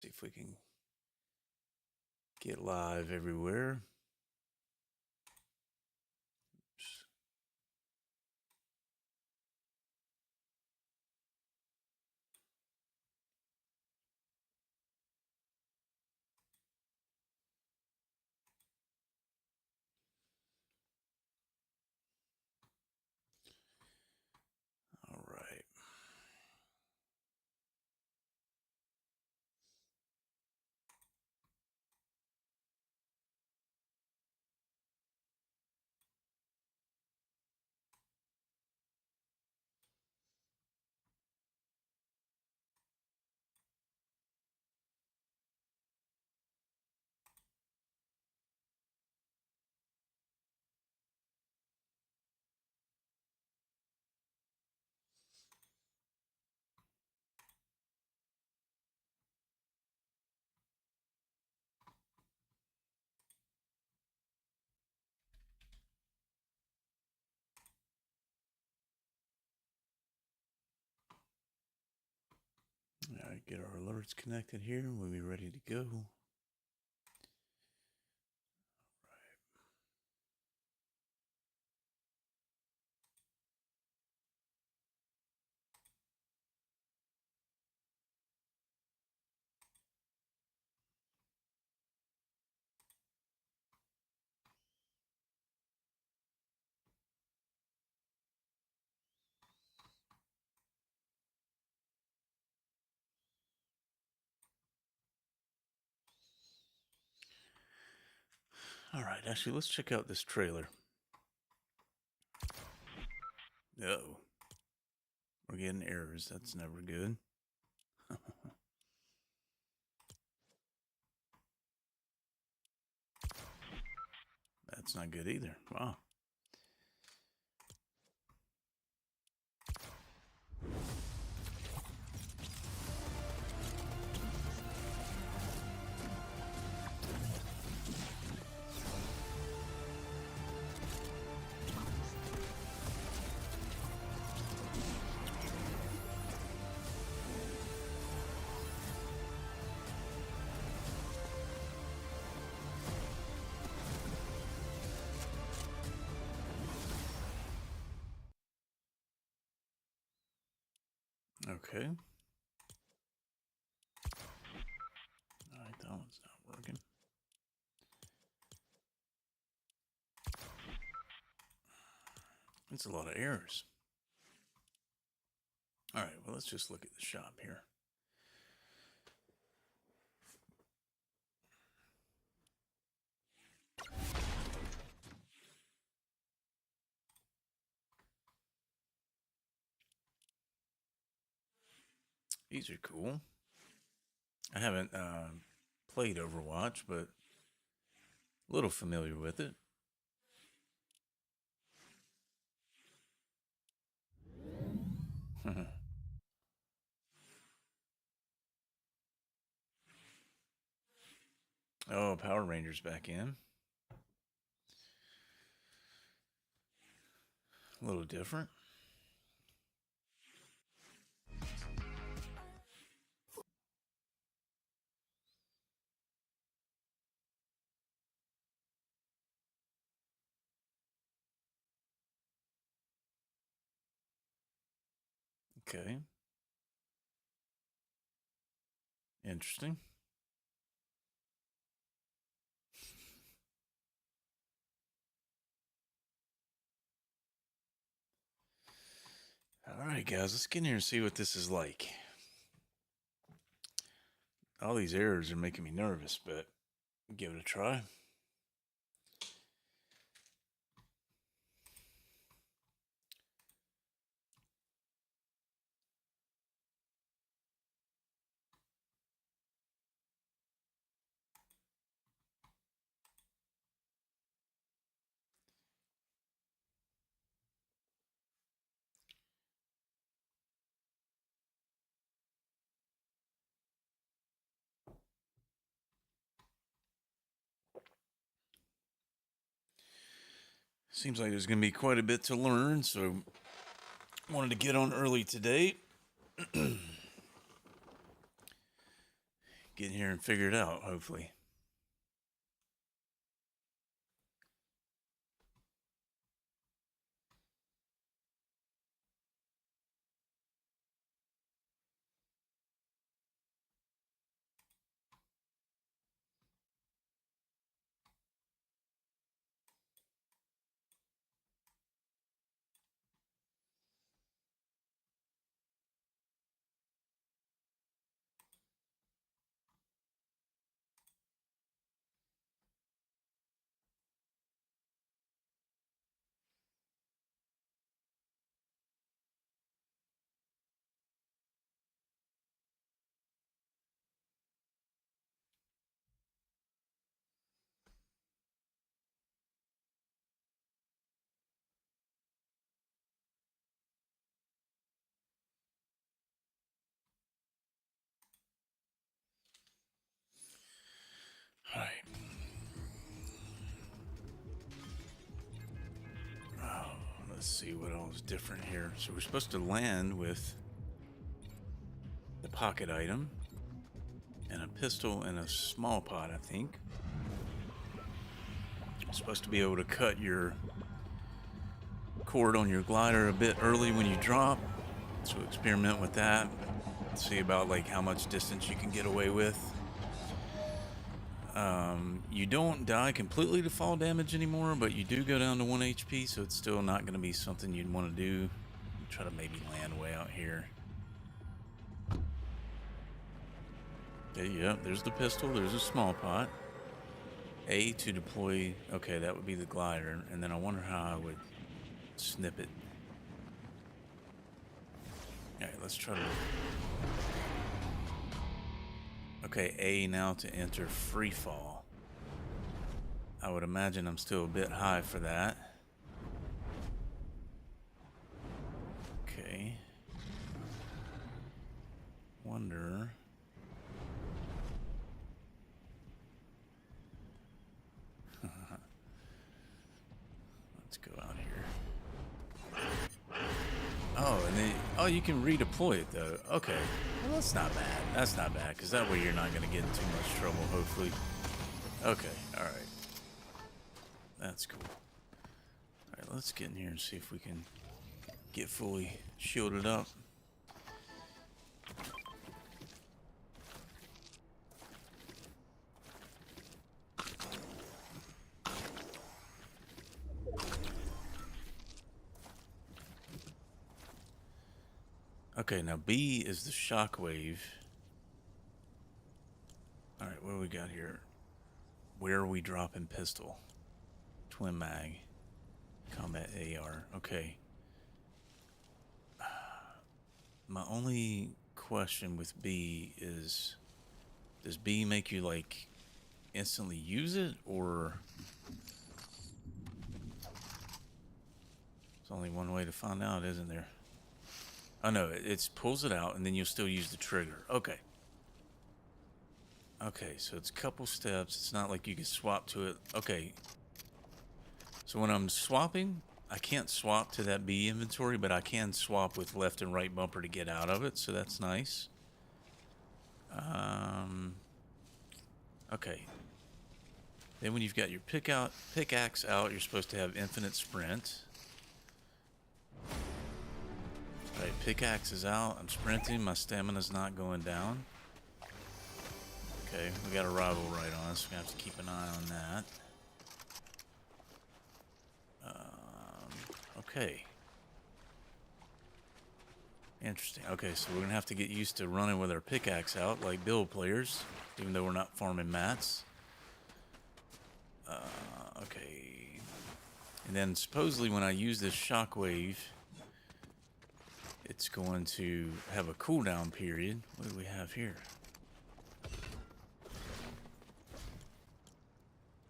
See if we can get live everywhere. Oops. All right. All right, get our alerts connected here and we'll be ready to go. All right, actually, let's check out this trailer. Oh, we're getting errors. That's never good. That's not good either. Wow. Okay. All right, that one's not working. It's a lot of errors. All right, well, let's just look at the shop here. These are cool. I haven't played Overwatch, but a little familiar with it. Oh, Power Rangers back in. A little different. Okay. Interesting. All right, guys, let's get in here and see what this is like. All these errors are making me nervous, but give it a try. Seems like there's going to be quite a bit to learn, so wanted to get on early today. get in here and figure it out, hopefully. All right. Oh, let's see what else is different here. So we're supposed to land with the pocket item and a pistol and a small pot, I think. You're supposed to be able to cut your cord on your glider a bit early when you drop. So experiment with that. See about like how much distance you can get away with. You don't die completely to fall damage anymore, but you do go down to 1 HP, so it's still not going to be something you'd want to do. Try to maybe land way out here. Okay, yep, there's the pistol, there's a small pot. A to deploy, okay, that would be the glider, and then I wonder how I would snip it. Alright, let's try to... Okay, A now to enter free fall. I would imagine I'm still a bit high for that. Okay. Wonder... Let's go out here. Oh, and then... Oh, you can redeploy it, though. Okay. Well, that's not bad. That's not bad, because that way you're not going to get in too much trouble, hopefully. Okay, alright. That's cool. Alright, let's get in here and see if we can get fully shielded up. Okay, now B is the shockwave. Alright, what do we got here? Where are we dropping pistol? Twin mag. Combat AR. Okay. My only question with B is, does B make you like instantly use it, or there's only one way to find out, isn't there? Oh no, it pulls it out and then you'll still use the trigger. Okay. Okay, so it's a couple steps. It's not like you can swap to it. Okay. So when I'm swapping, I can't swap to that B inventory, but I can swap with left and right bumper to get out of it, so that's nice. Okay. Then when you've got your pickaxe out, you're supposed to have infinite sprint. Alright, pickaxe is out. I'm sprinting. My stamina's not going down. Okay, we got a rival right on us. We're going to have to keep an eye on that. Okay. Interesting. Okay, so we're going to have to get used to running with our pickaxe out like build players, even though we're not farming mats. Okay. And then supposedly when I use this shockwave, it's going to have a cooldown period. What do we have here?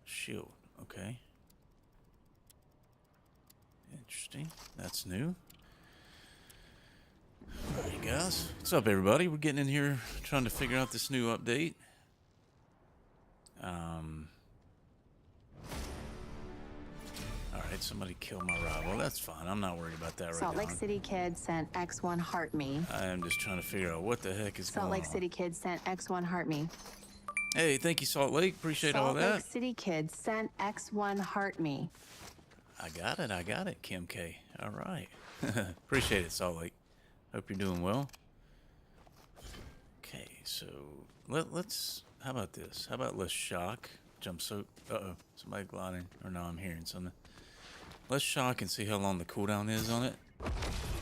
Shield. Okay. Interesting. That's new. Alright guys. What's up everybody? We're getting in here trying to figure out this new update. Alright, somebody killed my rival. That's fine. I'm not worried about that right now. Salt Lake City Kid sent X1 Heart Me. I am just trying to figure out what the heck is going on. Salt Lake City Kid sent X1 Heart Me. Hey, thank you, Salt Lake. Appreciate all Salt that. Lake City Kids sent X1 heart me. I got it, Kim K. All right. Appreciate it, Salt Lake. Hope you're doing well. Okay, so let's. How about this? How about let's shock jump soak. Somebody gliding. Or no, I'm hearing something. Let's shock and see how long the cooldown is on it.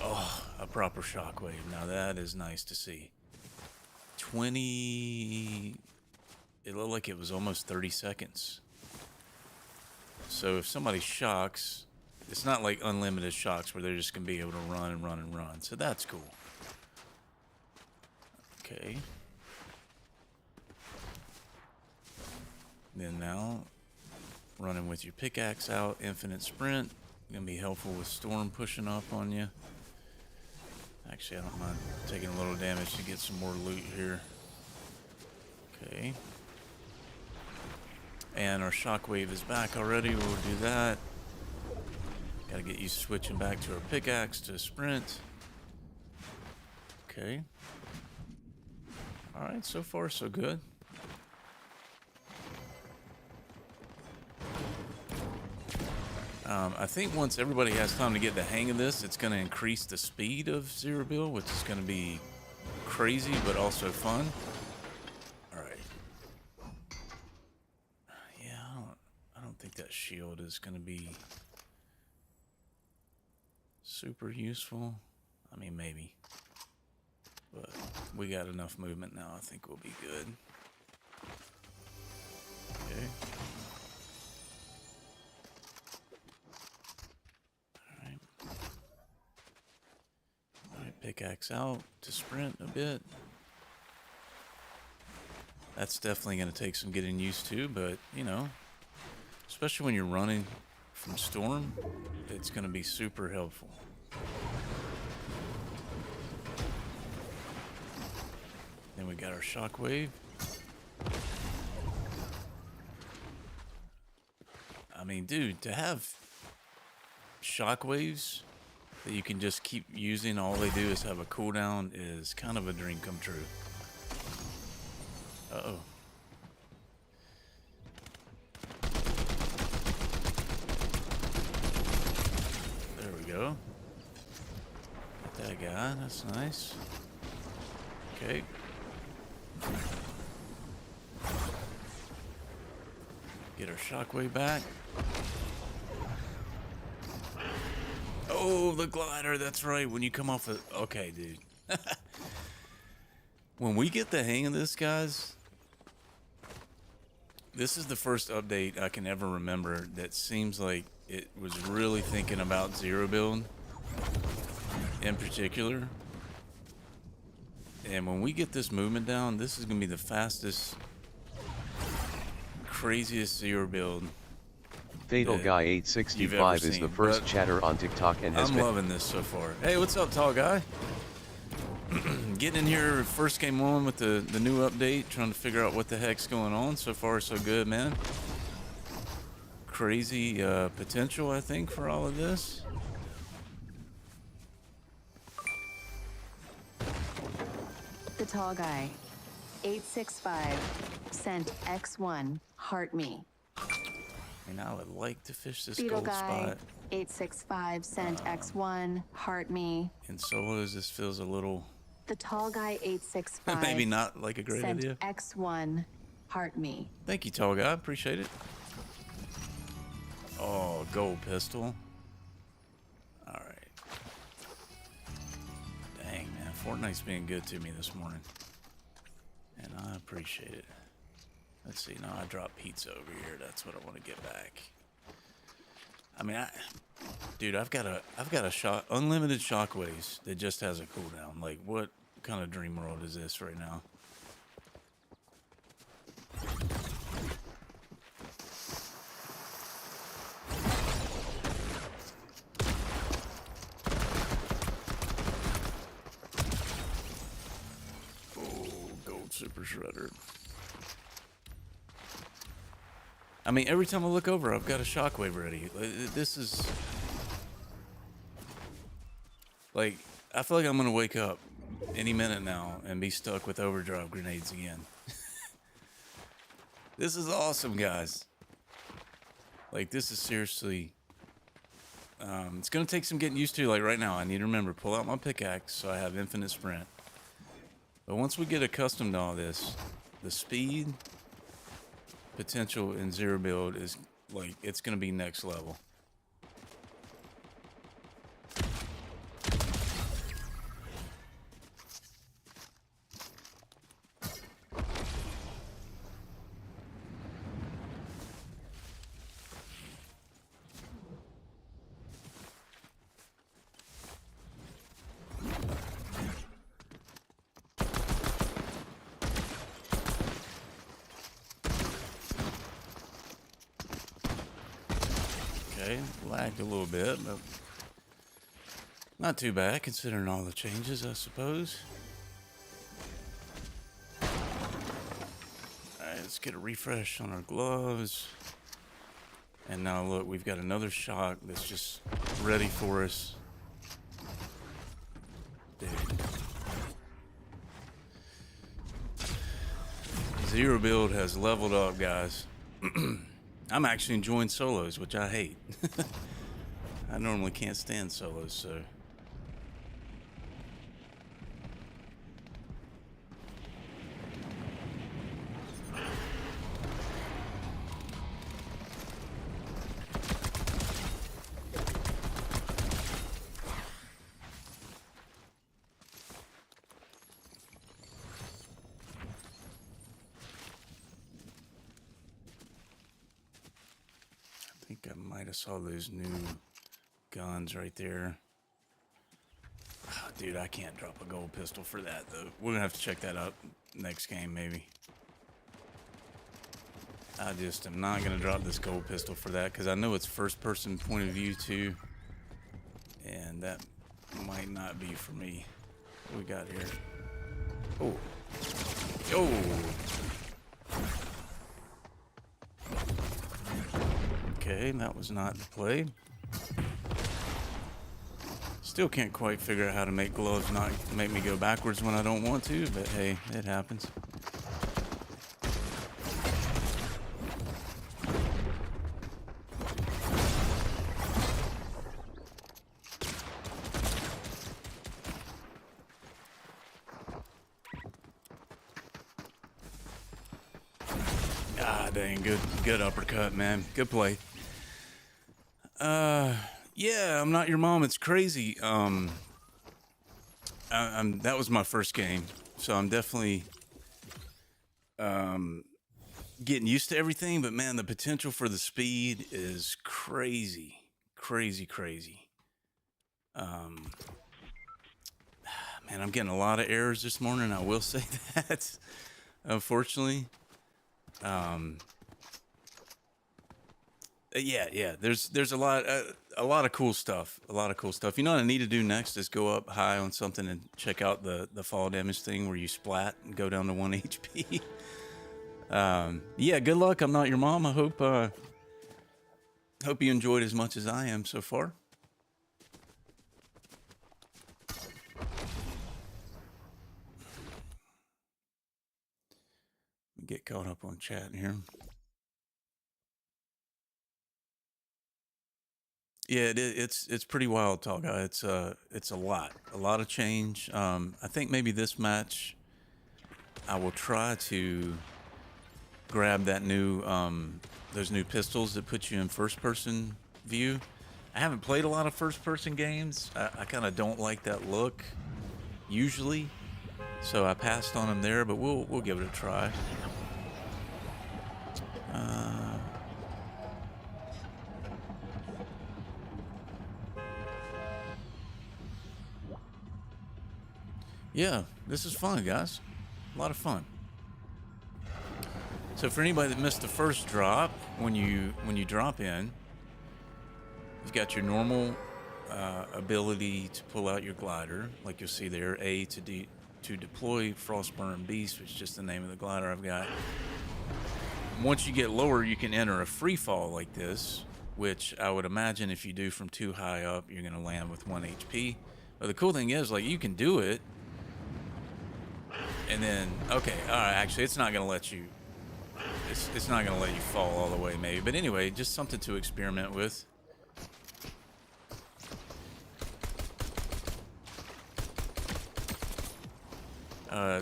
Oh, a proper shockwave. Now that is nice to see. 20. It looked like it was almost 30 seconds. So if somebody shocks, it's not like unlimited shocks where they're just going to be able to run and run and run. So that's cool. Okay. Then now, running with your pickaxe out, infinite sprint. Going to be helpful with storm pushing up on you. Actually, I don't mind taking a little damage to get some more loot here. Okay. And our shockwave is back already. We'll do that. Got to get you switching back to our pickaxe to sprint. Okay. Alright, so far so good. I think once everybody has time to get the hang of this, it's going to increase the speed of zero build, which is going to be crazy but also fun. Alright. Yeah, I don't think that shield is going to be super useful. I mean, maybe. But we got enough movement now. I think we'll be good. Okay. Alright. Alright, pickaxe out to sprint a bit. That's definitely going to take some getting used to, but, you know, especially when you're running from storm, it's going to be super helpful. Then we got our shockwave. I mean, dude, to have shockwaves that you can just keep using, all they do is have a cooldown, is kind of a dream come true. Uh-oh. There we go. Got that guy, that's nice. Okay. Get our shockwave back. Oh, the glider, that's right. When you come off of... Okay, dude. When we get the hang of this, guys, this is the first update I can ever remember that seems like it was really thinking about zero build in particular. And when we get this movement down, this is going to be the fastest, craziest zero build. Fatal Guy 865 is the first chatter on TikTok and has I'm loving this so far. Hey, what's up, tall guy? Getting in here, first came on with the new update, trying to figure out what the heck's going on. So far, so good, man. Crazy potential, I think, for all of this. The tall guy, 865, sent X1 heart me. And I would like to fish this Beetle gold guy, spot. 865, sent X1 heart me. In solos, this feels a little... The tall guy, 865, maybe not like a great sent idea. X1 heart me. Thank you, tall guy. Appreciate it. Oh, gold pistol. Alright. Dang, man. Fortnite's being good to me this morning. And I appreciate it. Let's see. No, I dropped pizza over here. That's what I want to get back. I mean, dude, I've got a shot, unlimited shockwaves that just has a cooldown. Like, what kind of dream world is this right now? Oh, gold super shredder. I mean, every time I look over, I've got a shockwave ready. This is... Like, I feel like I'm going to wake up any minute now and be stuck with overdrive grenades again. This is awesome, guys. Like, this is seriously... it's going to take some getting used to. Like, right now, I need to remember, pull out my pickaxe so I have infinite sprint. But once we get accustomed to all this, the speed potential in zero build is, like, it's going to be next level. Okay, lagged a little bit, but not too bad considering all the changes, I suppose. Alright, let's get a refresh on our gloves. And now look, we've got another shock that's just ready for us. Dude. Zero build has leveled up, guys. I'm actually enjoying solos, which I hate. I normally can't stand solos, so... I think I might have saw those new guns right there. Oh, dude, I can't drop a gold pistol for that, though. We're gonna have to check that out next game, maybe. I just am not gonna drop this gold pistol for that, because I know it's first-person point of view, too. And that might not be for me. What we got here? Oh. Oh! Okay, that was not the play. Still can't quite figure out how to make gloves not make me go backwards when I don't want to, but hey, it happens. Ah, dang, good uppercut, man. Good play. Yeah, I'm not your mom. It's crazy. That was my first game, so I'm definitely getting used to everything. But man, the potential for the speed is crazy, crazy. Man, I'm getting a lot of errors this morning. I will say that, unfortunately. Yeah. There's a lot of cool stuff. A lot of cool stuff. You know what I need to do next is go up high on something and check out the fall damage thing where you splat and go down to 1 HP. Yeah, good luck. I'm not your mom. I hope you enjoyed as much as I am so far. Get caught up on chat here. Yeah, it's pretty wild, Tall Guy. It's a lot of change. I think maybe this match I will try to grab that new those new pistols that put you in first person view. I haven't played a lot of first person games. I kind of don't like that look usually, so I passed on them there. But we'll give it a try. Yeah, this is fun, guys. A lot of fun. So for anybody that missed the first drop, when you drop in, you've got your normal ability to pull out your glider, like you'll see there. A to deploy Frostburn Beast, which is just the name of the glider I've got. Once you get lower, you can enter a free fall like this, which I would imagine if you do from too high up, you're gonna land with 1 HP. But the cool thing is, like, you can do it. And then, okay, all right, actually, it's not going to let you It's not gonna let you fall all the way, maybe. But anyway, just something to experiment with.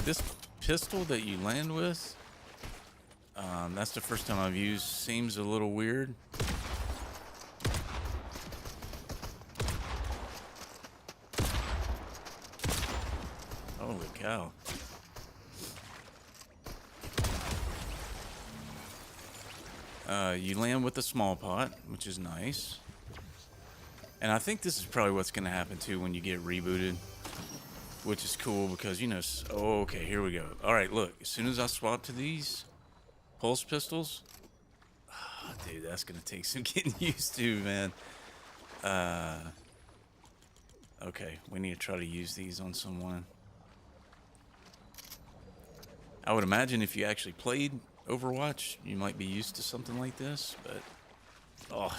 This pistol that you land with, that's the first time I've used. Seems a little weird. Holy cow. You land with a small pot, which is nice. And I think this is probably what's going to happen too when you get rebooted, which is cool because, you know, oh, okay, here we go. All right, look, as soon as I swap to these pulse pistols, oh, dude, that's going to take some getting used to, man. Okay, we need to try to use these on someone. I would imagine if you actually played Overwatch, you might be used to something like this, but oh,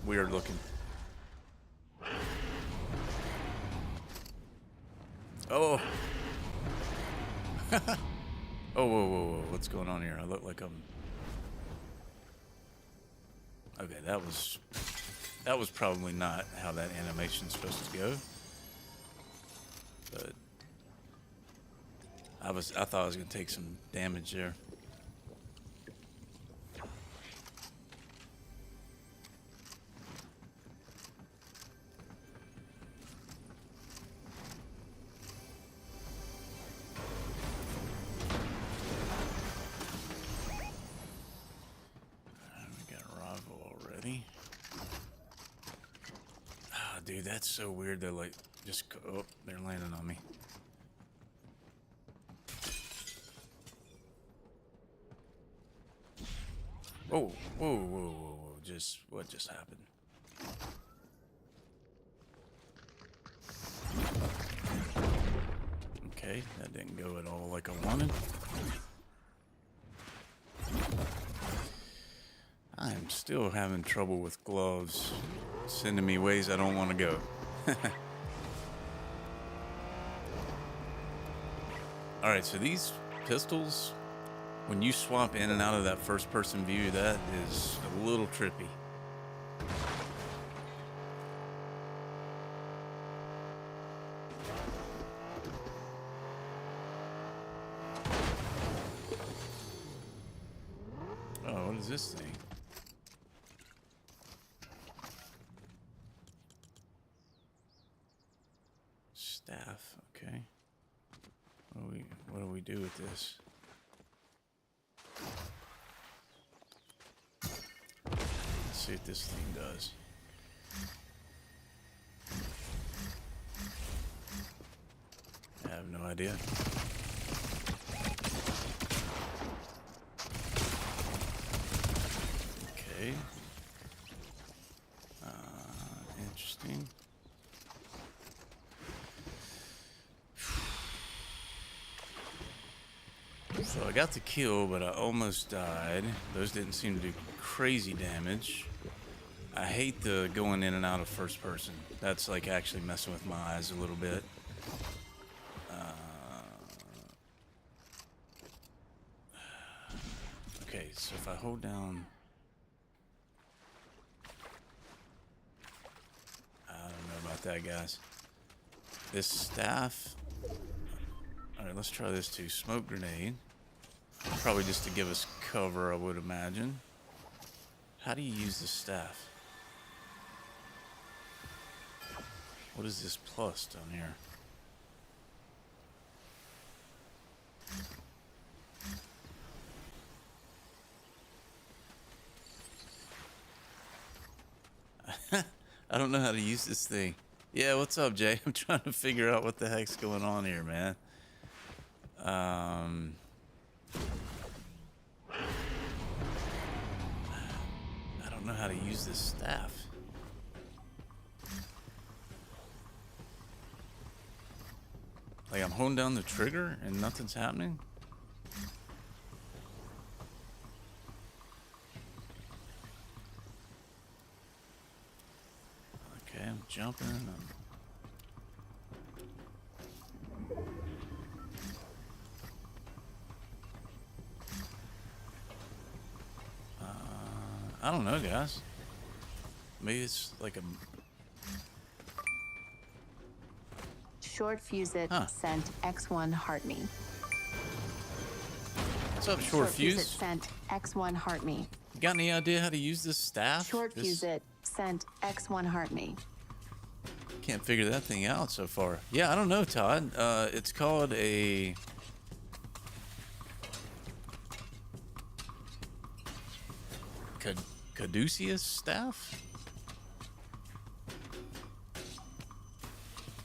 weird looking. Oh. Oh, whoa, whoa, whoa, what's going on here? I look like I'm... Okay, that was probably not how that animation's supposed to go. But I thought I was gonna take some damage there. We got a rival already. Ah, dude, that's so weird. They're like, just go, oh, they're landing on me. Whoa, whoa, whoa, whoa, whoa, what just happened? Okay, that didn't go at all like I wanted. I'm still having trouble with gloves, sending me ways I don't want to go. Alright, so these pistols, when you swap in and out of that first person view, that is a little trippy. Oh, what is this thing? Staff, okay. What do we do with this? Let's see what this thing does. I have no idea. Okay. Interesting. So I got the kill, but I almost died. Those didn't seem to do crazy damage. I hate the going in and out of first person. That's like actually messing with my eyes a little bit. Okay, so if I hold down... I don't know about that, guys. This staff... Alright, let's try this too. Smoke grenade. Probably just to give us cover, I would imagine. How do you use the staff? What is this plus down here? I don't know how to use this thing. Yeah, what's up, Jay? I'm trying to figure out what the heck's going on here, man. I don't know how to use this staff. Like, I'm holding down the trigger and nothing's happening? Okay, I'm jumping. I don't know, guys. Maybe it's like a... Short Fuse It Huh. sent X1 Heart Me. What's up, Short Fuse It Fuse? sent X1 Heart Me. You got any idea how to use this staff? Short Fuse It sent X1 Heart Me. Can't figure that thing out so far. Yeah, I don't know, Todd. It's called a... Caduceus staff?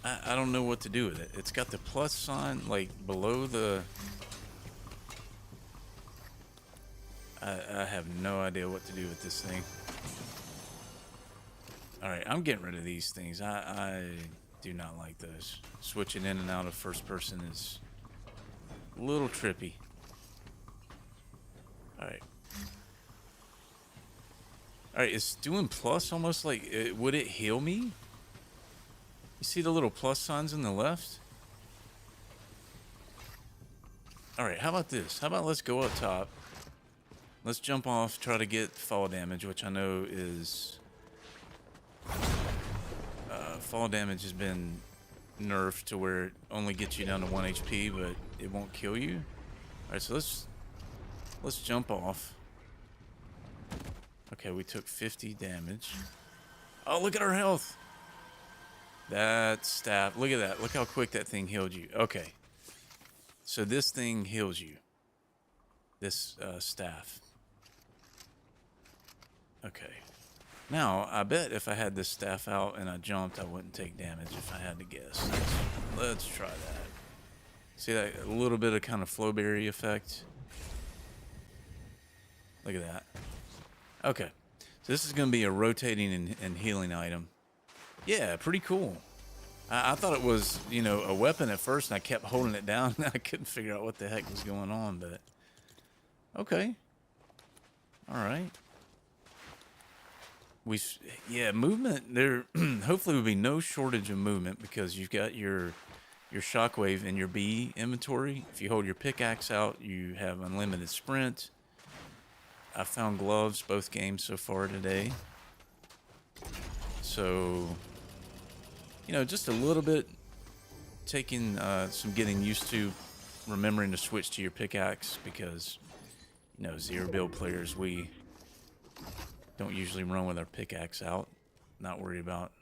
I don't know what to do with it. It's got the plus sign like below the... I have no idea what to do with this thing. Alright, I'm getting rid of these things. I do not like those. Switching in and out of first person is a little trippy. Alright. Alright, it's doing plus almost like... would it heal me? You see the little plus signs on the left? Alright, how about this? How about let's go up top. Let's jump off, try to get fall damage, which I know is... fall damage has been nerfed to where it only gets you down to 1 HP, but it won't kill you. Alright, so let's jump off. Okay, we took 50 damage. Oh, look at our health! That staff, look at that. Look how quick that thing healed you. Okay. So this thing heals you. This staff. Okay. Now, I bet if I had this staff out and I jumped, I wouldn't take damage if I had to guess. Let's try that. See that? A little bit of kind of flowberry effect. Look at that. Okay. So this is going to be a rotating and healing item. Yeah, pretty cool. I thought it was, you know, a weapon at first, and I kept holding it down, and I couldn't figure out what the heck was going on, but... Okay. Alright. Yeah, movement, there hopefully will be no shortage of movement, because you've got your shockwave in your B inventory. If you hold your pickaxe out, you have unlimited sprint. I found gloves both games so far today. So, you know, just a little bit taking some getting used to, remembering to switch to your pickaxe, because, you know, zero build players, we don't usually run with our pickaxe out. Not worried about...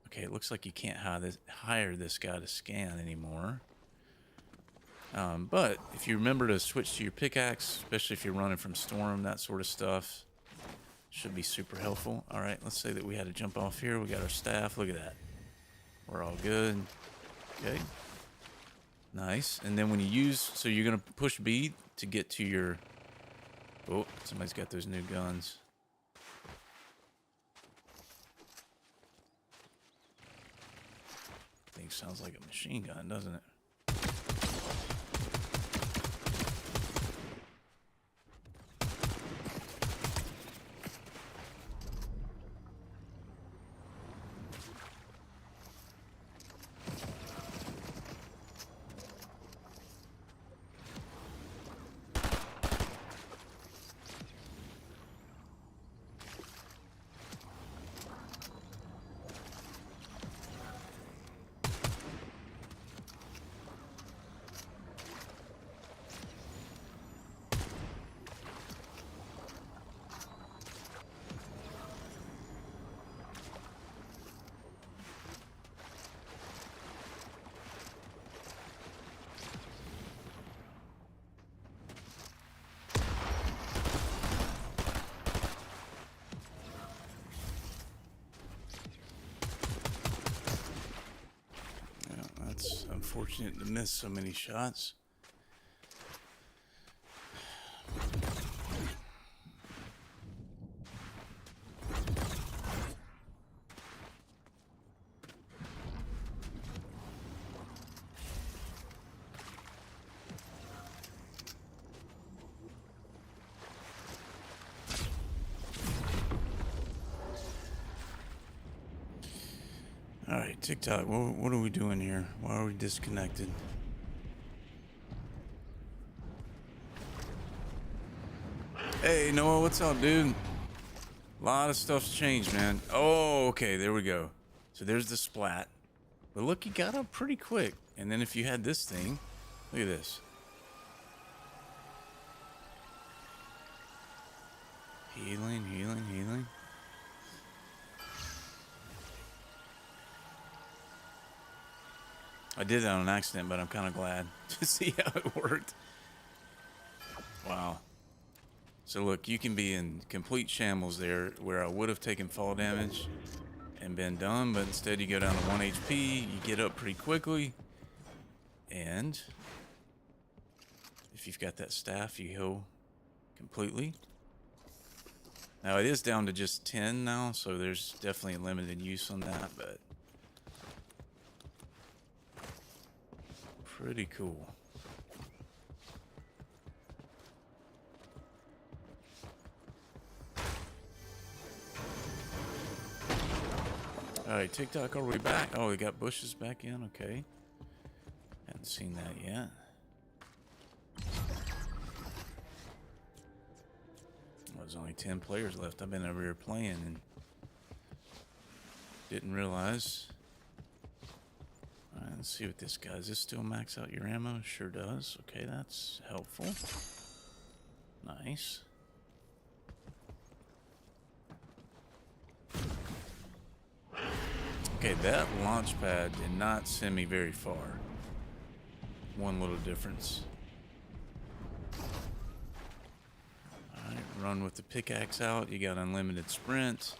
Okay, it looks like you can't hire this guy to scan anymore. But if you remember to switch to your pickaxe, especially if you're running from storm, that sort of stuff, should be super helpful. All right, let's say that we had to jump off here. We got our staff. Look at that. We're all good. Okay. Nice. And then when you use... So you're going to push B to get to your... Oh, somebody's got those new guns. Thing sounds like a machine gun, doesn't it? It's unfortunate to miss so many shots. All right, TikTok, what are we doing here? Why are we disconnected? Hey, Noah, what's up, dude? A lot of stuff's changed, man. Oh, okay, there we go. So there's the splat. But look, he got up pretty quick. And then if you had this thing, look at this. Healing, healing, healing. I did that on accident, but I'm kind of glad to see how it worked. Wow. So look, you can be in complete shambles there, where I would have taken fall damage and been done, but instead you go down to 1 HP, you get up pretty quickly, and if you've got that staff, you heal completely. Now it is down to just 10 now, so there's definitely a limited use on that, but pretty cool. Alright, TikTok, are we back? Oh, we got bushes back in, okay. Haven't seen that yet. There's only 10 players left. I've been over here playing and didn't realize. Alright, let's see what this guy, does this still max out your ammo? Sure does. Okay, that's helpful. Nice. Okay, that launch pad did not send me very far. One little difference. Alright, run with the pickaxe out. You got unlimited sprint.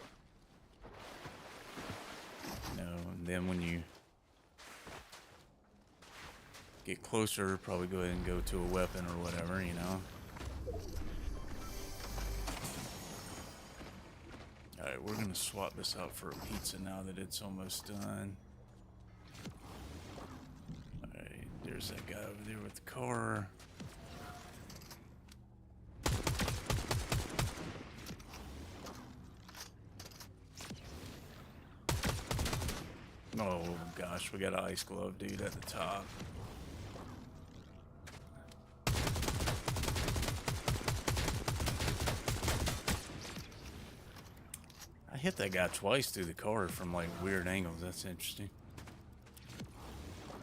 No, and then when you get closer, probably go ahead and go to a weapon or whatever, you know. Alright, we're gonna swap this out for a pizza now that it's almost done. Alright, there's that guy over there with the car. Oh gosh, we got an ice glove dude at the top. I hit that guy twice through the car from like weird angles. That's interesting.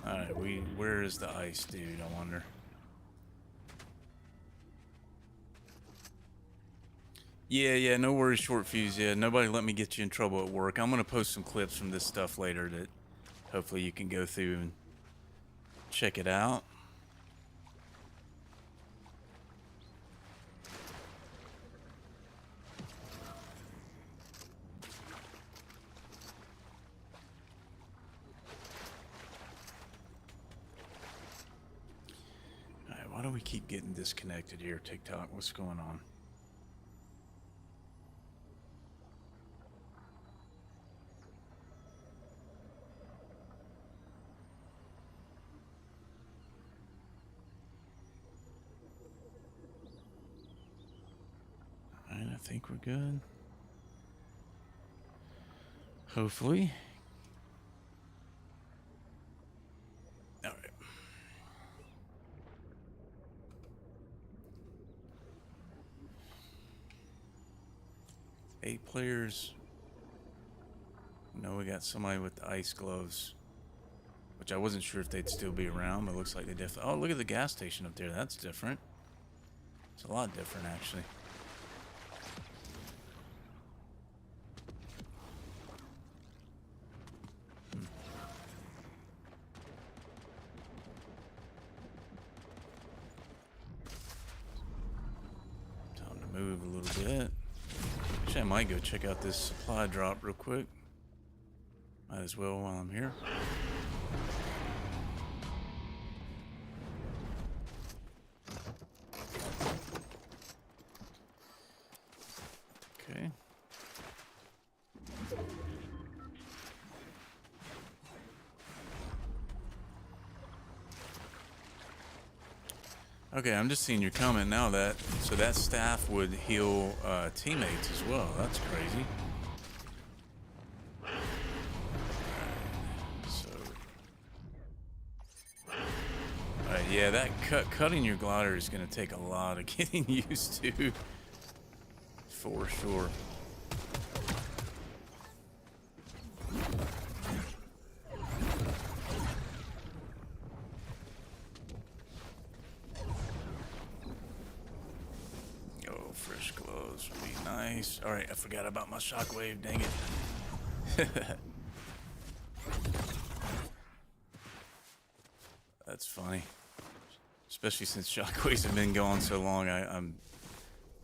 Alright, where is the ice dude, I wonder? Yeah, no worries, Short Fuse. Yeah, nobody let me get you in trouble at work. I'm gonna post some clips from this stuff later that hopefully you can go through and check it out. Alright, why do we keep getting disconnected here, TikTok? What's going on? I think we're good. Hopefully. All right. Eight players. No, we got somebody with the ice gloves, which I wasn't sure if they'd still be around, but it looks like they definitely. Oh, look at the gas station up there. That's different. It's a lot different, actually. Move a little bit. Actually, I might go check out this supply drop real quick. Might as well while I'm here. Okay. Okay, I'm just seeing your comment now that, so that staff would heal teammates as well. That's crazy. Alright, yeah, that cutting your glider is going to take a lot of getting used to. for sure. Oh, fresh clothes would be nice. All right, I forgot about my shockwave. Dang it. That's funny. Especially since shockwaves have been gone so long, I'm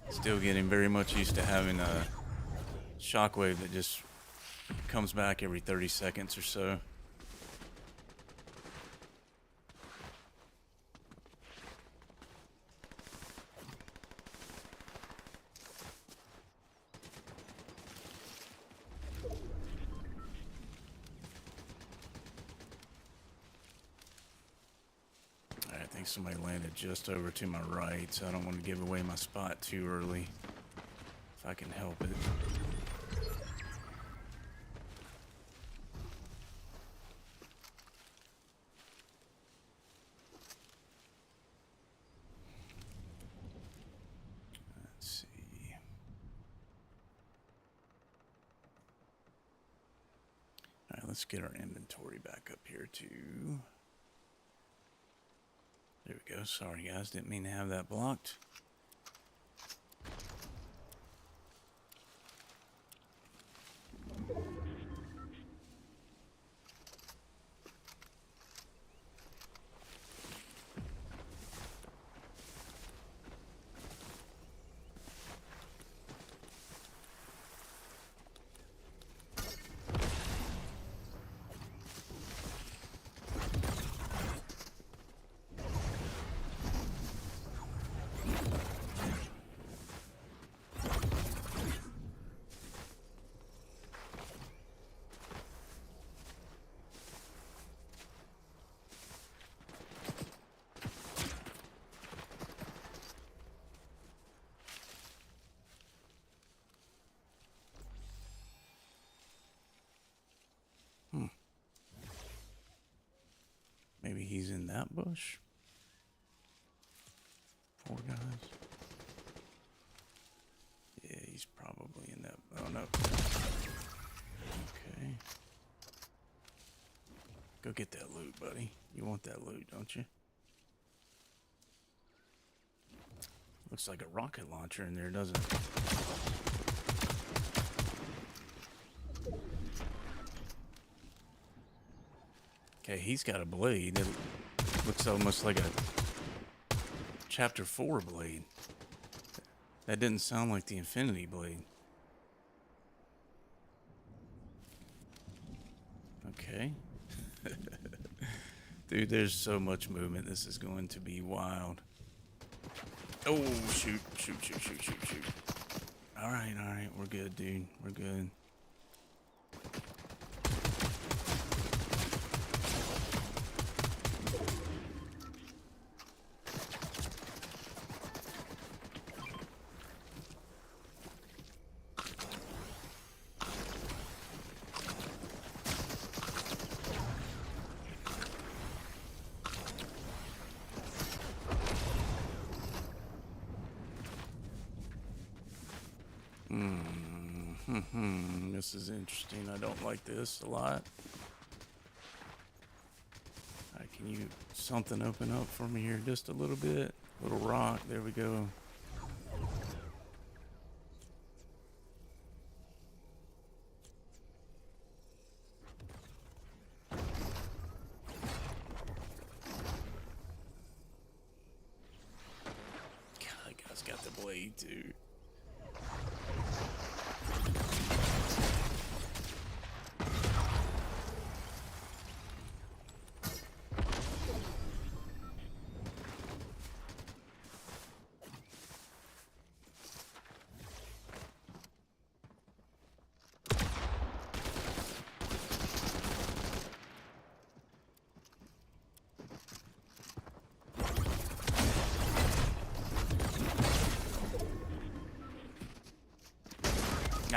still getting very much used to having a shockwave that just comes back every 30 seconds or so. I think somebody landed just over to my right, so I don't want to give away my spot too early, if I can help it. Let's see. All right, let's get our inventory back up here too. There we go. Sorry, guys. Didn't mean to have that blocked. Maybe he's in that bush. 4 guys. Yeah, he's probably in that. Oh no. Okay. Go get that loot, buddy. You want that loot, don't you? Looks like a rocket launcher in there, doesn't it? Okay, he's got a blade. It looks almost like a Chapter 4 blade. That didn't sound like the Infinity blade. Okay. Dude, there's so much movement. This is going to be wild. Oh, shoot, shoot, shoot, shoot, shoot, shoot. All right, we're good, dude. We're good. This is interesting. I don't like this a lot. Alright, can you something open up for me here just a little bit? Little rock. There we go. God, that guy's got the blade too.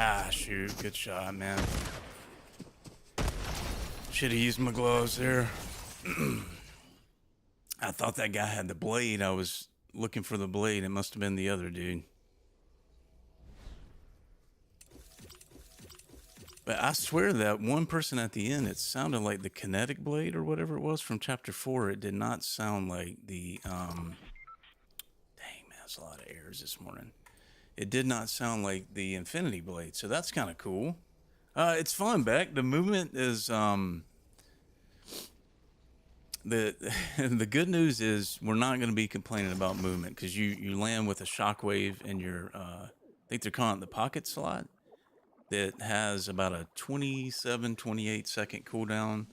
Ah, shoot. Good shot, man. Should have used my gloves there. I thought that guy had the blade. I was looking for the blade. It must have been the other dude. But I swear that one person at the end, it sounded like the kinetic blade or whatever it was from chapter 4. It did not sound like the dang man, that's a lot of errors this morning. It did not sound like the infinity blade, so that's kind of cool. It's fun, Beck. The movement is the the good news is we're not going to be complaining about movement because you land with a shockwave in your I think they're calling it the pocket slot that has about a 28 second cooldown.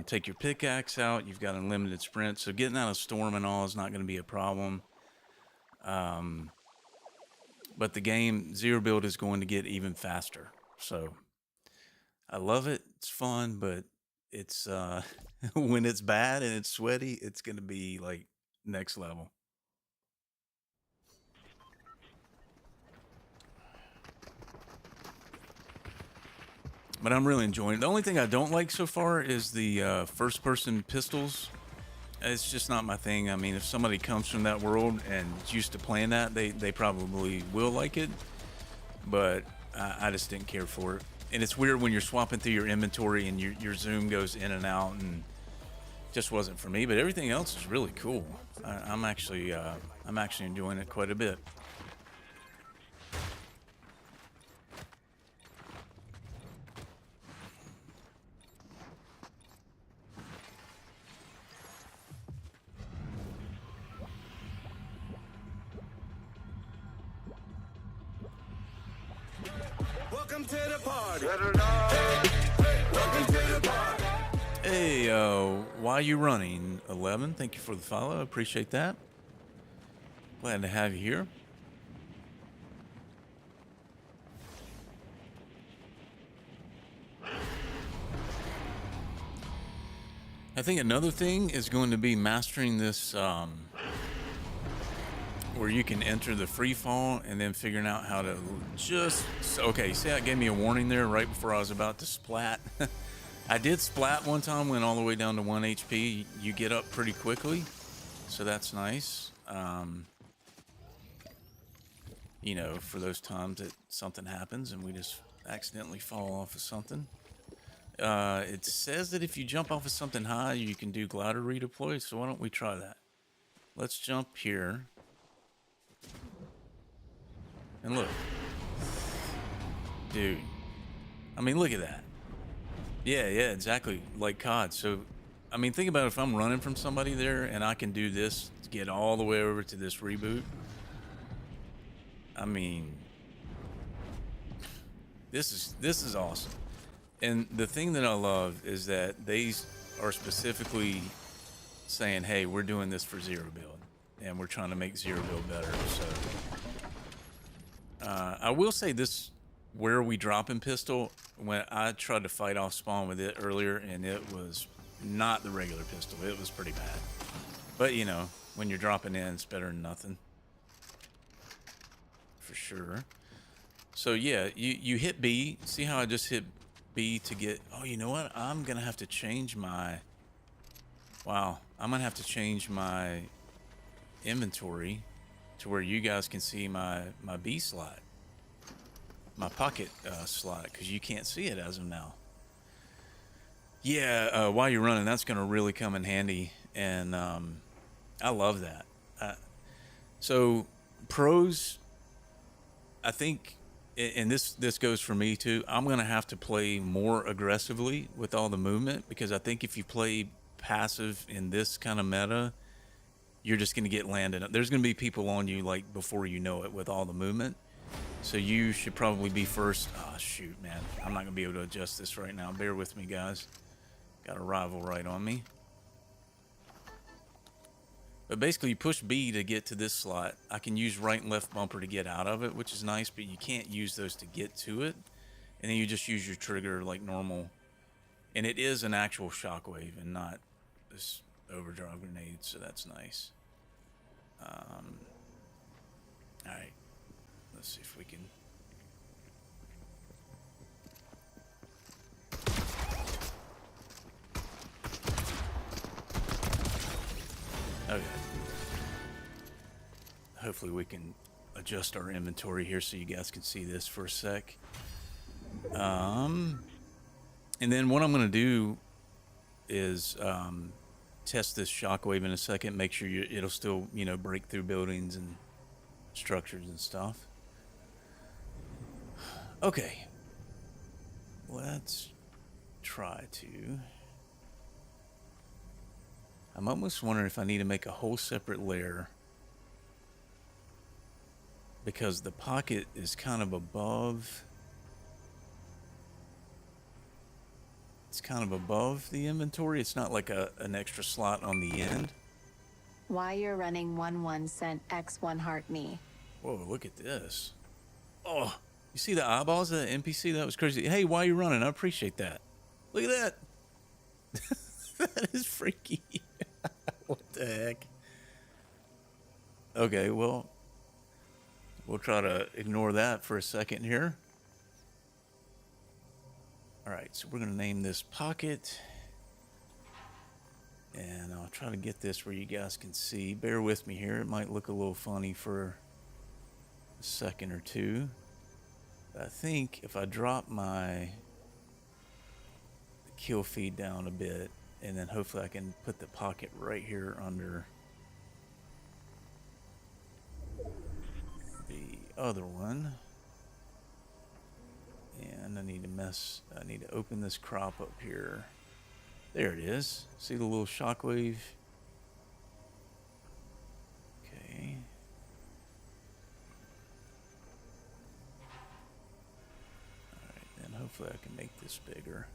Take your pickaxe out, you've got unlimited sprint, so getting out of storm and all is not going to be a problem. But the game zero build is going to get even faster, so I love it. It's fun, but it's when it's bad and it's sweaty, it's going to be like next level. But I'm really enjoying it. The only thing I don't like so far is the first-person pistols. It's just not my thing. I mean, if somebody comes from that world and is used to playing that, they probably will like it. But I just didn't care for it. And it's weird when you're swapping through your inventory and your zoom goes in and out, and just wasn't for me. But everything else is really cool. I'm actually enjoying it quite a bit. Welcome to the party. Welcome to the party. Hey, why you running? 11, thank you for the follow. I appreciate that. Glad to have you here. I think another thing is going to be mastering this, where you can enter the free fall and then figuring out how to just... Okay, see how it gave me a warning there right before I was about to splat? I did splat one time, went all the way down to 1 HP. You get up pretty quickly, so that's nice. You know, for those times that something happens and we just accidentally fall off of something. It says that if you jump off of something high, you can do glider redeploy, so why don't we try that? Let's jump here. And look. Dude. I mean, look at that. Yeah, exactly. Like COD. So, I mean, think about if I'm running from somebody there and I can do this to get all the way over to this reboot. I mean, this is awesome. And the thing that I love is that they are specifically saying, hey, we're doing this for zero build. And we're trying to make zero build better. So, I will say this, where we drop in pistol, when I tried to fight off spawn with it earlier, and it was not the regular pistol. It was pretty bad. But, you know, when you're dropping in, it's better than nothing. For sure. So, yeah, you hit B. See how I just hit B to get... Oh, you know what? I'm going to have to change my... Wow. I'm going to have to change my inventory to where you guys can see my B slot. My pocket slot, because you can't see it as of now. Yeah, while you're running, that's going to really come in handy, and I love that. So, pros, I think, and this goes for me too, I'm going to have to play more aggressively with all the movement, because I think if you play passive in this kind of meta, you're just going to get landed. There's going to be people on you like before you know it with all the movement. So you should probably be first. Oh, shoot, man. I'm not going to be able to adjust this right now. Bear with me, guys. Got a rival right on me. But basically, you push B to get to this slot. I can use right and left bumper to get out of it, which is nice, but you can't use those to get to it. And then you just use your trigger like normal. And it is an actual shockwave and not this overdrive grenade, so that's nice. Alright. Let's see if we can... Okay. Hopefully we can adjust our inventory here so you guys can see this for a sec. And then what I'm going to do is test this shockwave in a second. Make sure it'll still, you know, break through buildings and structures and stuff. Okay. Let's try to. I'm almost wondering if I need to make a whole separate layer, because the pocket is kind of above. It's kind of above the inventory. It's not like an extra slot on the end. Why you're running 1 cent X1 heart me. Whoa, look at this. Oh, you see the eyeballs of the NPC? That was crazy. Hey, why are you running? I appreciate that. Look at that. That is freaky. What the heck? Okay, well, we'll try to ignore that for a second here. All right, so we're going to name this pocket. And I'll try to get this where you guys can see. Bear with me here. It might look a little funny for a second or two. But I think if I drop my kill feed down a bit, and then hopefully I can put the pocket right here under the other one. And I need to open this crop up here. There it is. See the little shockwave? Okay. Alright, then hopefully I can make this bigger.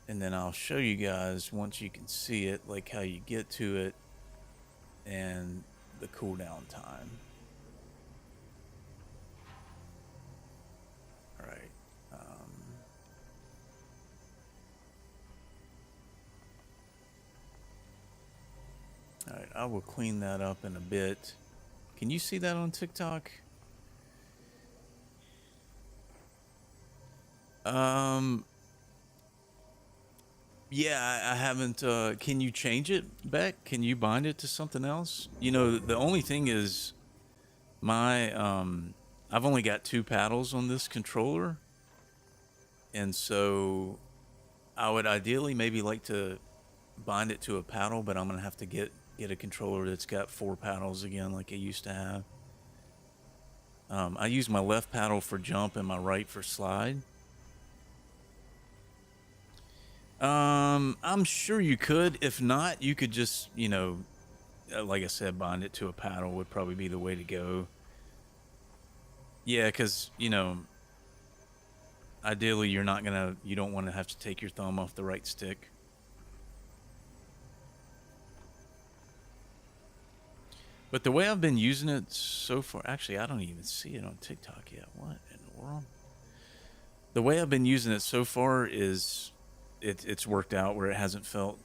And then I'll show you guys once you can see it, like how you get to it and the cooldown time. Alright. Alright, I will clean that up in a bit. Can you see that on TikTok? Yeah, I haven't. Can you change it, Beck? Can you bind it to something else? You know, the only thing is my, I've only got 2 paddles on this controller. And so I would ideally maybe like to bind it to a paddle, but I'm going to have to get a controller that's got 4 paddles again, like I used to have. I use my left paddle for jump and my right for slide. I'm sure you could. If not, you could just, you know, like I said, bind it to a paddle would probably be the way to go. Yeah, because, you know, ideally you don't want to have to take your thumb off the right stick. But the way I've been using it so far, actually, I don't even see it on TikTok yet. What in the world? The way I've been using it so far is it's worked out where it hasn't felt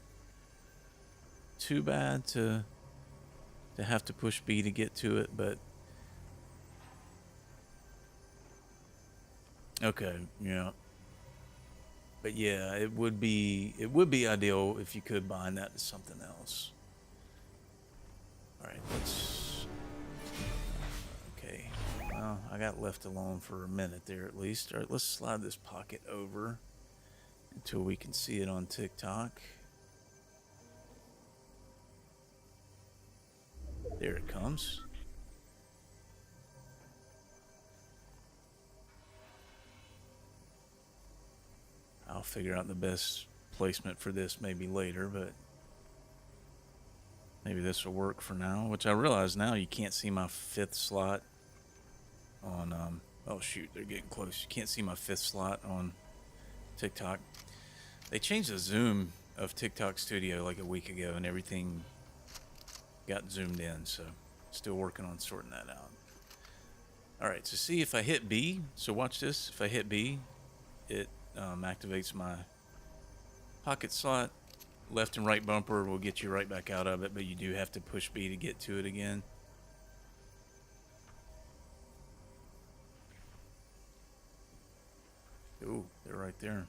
too bad to have to push B to get to it, but okay, yeah. But yeah, it would be ideal if you could bind that to something else. All right, okay. Well, I got left alone for a minute there at least. All right, let's slide this pocket over until we can see it on TikTok. There it comes. I'll figure out the best placement for this maybe later, but maybe this will work for now, which I realize now you can't see my 5th slot on, oh shoot, they're getting close. You can't see my 5th slot on TikTok. They changed the zoom of TikTok Studio like a week ago and everything got zoomed in, so still working on sorting that out. Alright, so see if I hit B, so watch this, if I hit B, it activates my pocket slot. Left and right bumper will get you right back out of it, but you do have to push B to get to it again. Ooh, they're right there.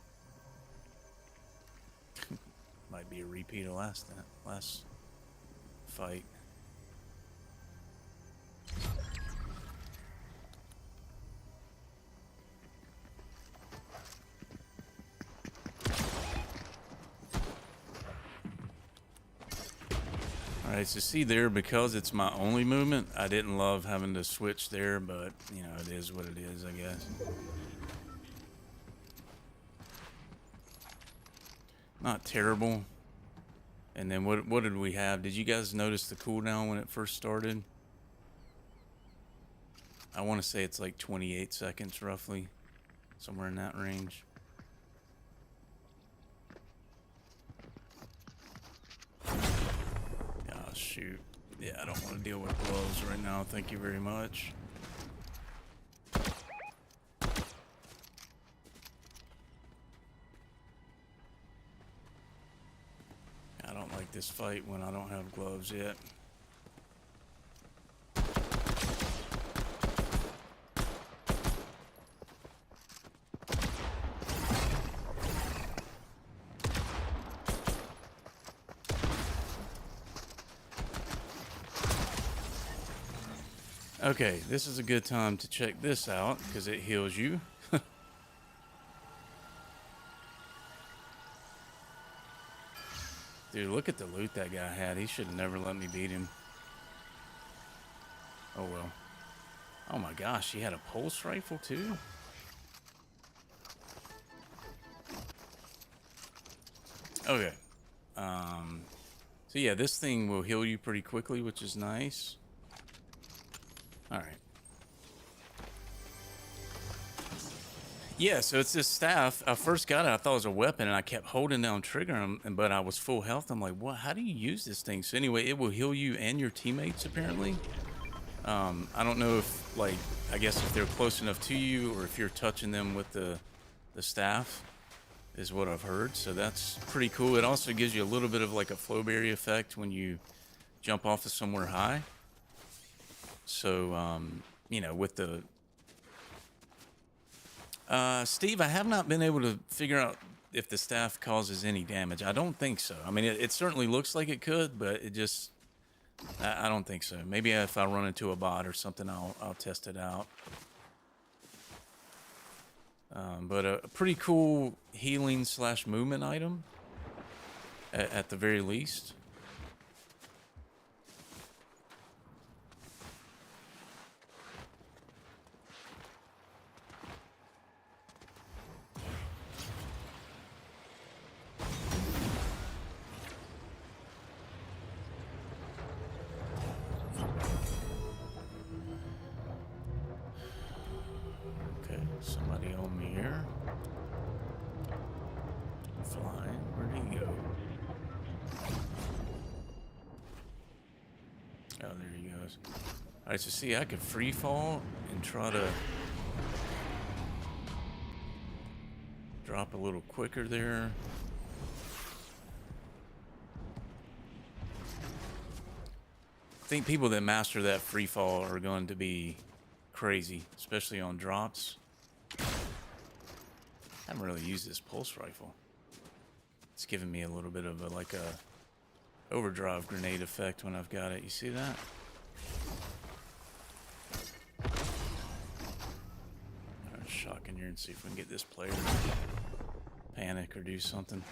Might be a repeat of last fight. Alright, so see there, because it's my only movement, I didn't love having to switch there, but, you know, it is what it is, I guess. Not terrible. And then what did we have? Did you guys notice the cooldown when it first started? I want to say it's like 28 seconds, roughly. Somewhere in that range. Oh, shoot. Yeah, I don't want to deal with gloves right now. Thank you very much. I don't like this fight when I don't have gloves yet. Okay, this is a good time to check this out because it heals you. Dude, look at the loot that guy had. He should have never let me beat him. Oh well. Oh my gosh, he had a pulse rifle too? Okay. So yeah, this thing will heal you pretty quickly, which is nice. Alright. Yeah, so it's this staff. I first got it, I thought it was a weapon, and I kept holding down trigger, but I was full health. I'm like, what? How do you use this thing? So anyway, it will heal you and your teammates, apparently. I don't know if, like, I guess if they're close enough to you, or if you're touching them with the staff, is what I've heard. So that's pretty cool. It also gives you a little bit of, like, a flowberry effect when you jump off of somewhere high. So, you know, with the... Steve, I have not been able to figure out if the staff causes any damage. I don't think so. I mean, it certainly looks like it could, but it just... I don't think so. Maybe if I run into a bot or something, I'll test it out. But a pretty cool healing / movement item, at the very least. Somebody on me here. Flying. Where'd he go? Oh, there he goes. Alright, so see, I could free fall and try to drop a little quicker there. I think people that master that free fall are going to be crazy, especially on drops. I haven't really used this pulse rifle. It's giving me a little bit of like a overdrive grenade effect when I've got it. You see that? Alright, shock in here and see if we can get this player to panic or do something.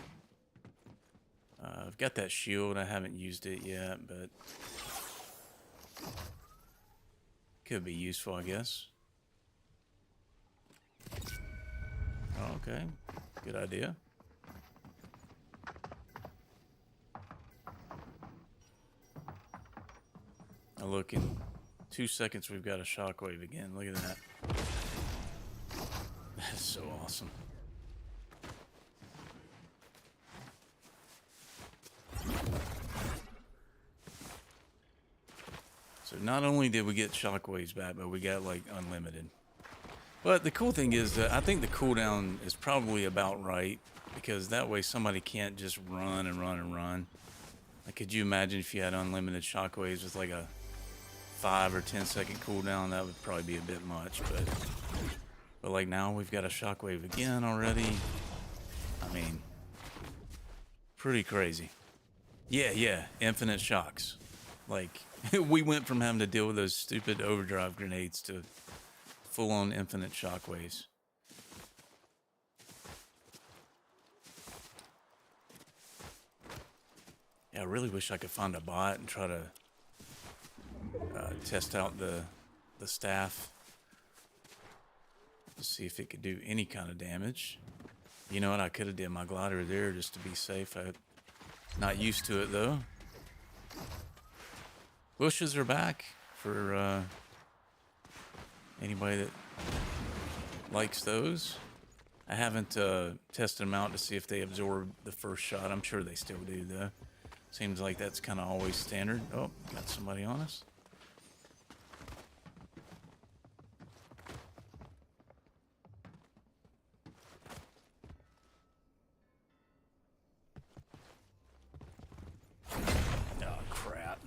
I've got that shield. I haven't used it yet, but could be useful, I guess. Okay, good idea. Now look, in 2 seconds we've got a shockwave again. Look at that. That is so awesome. So not only did we get shockwaves back, but we got like unlimited. But the cool thing is that I think the cooldown is probably about right, because that way somebody can't just run and run and run. Like, could you imagine if you had unlimited shockwaves with like a 5 or 10 second cooldown? That would probably be a bit much, but like now we've got a shockwave again already. I mean, pretty crazy. Yeah, infinite shocks. Like, we went from having to deal with those stupid overdrive grenades to full-on infinite shockwaves. Yeah, I really wish I could find a bot and try to test out the staff to see if it could do any kind of damage. You know what? I could have did my glider there just to be safe. I'm not used to it though. Bushes are back for anybody that likes those. I haven't tested them out to see if they absorb the first shot. I'm sure they still do though. Seems like that's kind of always standard. Oh, got somebody on us. Oh, crap.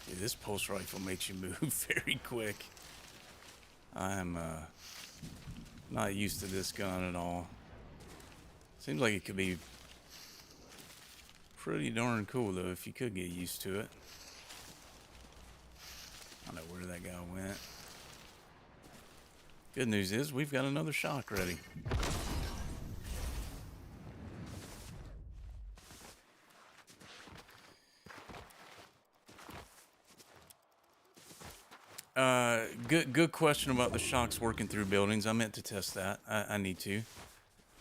Dude, this pulse rifle makes you move very quick. I'm not used to this gun at all. Seems like it could be pretty darn cool though if you could get used to it. I don't know where that guy went. Good news is we've got another shock ready. Good question about the shocks working through buildings. I meant to test that. I need to.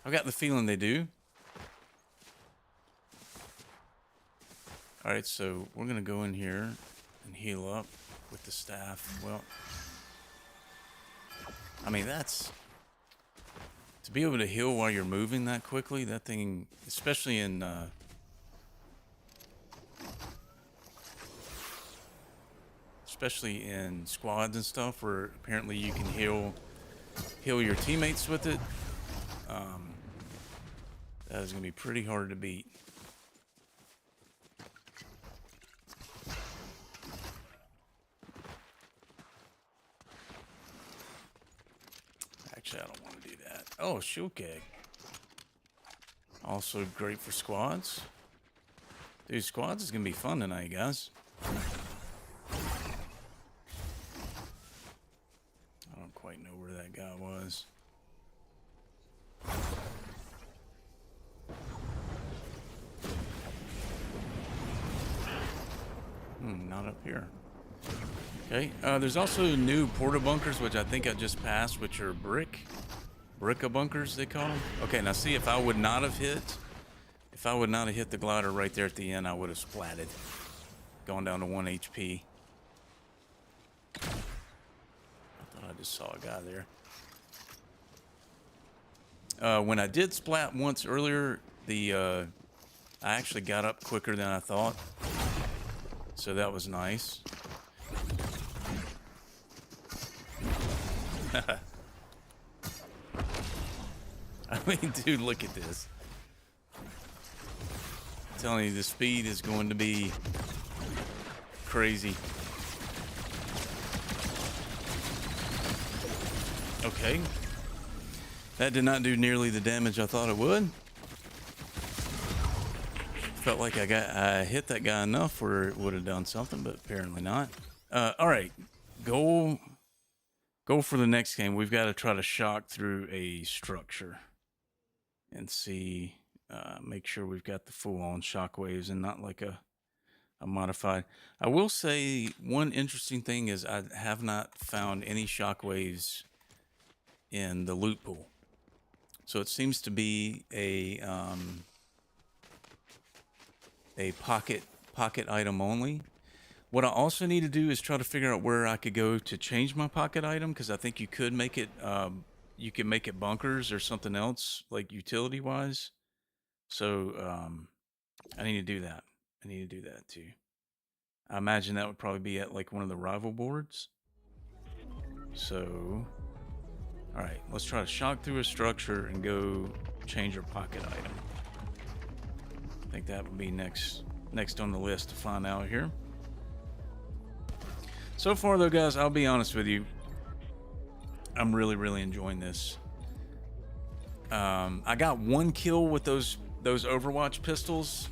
I've got the feeling they do. Alright, so we're going to go in here and heal up with the staff. Well, I mean, that's... To be able to heal while you're moving that quickly, that thing, especially in... especially in squads and stuff where apparently you can heal your teammates with it. That is going to be pretty hard to beat. Actually, I don't want to do that. Oh, shield keg. Also great for squads. Dude, squads is going to be fun tonight, guys. I don't quite know where that guy was. Not up here. Okay, there's also new porta bunkers, which I think I just passed, which are bricka bunkers, they call them. Okay, now see, if I would not have hit the glider right there at the end, I would have splatted, gone down to 1 HP. I thought I just saw a guy there. When I did splat once earlier, I actually got up quicker than I thought, so that was nice. I mean, dude, look at this. I'm telling you, the speed is going to be crazy. Okay. That did not do nearly the damage I thought it would. Felt like I hit that guy enough where it would have done something, but apparently not. All right. Go for the next game. We've got to try to shock through a structure and see, make sure we've got the full-on shockwaves and not like a modified. I will say one interesting thing is I have not found any shockwaves in the loot pool. So it seems to be a pocket item only. What I also need to do is try to figure out where I could go to change my pocket item, because I think you could make it you can make it bunkers or something else, like utility wise. So I need to do that. I need to do that too. I imagine that would probably be at like one of the rival boards. So All right, let's try to shock through a structure and go change our pocket item. I think that would be next on the list to find out here. So far, though, guys, I'll be honest with you. I'm really enjoying this. I got one kill with those Overwatch pistols.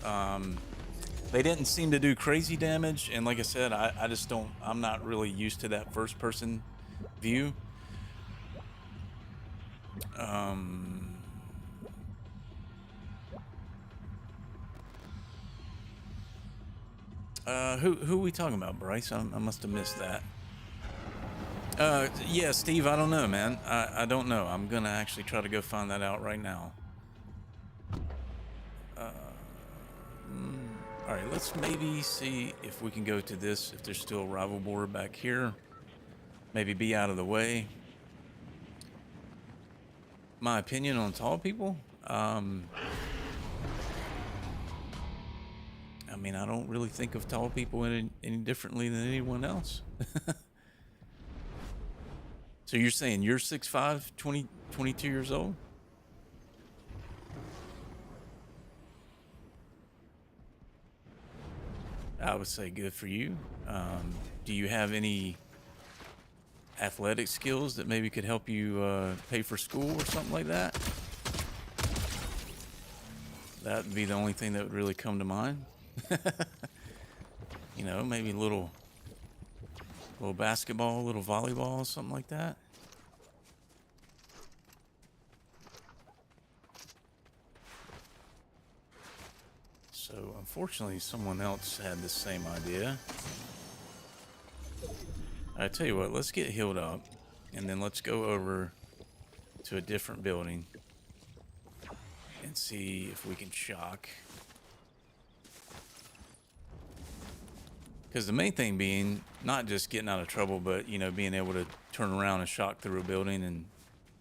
They didn't seem to do crazy damage, and like I said, I just don't. I'm not really used to that first-person view. Who are we talking about, Bryce? I must have missed that. Yeah, Steve, I don't know, man. I don't know. I'm gonna actually try to go find that out right now. All right, let's maybe see if we can go to this, if there's still a rival board back here. Maybe be out of the way. My opinion on tall people? I mean, I don't really think of tall people any differently than anyone else. So you're saying you're 6'5", 22 years old? I would say good for you. Do you have any athletic skills that maybe could help you pay for school or something like that? That would be the only thing that would really come to mind. You know, maybe a little basketball, a little volleyball, something like that. So unfortunately, someone else had the same idea. I tell you what, let's get healed up, and then let's go over to a different building and see if we can shock. Because the main thing being not just getting out of trouble, but, you know, being able to turn around and shock through a building, and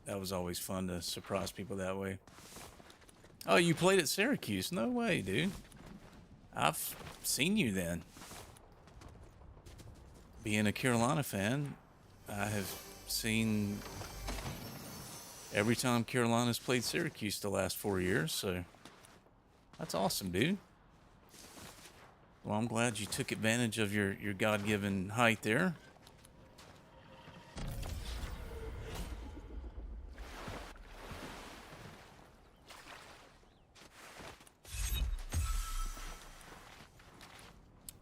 that was always fun to surprise people that way. Oh, you played at Syracuse? No way, dude. I've seen you then. Being a Carolina fan, I have seen every time Carolina's played Syracuse the last 4 years, so that's awesome, dude. Well, I'm glad you took advantage of your God-given height there.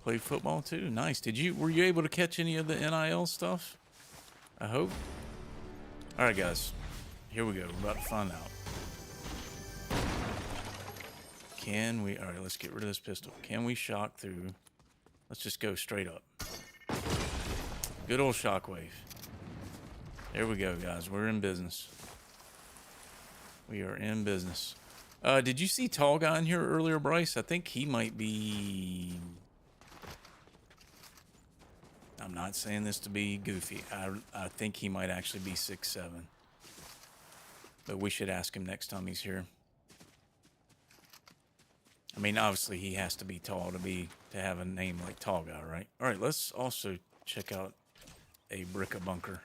Played football too. Nice. Were you able to catch any of the NIL stuff? I hope. All right, guys. Here we go. We're about to find out. Can we? All right, let's get rid of this pistol. Can we shock through? Let's just go straight up. Good old shockwave. There we go, guys. We're in business. We are in business. Did you see Tall Guy in here earlier, Bryce? I think he might be... I'm not saying this to be goofy. I think he might actually be 6'7". But we should ask him next time he's here. I mean, obviously he has to be tall to have a name like Tall Guy, right? All right, let's also check out a brick bunker.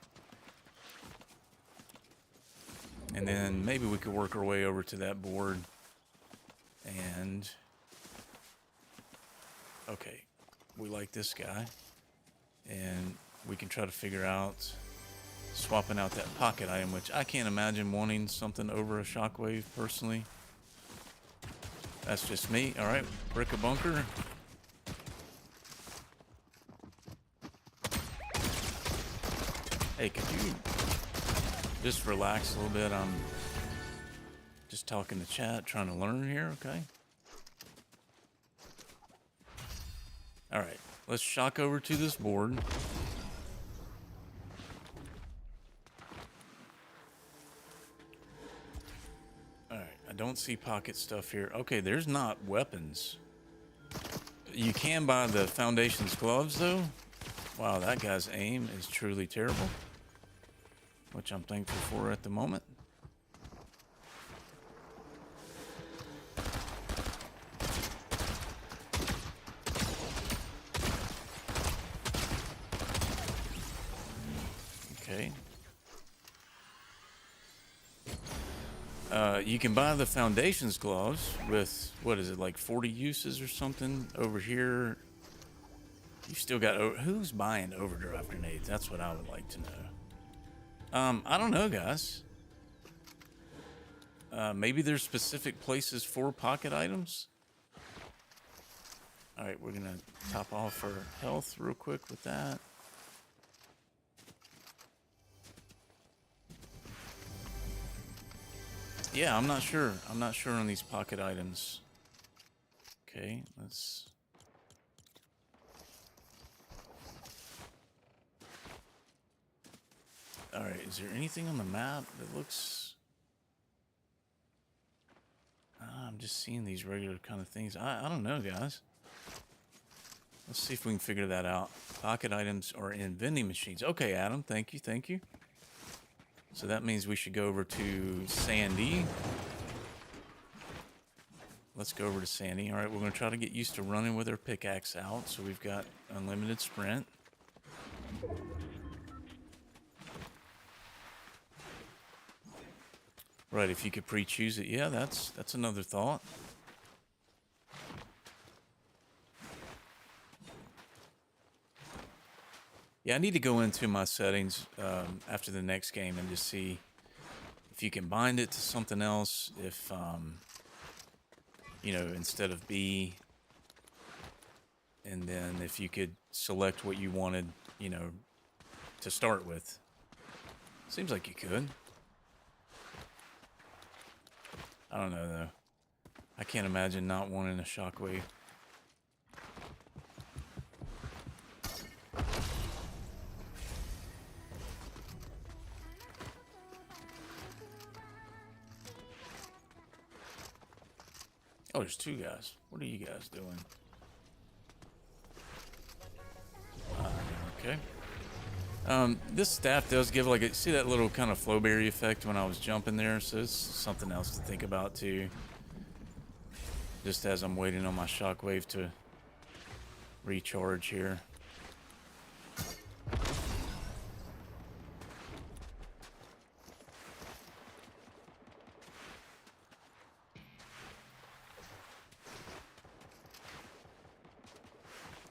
And then maybe we could work our way over to that board. And okay, we like this guy. And we can try to figure out swapping out that pocket item, which I can't imagine wanting something over a shockwave personally. That's just me. All right, brick a bunker. Hey, could you just relax a little bit? I'm just talking to chat, trying to learn here, okay? All right, let's shock over to this board. All right, I don't see pocket stuff here. Okay, there's not weapons. You can buy the Foundation's gloves, though. Wow, that guy's aim is truly terrible, which I'm thankful for at the moment. Okay. You can buy the Foundations gloves with, what is it, like 40 uses or something. Over here, you still got, who's buying overdrive grenades? That's what I would like to know. I don't know, guys. Maybe there's specific places for pocket items. All right, we're gonna top off our health real quick with that. Yeah, I'm not sure. I'm not sure on these pocket items. Okay, let's... Alright, is there anything on the map that looks... I'm just seeing these regular kind of things. I don't know, guys. Let's see if we can figure that out. Pocket items are in vending machines. Okay, Adam, thank you, thank you. So that means we should go over to Sandy. Let's go over to Sandy. All right, we're going to try to get used to running with our pickaxe out. So we've got unlimited sprint. Right, if you could pre-choose it. Yeah, that's another thought. Yeah, I need to go into my settings after the next game and just see if you can bind it to something else. If, you know, instead of B, and then if you could select what you wanted, you know, to start with. Seems like you could. I don't know, though. I can't imagine not wanting a shockwave. Oh, there's two guys. What are you guys doing? Okay. This staff does give like a, see that little kind of flowberry effect when I was jumping there, so it's something else to think about too. Just as I'm waiting on my shockwave to recharge here.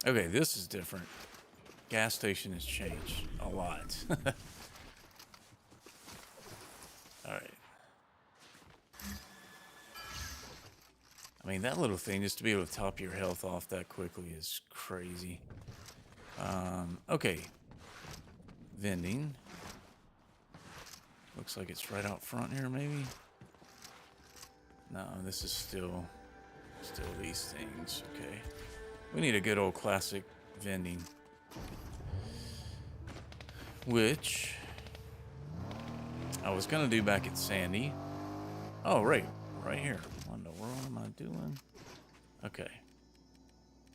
Okay, this is different. Gas station has changed a lot. Alright. I mean, that little thing, just to be able to top your health off that quickly is crazy. Okay. Vending. Looks like it's right out front here, maybe? No, this is still these things. Okay. We need a good old classic vending. Which I was gonna do back at Sandy. Oh, right here. What in the world am I doing? Okay.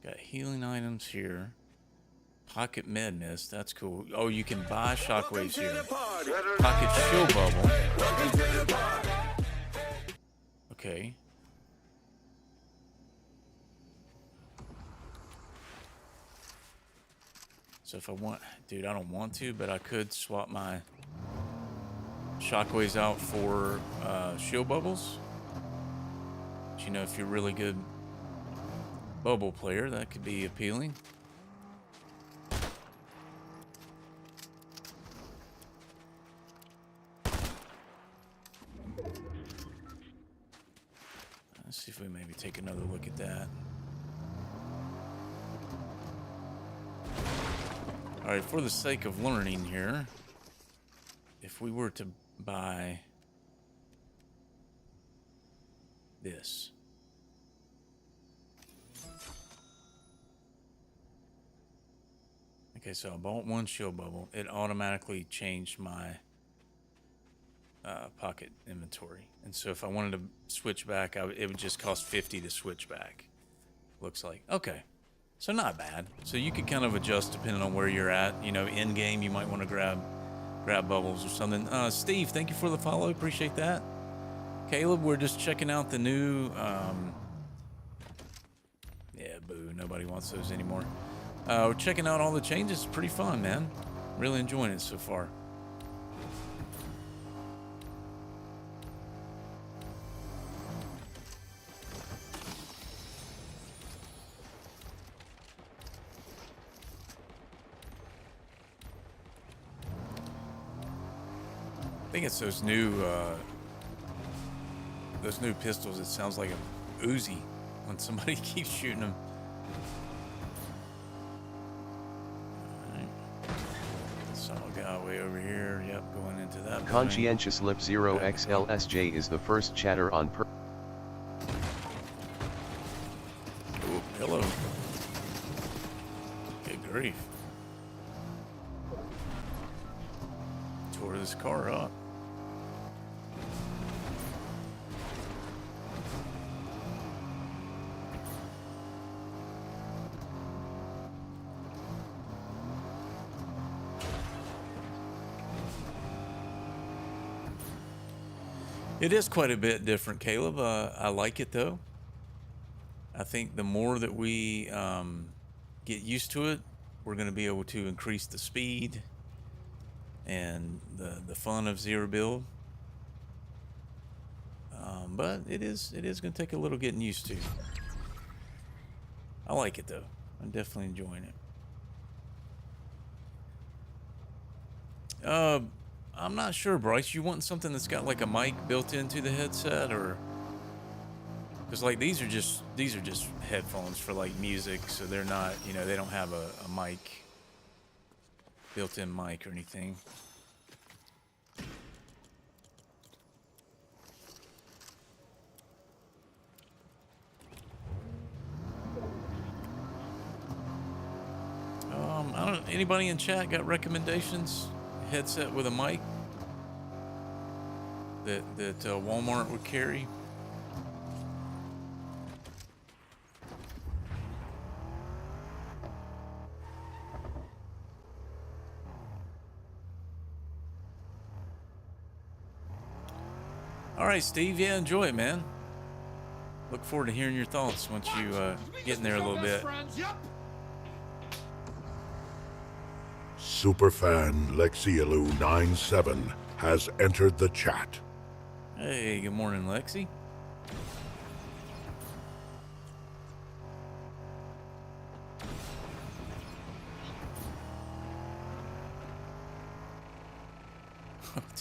Got healing items here. Pocket med mist. That's cool. Oh, you can buy shockwaves here. Pocket chill bubble. Okay. So if I want, dude, I don't want to, but I could swap my shockwaves out for shield bubbles. But, you know, if you're a really good bubble player, that could be appealing. Let's see if we maybe take another look at that. All right, for the sake of learning here, if we were to buy this. Okay, so I bought one shield bubble. It automatically changed my pocket inventory. And so if I wanted to switch back, it would just cost 50 to switch back. Looks like. Okay. So not bad. So you could kind of adjust depending on where you're at. You know, in game you might want to grab bubbles or something. Steve, thank you for the follow. Appreciate that. Caleb, we're just checking out the new. Yeah, boo. Nobody wants those anymore. We're checking out all the changes. It's pretty fun, man. Really enjoying it so far. think it's those new pistols. It sounds like a Uzi when somebody keeps shooting them. Way over here, yep, going into that. Conscientious Lip 0XLSJ is the first chatter on per. Ooh, hello. Good grief. Tore this car up. It is quite a bit different, Caleb. I like it, though. I think the more that we get used to it, we're going to be able to increase the speed and the fun of zero build. But it is going to take a little getting used to. I like it, though. I'm definitely enjoying it. I'm not sure, Bryce. You want something that's got like a mic built into the headset, or because like these are just headphones for like music, so they're not, you know, they don't have a mic, built-in mic or anything. I don't. Anybody in chat got recommendations? Headset with a mic that Walmart would carry. All right, Steve. Yeah, enjoy it, man. Look forward to hearing your thoughts once you get in there a little bit. Superfan Lexielu97 has entered the chat. Hey, good morning, Lexi.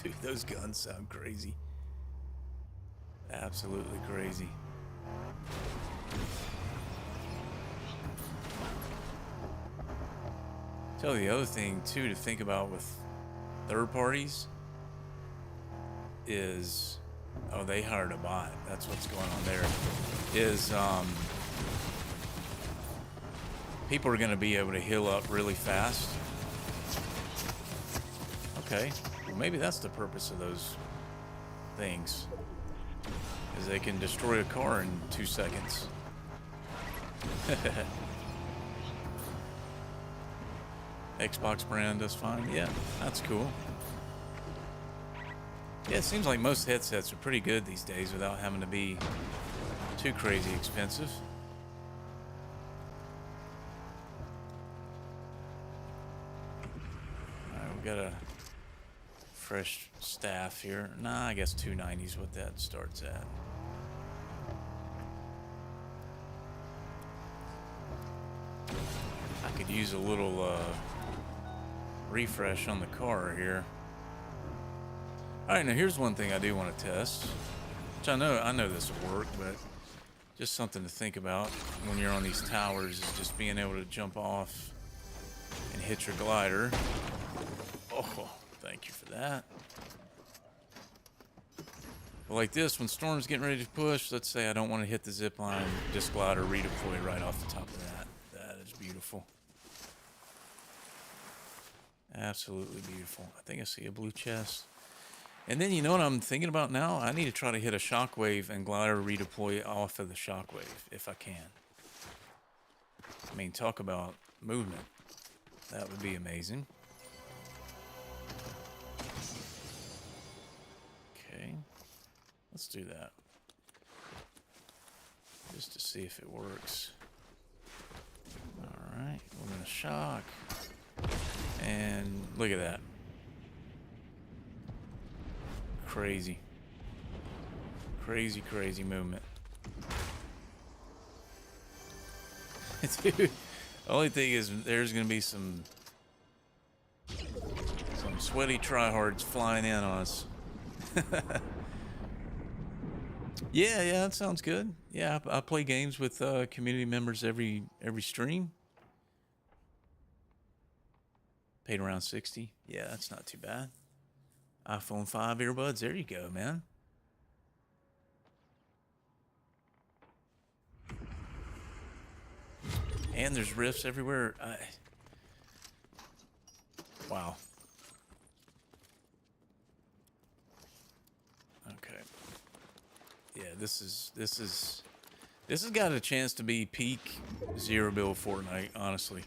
Dude, those guns sound crazy. Absolutely crazy. Tell you the other thing too to think about with third parties is, oh, they hired a bot. That's what's going on there. Is people are going to be able to heal up really fast. Okay, well, maybe that's the purpose of those things, is they can destroy a car in 2 seconds. Xbox brand does fine. Yeah, that's cool. Yeah, it seems like most headsets are pretty good these days without having to be too crazy expensive. Alright, we got a fresh staff here. Nah, I guess 290 is what that starts at. I could use a little refresh on the car here. All right, now here's one thing I do want to test, which I know this will work, but just something to think about when you're on these towers is just being able to jump off and hit your glider. Oh, thank you for that. But like this, when Storm's getting ready to push, let's say I don't want to hit the zip line, just glider redeploy right off the top of that. That is beautiful. Absolutely beautiful. I think I see a blue chest. And then you know what I'm thinking about now? I need to try to hit a shockwave and glider redeploy off of the shockwave if I can. I mean, talk about movement. That would be amazing. Okay. Let's do that. Just to see if it works. Alright, we're gonna shock. And look at that. Crazy. Crazy, crazy movement. Dude, the only thing is there's gonna be some sweaty tryhards flying in on us. Yeah, yeah, that sounds good. Yeah, I play games with community members every stream. Paid around 60. Yeah, that's not too bad. iPhone 5 earbuds. There you go, man. And there's rifts everywhere. Wow. Okay. Yeah, this has got a chance to be peak zero build Fortnite, honestly.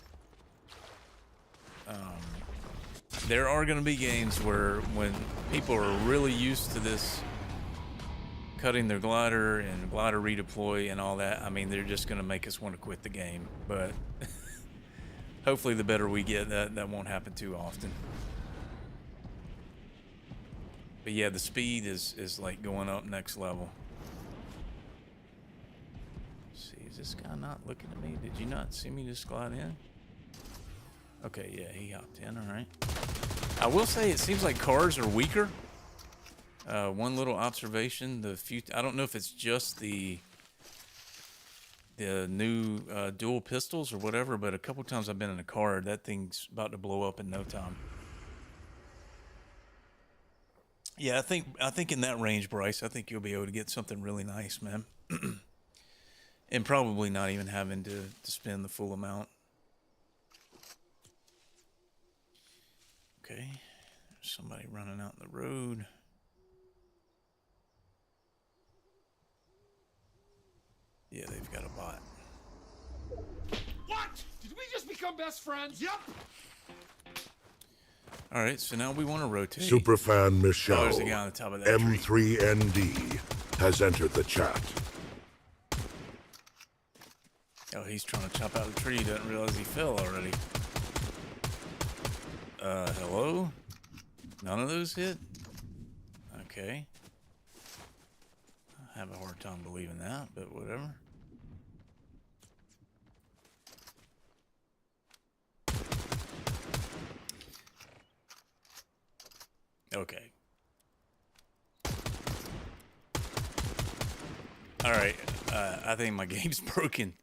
There are going to be games where when people are really used to this cutting their glider and glider redeploy and all that, I mean, they're just going to make us want to quit the game. But hopefully the better we get, that won't happen too often. But yeah, the speed is like going up next level. Let's see, is this guy not looking at me? Did you not see me just glide in? Okay, yeah, he hopped in, all right. I will say it seems like cars are weaker. One little observation, I don't know if it's just the new dual pistols or whatever, but a couple times I've been in a car, that thing's about to blow up in no time. Yeah, I think in that range, Bryce, I think you'll be able to get something really nice, man. And probably not even having to spend the full amount. Okay, there's somebody running out in the road. Yeah, they've got a bot. What? Did we just become best friends? Yep. All right, so now we want to rotate. Superfan Michelle, Oh, there's a guy on the top of that tree. M3ND, has entered the chat. Oh, he's trying to chop out the tree. He doesn't realize he fell already. Hello? None of those hit? Okay. I have a hard time believing that, but whatever. Okay. Alright, I think my game's broken.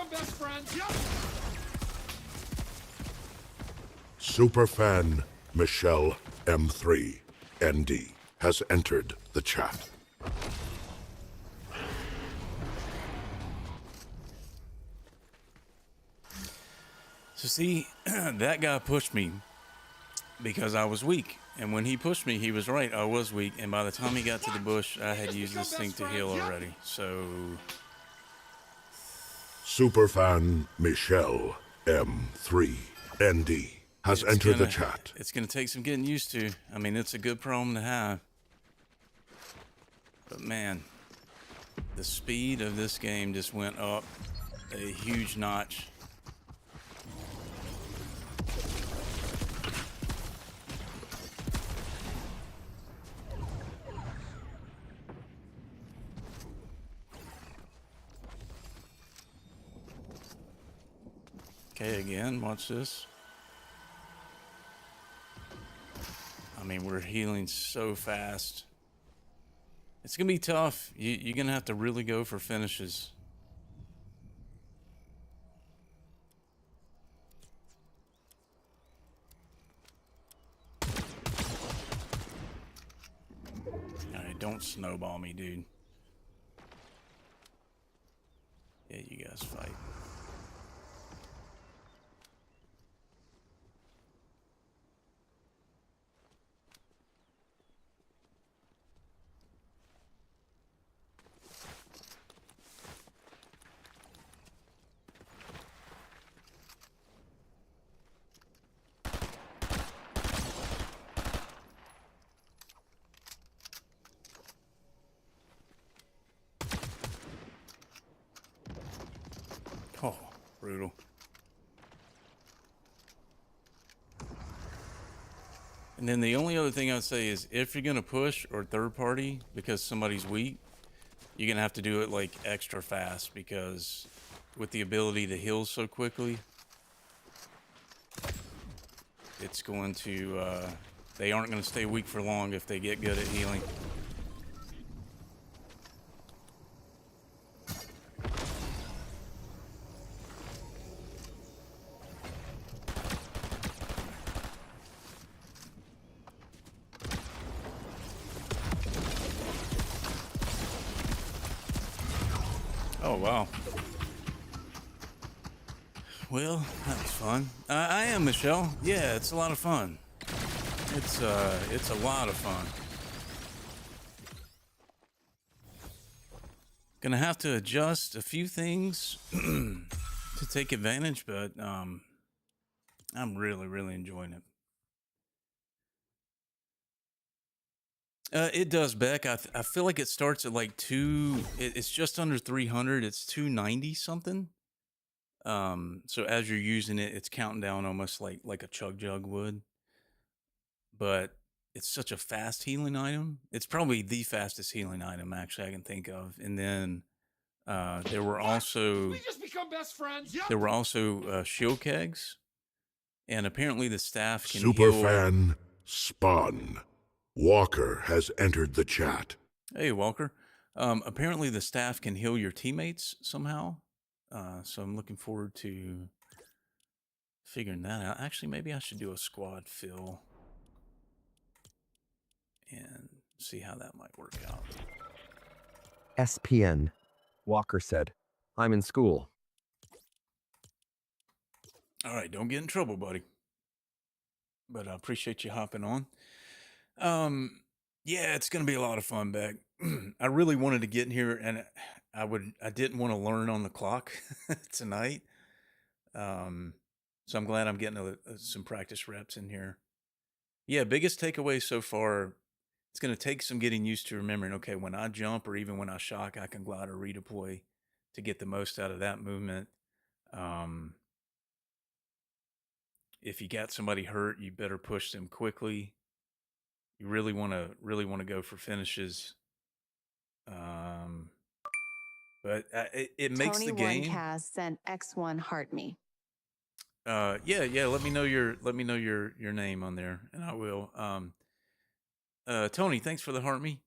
Best friends, yep. Superfan Michelle M3ND has entered the chat. So see, that guy pushed me because I was weak. And when he pushed me, he was right, I was weak. And by the time he got to the bush, I had used this thing to heal already. So... Superfan Michelle M3ND has entered the chat. It's going to take some getting used to. I mean, it's a good problem to have. But man, the speed of this game just went up a huge notch. Okay, again, watch this. I mean, we're healing so fast. It's going to be tough. You're going to have to really go for finishes. Alright, don't snowball me, dude. Yeah, you guys fight. Brutal. And then the only other thing I'd say is if you're going to push or third party because somebody's weak, you're going to have to do it like extra fast because with the ability to heal so quickly, it's going to, they aren't going to stay weak for long if they get good at healing. Oh, wow. Well, that was fun. I am Michelle. Yeah, it's a lot of fun. It's a lot of fun. Gonna have to adjust a few things to take advantage, but I'm really enjoying it. It does, Beck. I feel like it starts at like it's just under 300. It's 290 something. So as you're using it, it's counting down almost like a chug jug would. But it's such a fast healing item. It's probably the fastest healing item actually I can think of. And then there were also We just become best friends. Yep. there were also shield kegs, and apparently the staff can heal. Superfan Spawn. Walker has entered the chat. Hey, Walker. Apparently the staff can heal your teammates somehow. So I'm looking forward to figuring that out. Actually, maybe I should do a squad fill and see how that might work out. SPN. Walker said, I'm in school. All right, don't get in trouble, buddy. But I appreciate you hopping on. Yeah, it's gonna be a lot of fun, Beck. I really wanted to get in here, and I didn't want to learn on the clock tonight. So I'm glad I'm getting some practice reps in here. Yeah, biggest takeaway so far, it's gonna take some getting used to remembering, okay, when I jump or even when I shock, I can glide or redeploy to get the most out of that movement. If you got somebody hurt, you better push them quickly. You really want to go for finishes. But it makes the game. Tony1 Kaz sent X1 heart me. Yeah. Let me know your name on there, and I will. Tony, thanks for the heart me.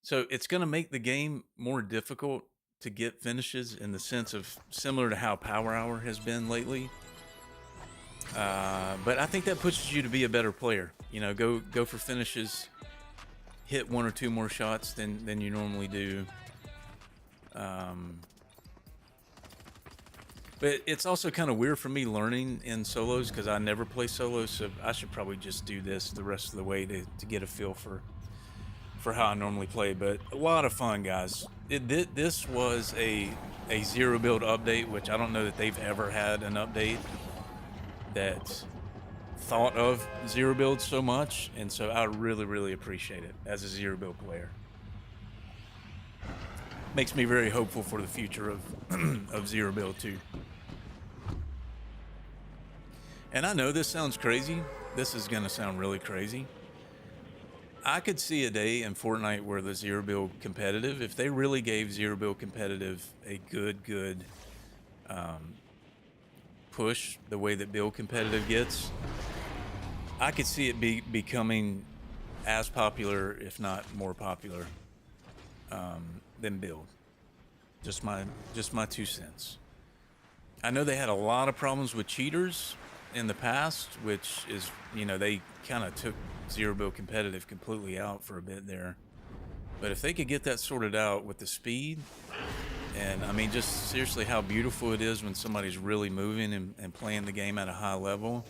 So it's going to make the game more difficult to get finishes in the sense of similar to how Power Hour has been lately. But I think that pushes you to be a better player. You know, go for finishes, hit one or two more shots than you normally do. But it's also kind of weird for me learning in solos because I never play solos, so I should probably just do this the rest of the way to get a feel for how I normally play. But a lot of fun, guys. This was a zero build update, which I don't know that they've ever had an update that thought of zero build so much, and so I really appreciate it as a zero build player. Makes me very hopeful for the future of zero build too. And I know this sounds crazy. This is gonna sound really crazy. I could see a day in Fortnite where the zero build competitive, if they really gave zero build competitive a good push the way that build competitive gets, I could see it becoming as popular, if not more popular, than build. Just my 2 cents. I know they had a lot of problems with cheaters in the past, which is, you know, they kind of took zero build competitive completely out for a bit there. But if they could get that sorted out with the speed, and I mean, just seriously how beautiful it is when somebody's really moving and playing the game at a high level.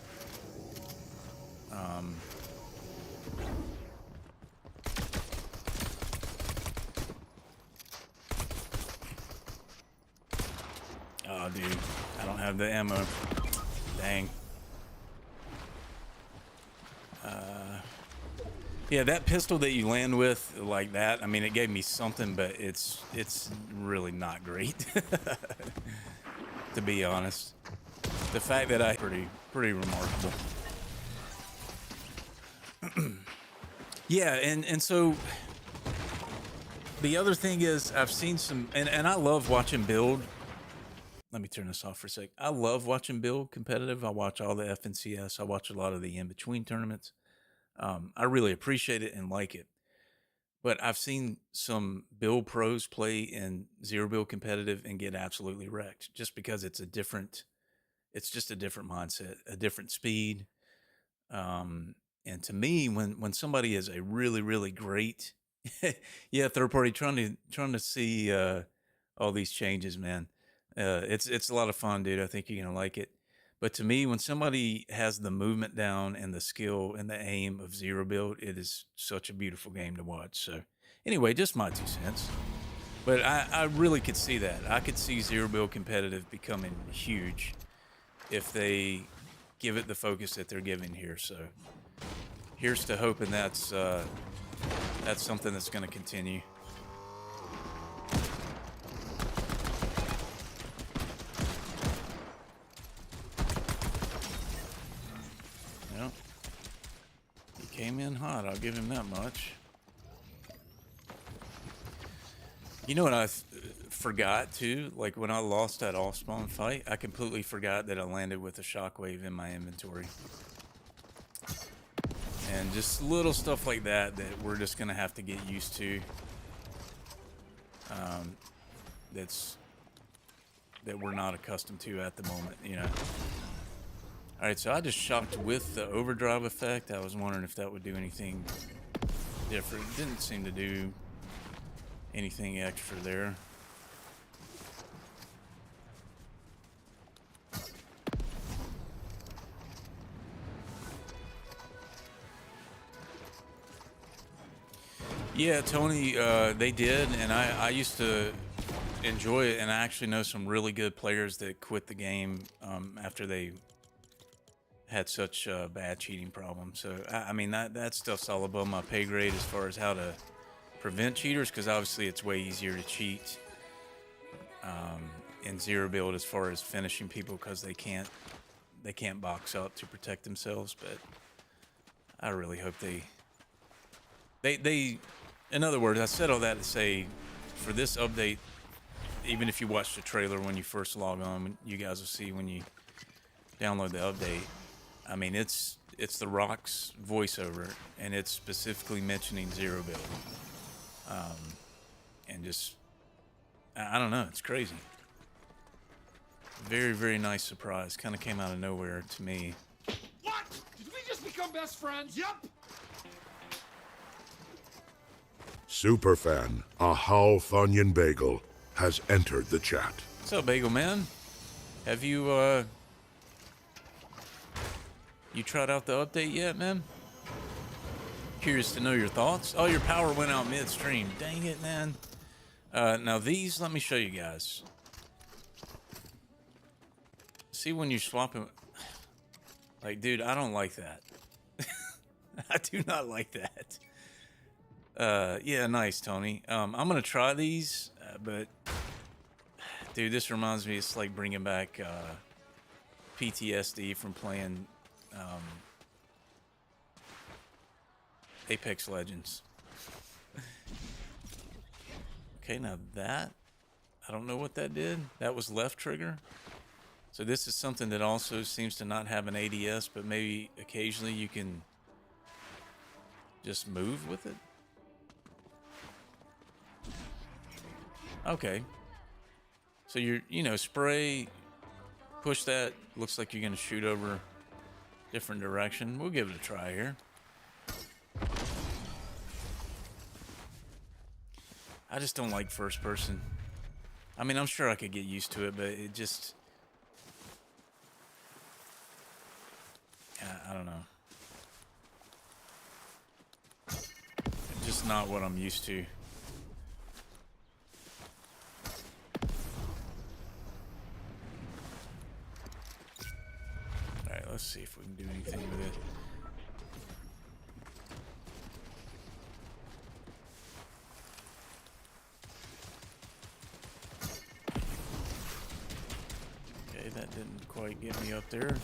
Oh, dude, I don't have the ammo. Dang. Yeah, that pistol that you land with like that, I mean, it gave me something, but it's really not great. to be honest. The fact that pretty remarkable. Yeah, and so the other thing is I've seen some, and I love watching build. Let me turn this off for a sec. I love watching build competitive. I watch all the FNCS. I watch a lot of the in-between tournaments. I really appreciate it and like it. But I've seen some build pros play in zero build competitive and get absolutely wrecked just because it's just a different mindset, a different speed. And to me, when somebody is a really, really great, yeah, third party trying to see all these changes, man. It's a lot of fun, dude. I think you're gonna like it. But to me, when somebody has the movement down and the skill and the aim of zero build, it is such a beautiful game to watch. So anyway, just my 2 cents. But I really could see that. I could see zero build competitive becoming huge if they give it the focus that they're giving here. So here's to hoping that's something that's going to continue. Well, he came in hot. I'll give him that much. You know what I forgot too? Like when I lost that off-spawn fight, I completely forgot that I landed with a shockwave in my inventory. And just little stuff like that that we're just gonna have to get used to. That we're not accustomed to at the moment, you know. All right, so I just shocked with the overdrive effect. I was wondering if that would do anything different. It didn't seem to do anything extra there. Yeah, Tony, they did, and I used to enjoy it, and I actually know some really good players that quit the game after they had such bad cheating problems. So, I mean, that stuff's all above my pay grade as far as how to prevent cheaters, because obviously it's way easier to cheat in zero build as far as finishing people because they can't box up to protect themselves. But I really hope they in other words, I said all that to say, for this update, even if you watch the trailer when you first log on, you guys will see when you download the update. I mean, it's the Rock's voiceover, and it's specifically mentioning zero build. And just, I don't know, it's crazy. Very, very nice surprise. Kind of came out of nowhere to me. What? Did we just become best friends? Yep. Superfan, a How Funyun Bagel, has entered the chat. What's up, Bagel Man? Have you tried out the update yet, man? Curious to know your thoughts. Oh, your power went out midstream. Dang it, man. Now these, let me show you guys. See when you're swapping, like, dude, I don't like that. I do not like that. Yeah, nice, Tony. I'm gonna try these, but dude, this reminds me, it's like bringing back PTSD from playing Apex Legends. Okay, now that, I don't know what that did. That was left trigger. So this is something that also seems to not have an ADS, but maybe occasionally you can just move with it. Okay. So spray, push that, looks like you're gonna shoot over different direction. We'll give it a try here. I just don't like first person. I mean, I'm sure I could get used to it, but it just, I don't know. Just not what I'm used to. Alright, let's see if we can do anything with it. quite get me up there.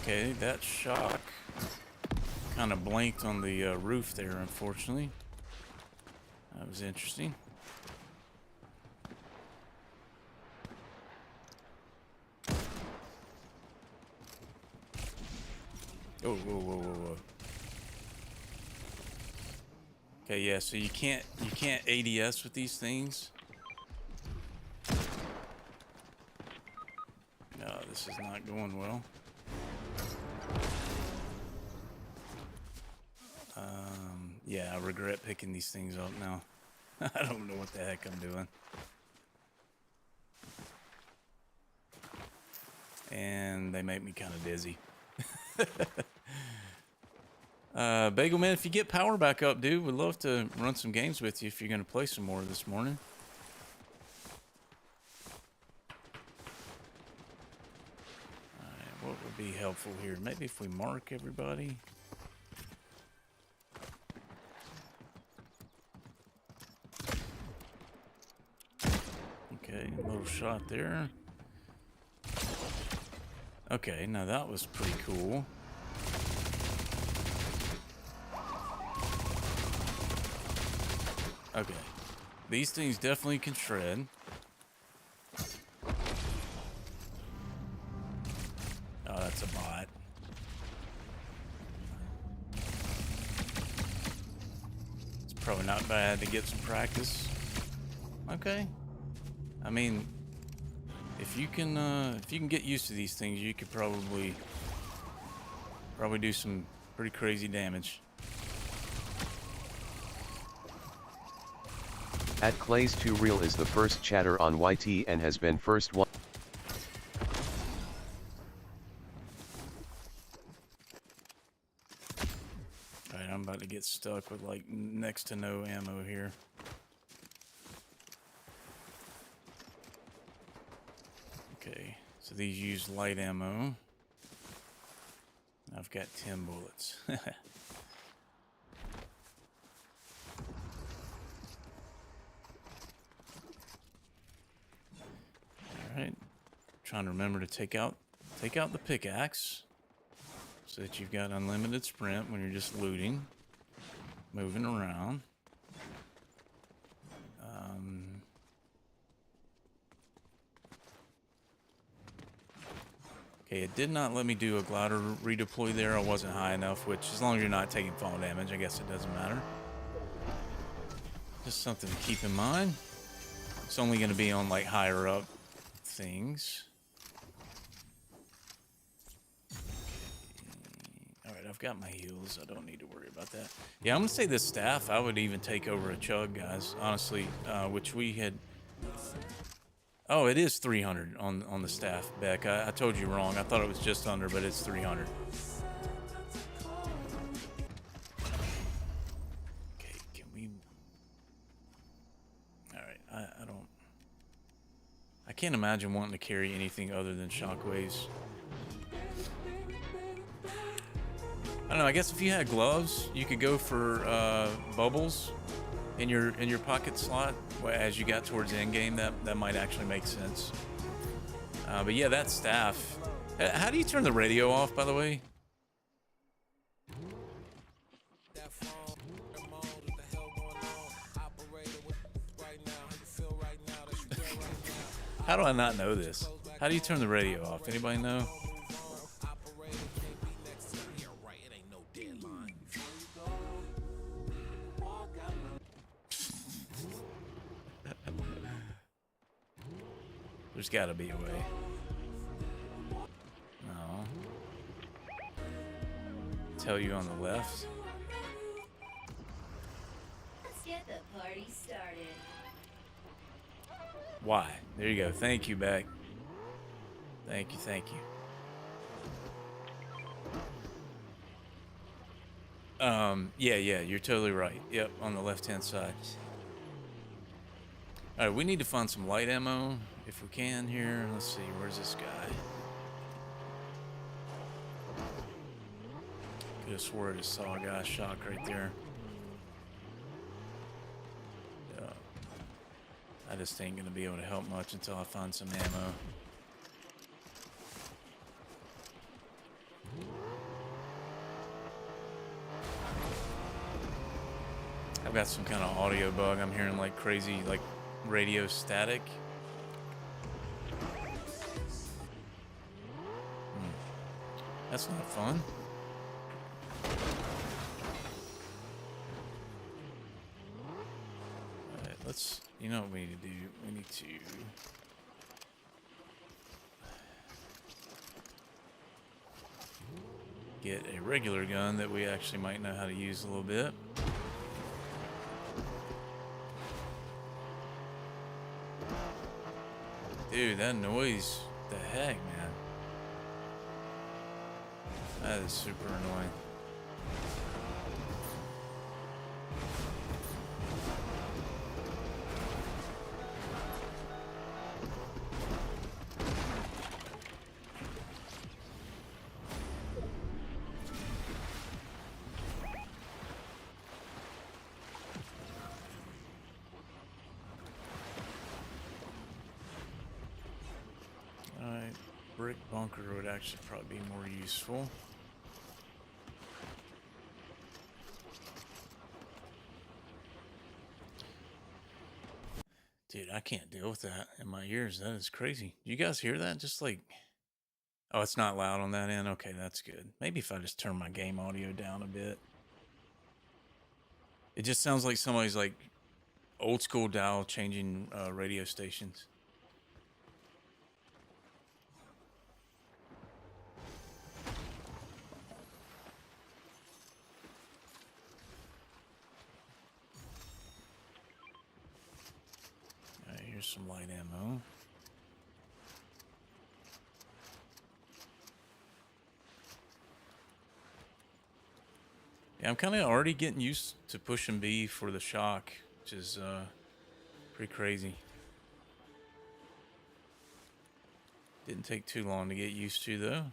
Okay, that shock kind of blanked on the roof there, unfortunately. That was interesting. Oh, whoa, whoa, whoa, whoa. Okay, yeah, so you can't ADS with these things. No, this is not going well. Yeah, I regret picking these things up now. I don't know what the heck I'm doing. And they make me kind of dizzy. Bagel Man, if you get power back up, dude, we'd love to run some games with you if you're going to play some more this morning. Alright, what would be helpful here? Maybe if we mark everybody. Okay, a little shot there. Okay, now that was pretty cool. Okay, these things definitely can shred. Oh, that's a bot. It's probably not bad to get some practice. Okay. I mean, if you can get used to these things, you could probably do some pretty crazy damage. At Clay's 2 Real is the first chatter on YT and has been first one. Alright, I'm about to get stuck with like next to no ammo here. Okay, so these use light ammo. I've got 10 bullets. Alright. Trying to remember to take out the pickaxe so that you've got unlimited sprint when you're just looting, moving around. Okay, it did not let me do a glider redeploy there. I wasn't high enough, which as long as you're not taking fall damage, I guess it doesn't matter. Just something to keep in mind. It's only going to be on like higher up things. Alright, I've got my heals. I don't need to worry about that. Yeah, I'm going to say this staff, I would even take over a chug, guys. Honestly, which we had... Oh, it is 300 on the staff, Beck. I told you wrong. I thought it was just under, but it's 300. Okay, can we... Alright, I don't... I can't imagine wanting to carry anything other than shockwaves. I don't know, I guess if you had gloves, you could go for bubbles in your pocket slot as you got towards the end game. That might actually make sense. But yeah, that staff. How do you turn the radio off, by the way? How do I not know this? How do you turn the radio off? Anybody know? There's got to be a way. No. Tell you on the left. Let's get the party started. Why? There you go. Thank you, Beck. Thank you, thank you. Yeah, you're totally right. Yep, on the left-hand side. All right, we need to find some light ammo if we can here. Let's see, where's this guy? Could have swore I just saw a guy shock right there. I just ain't gonna be able to help much until I find some ammo. I've got some kind of audio bug. I'm hearing like crazy, like radio static. That's not fun. Alright, let's, you know what we need to do? We need to get a regular gun that we actually might know how to use a little bit. Dude, that noise, the heck, man. That is super annoying. Alright, brick bunker would actually probably be more useful. Dude, I can't deal with that in my ears. That is crazy. You guys hear that? Just like, oh, it's not loud on that end? Okay, that's good. Maybe if I just turn my game audio down a bit. It just sounds like somebody's like old school dial changing radio stations. Alright, here's some light ammo. Yeah, I'm kind of already getting used to pushing B for the shock, which is pretty crazy. Didn't take too long to get used to, though.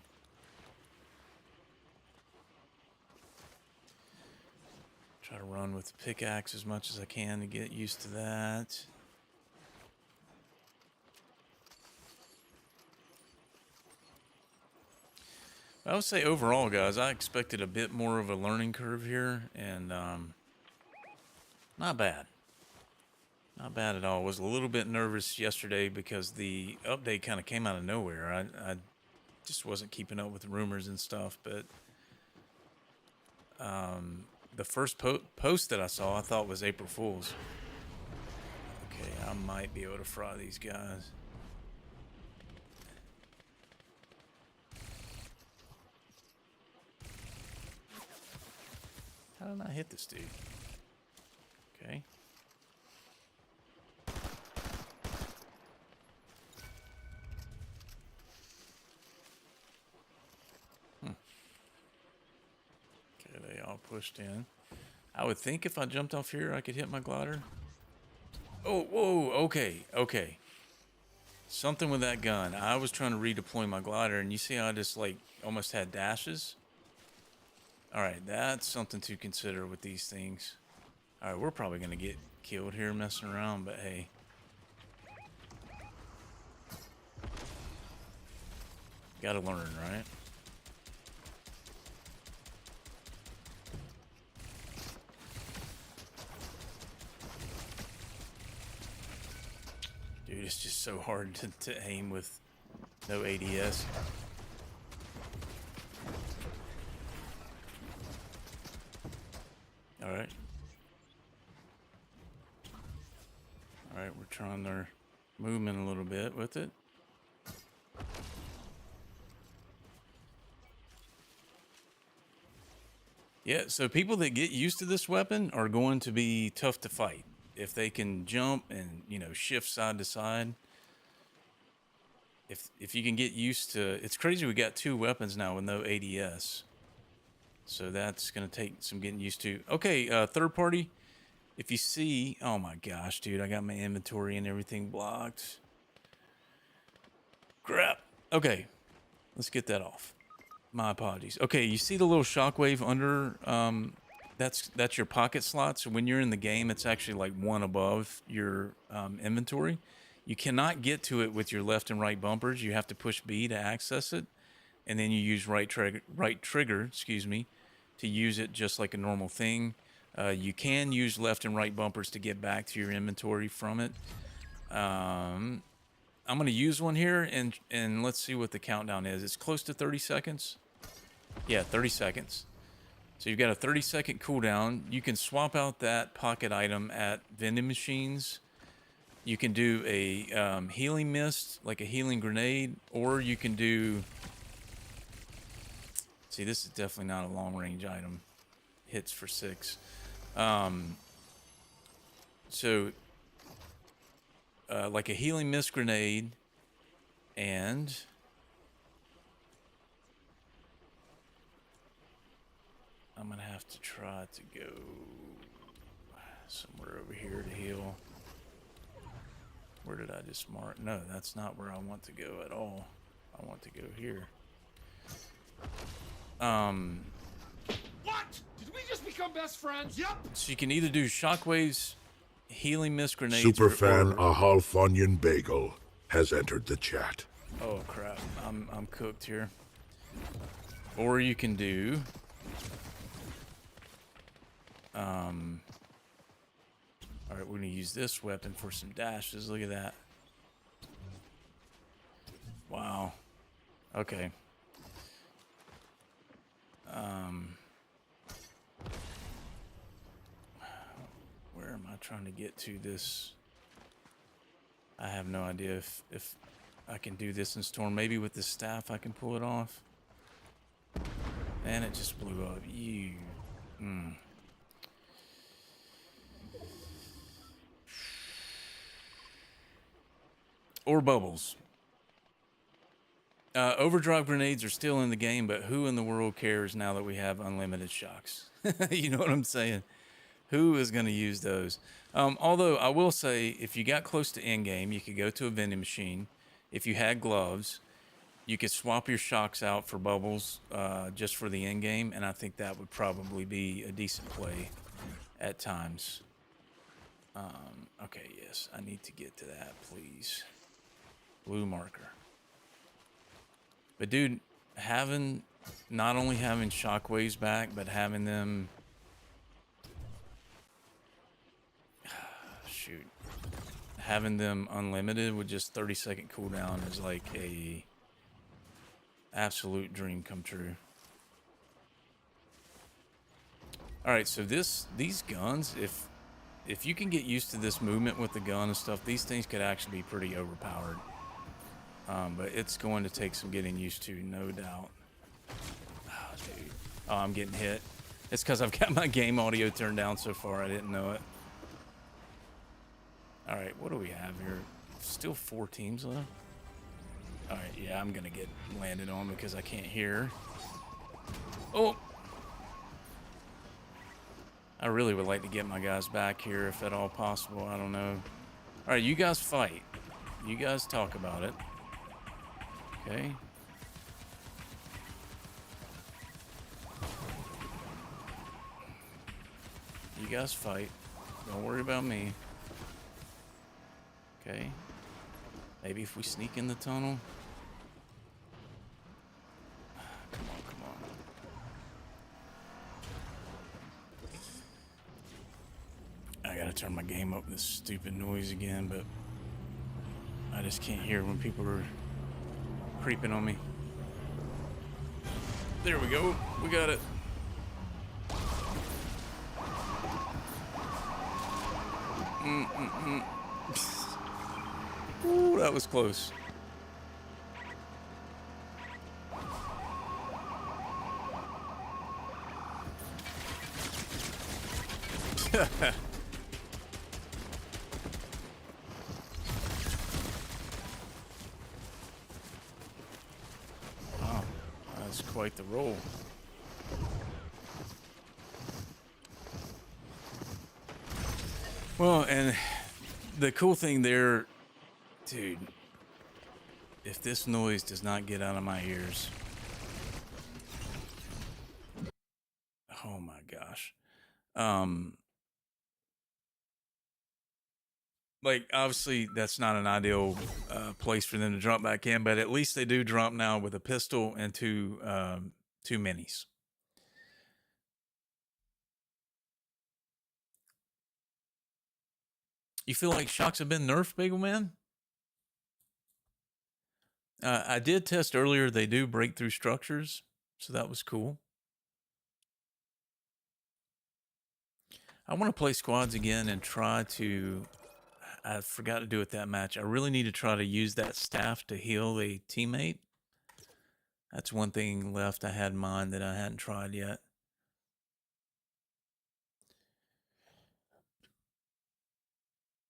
Try to run with the pickaxe as much as I can to get used to that. I would say overall, guys, I expected a bit more of a learning curve here, and not bad. Not bad at all. Was a little bit nervous yesterday because the update kind of came out of nowhere. I just wasn't keeping up with the rumors and stuff, but the first post that I saw, I thought was April Fool's. Okay, I might be able to fry these guys. How did I hit this dude? Okay. Okay, they all pushed in. I would think if I jumped off here, I could hit my glider. Oh, whoa, okay, okay. Something with that gun. I was trying to redeploy my glider, and you see how I just, like, almost had dashes? Alright, that's something to consider with these things. Alright, we're probably going to get killed here messing around, but hey. Gotta learn, right? Dude, it's just so hard to aim with no ADS. Alright. Alright, we're trying their movement a little bit with it. Yeah, so people that get used to this weapon are going to be tough to fight. If they can jump and, you know, shift side to side. If you can get used to... It's crazy we got two weapons now with no ADS. So that's going to take some getting used to. Okay, third party. If you see... Oh my gosh, dude. I got my inventory and everything blocked. Crap. Okay. Let's get that off. My apologies. Okay, you see the little shockwave under that's your pocket slot. So when you're in the game, it's actually like one above your inventory. You cannot get to it with your left and right bumpers. You have to push B to access it, and then you use right trigger, excuse me, to use it just like a normal thing. You can use left and right bumpers to get back to your inventory from it. I'm going to use one here, and let's see what the countdown is. It's close to 30 seconds. Yeah, 30 seconds. So you've got a 30-second cooldown. You can swap out that pocket item at vending machines. You can do a healing mist, like a healing grenade, or you can do... See, this is definitely not a long-range item. Hits for 6. Like a healing mist grenade, and... I'm gonna have to try to go somewhere over here to heal. Where did I just mark? No, that's not where I want to go at all. I want to go here. What? Did we just become best friends? Yep. So you can either do shockwaves, healing mist grenades, Superfan or Ahal Funyun Bagel has entered the chat. oh crap, I'm cooked here. Or you can do all right, we're gonna use this weapon for some dashes. Look at that. Wow. Okay. Where am I trying to get to this? I have no idea if I can do this in Storm. Maybe with the staff I can pull it off. And it just blew up. You. Or bubbles. Overdrive grenades are still in the game, but who in the world cares now that we have unlimited shocks? You know what I'm saying? Who is going to use those? Although I will say, if you got close to end game, you could go to a vending machine. If you had gloves, you could swap your shocks out for bubbles just for the end game, and I think that would probably be a decent play at times. Okay, yes, I need to get to that, please. Blue marker. But dude, not only having shockwaves back, but having them... Shoot. Having them unlimited with just 30-second cooldown is like a absolute dream come true. Alright, so these guns, if you can get used to this movement with the gun and stuff, these things could actually be pretty overpowered. But it's going to take some getting used to, no doubt. Oh, dude. Oh, I'm getting hit. It's because I've got my game audio turned down so far, I didn't know it. Alright, what do we have here? Still 4 teams left? Alright, yeah, I'm going to get landed on because I can't hear. Oh! I really would like to get my guys back here if at all possible. I don't know. Alright, you guys fight. You guys talk about it. Okay. You guys fight. Don't worry about me. Okay. Maybe if we sneak in the tunnel. Come on, come on. I gotta turn my game up this stupid noise again, but I just can't hear when people are creeping on me. There we go. We got it. Ooh, that was close. Wow, that's quite the roll. Well, and the cool thing there, dude, if this noise does not get out of my ears, oh my gosh. Um, like obviously that's not an ideal place for them to drop back in, but at least they do drop now with a pistol and two minis. You feel like shocks have been nerfed, Bagel Man? I did test earlier; they do break through structures, so that was cool. I want to play squads again and try to. I forgot to do it that match. I really need to try to use that staff to heal a teammate. That's one thing left I had in mind that I hadn't tried yet.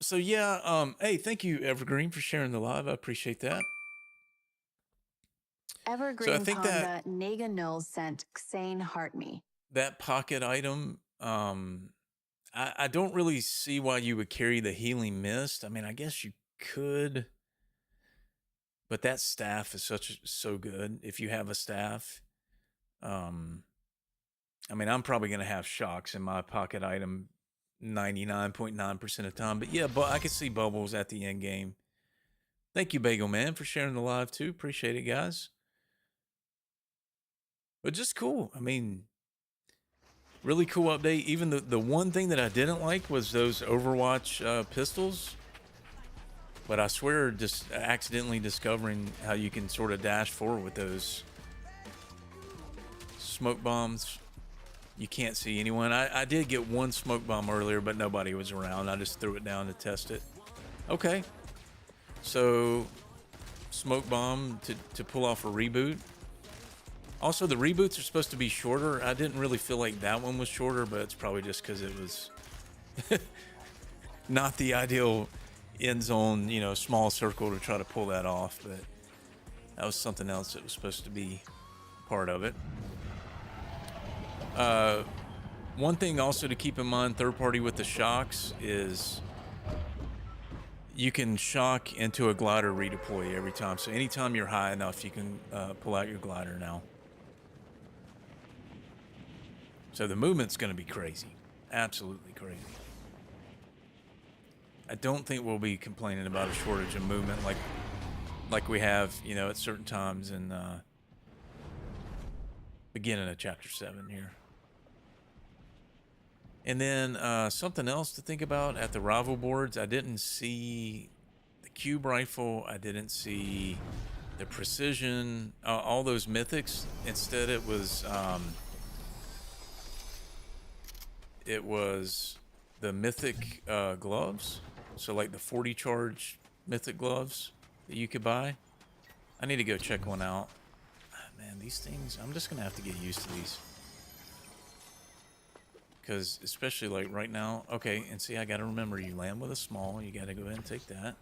So yeah, hey, thank you, Evergreen, for sharing the live. I appreciate that. So I Evergreen think Panda Naga Nulls sent Xane Heart Me. that pocket item, I don't really see why you would carry the healing mist. I mean, I guess you could, but that staff is so good. If you have a staff, I mean, I'm probably gonna have shocks in my pocket item 99.9% of the time. But yeah, but I could see bubbles at the end game. Thank you, Bagel Man, for sharing the live too. Appreciate it, guys. But just cool. I mean, really cool update. Even the one thing that I didn't like was those Overwatch pistols. But I swear, just accidentally discovering how you can sort of dash forward with those smoke bombs. You can't see anyone. I did get one smoke bomb earlier, but nobody was around. I just threw it down to test it. Okay. So, smoke bomb to pull off a reboot. Also, the reboots are supposed to be shorter. I didn't really feel like that one was shorter, but it's probably just because it was not the ideal end zone, you know, small circle to try to pull that off. But that was something else that was supposed to be part of it. One thing also to keep in mind, third party with the shocks, is you can shock into a glider redeploy every time. So anytime you're high enough, you can pull out your glider now. So the movement's going to be crazy. Absolutely crazy. I don't think we'll be complaining about a shortage of movement like we have, you know, at certain times in beginning of chapter 7 here. And then something else to think about at the rival boards, I didn't see the cube rifle. I didn't see the precision, all those mythics. Instead, it was the mythic gloves. So like the 40 charge mythic gloves that you could buy. I need to go check one out. Man, these things, I'm just going to have to get used to these. Because especially like right now, okay, and see, I got to remember, you land with a small, you got to go ahead and take that.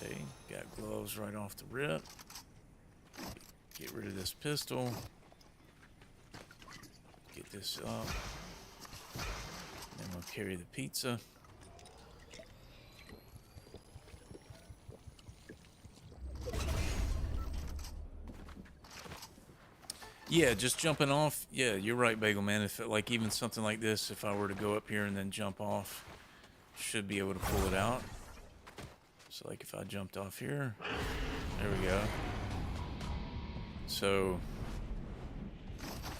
Okay, got gloves right off the rip. Get rid of this pistol. Get this up. Then we'll carry the pizza. Yeah, just jumping off. Yeah, you're right, Bagel Man. If it, like even something like this, if I were to go up here and then jump off, should be able to pull it out. So like if I jumped off here, there we go. So,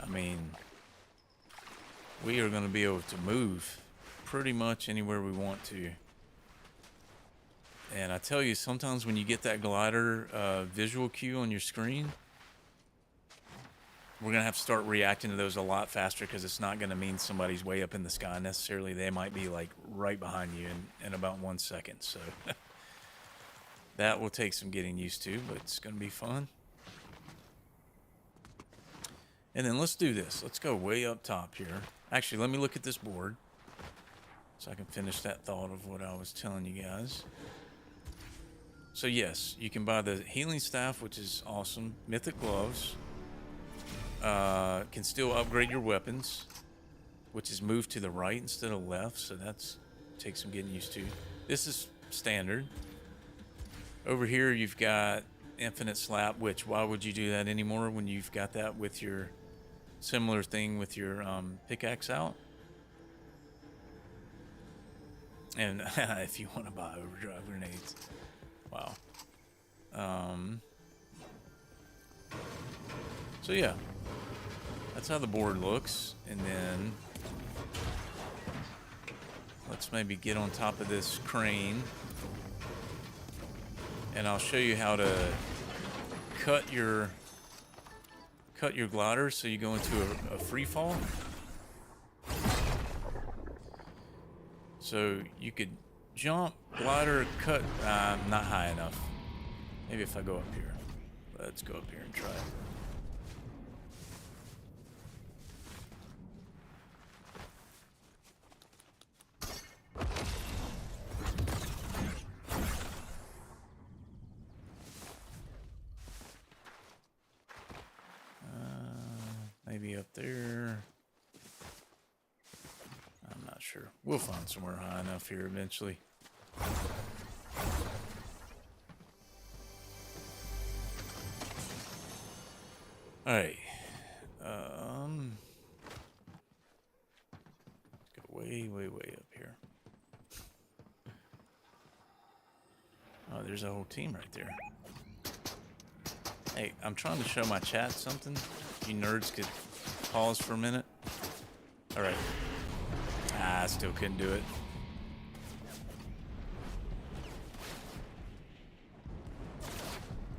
I mean, we are going to be able to move pretty much anywhere we want to. And I tell you, sometimes when you get that glider visual cue on your screen, we're going to have to start reacting to those a lot faster, because it's not going to mean somebody's way up in the sky necessarily. They might be like right behind you in about 1 second. So that will take some getting used to, but it's going to be fun. And then let's do this. Let's go way up top here. Actually, let me look at this board so I can finish that thought of what I was telling you guys. So yes, you can buy the healing staff, which is awesome. Mythic gloves. Can still upgrade your weapons, which is moved to the right instead of left. So that's takes some getting used to. This is standard. Over here, you've got infinite slap, which why would you do that anymore when you've got that with your similar thing with your pickaxe out? And if you want to buy overdrive grenades. Wow. So yeah, that's how the board looks. And then let's maybe get on top of this crane, and I'll show you how to cut your glider so you go into a free fall. So you could jump, glider, cut. Not high enough. Maybe if I go up here. Let's go up here and try it. Maybe up there. I'm not sure. We'll find somewhere high enough here eventually. All right. Go way, way, way up here. Oh, there's a whole team right there. Hey, I'm trying to show my chat something. You nerds could pause for a minute. All right. I still couldn't do it.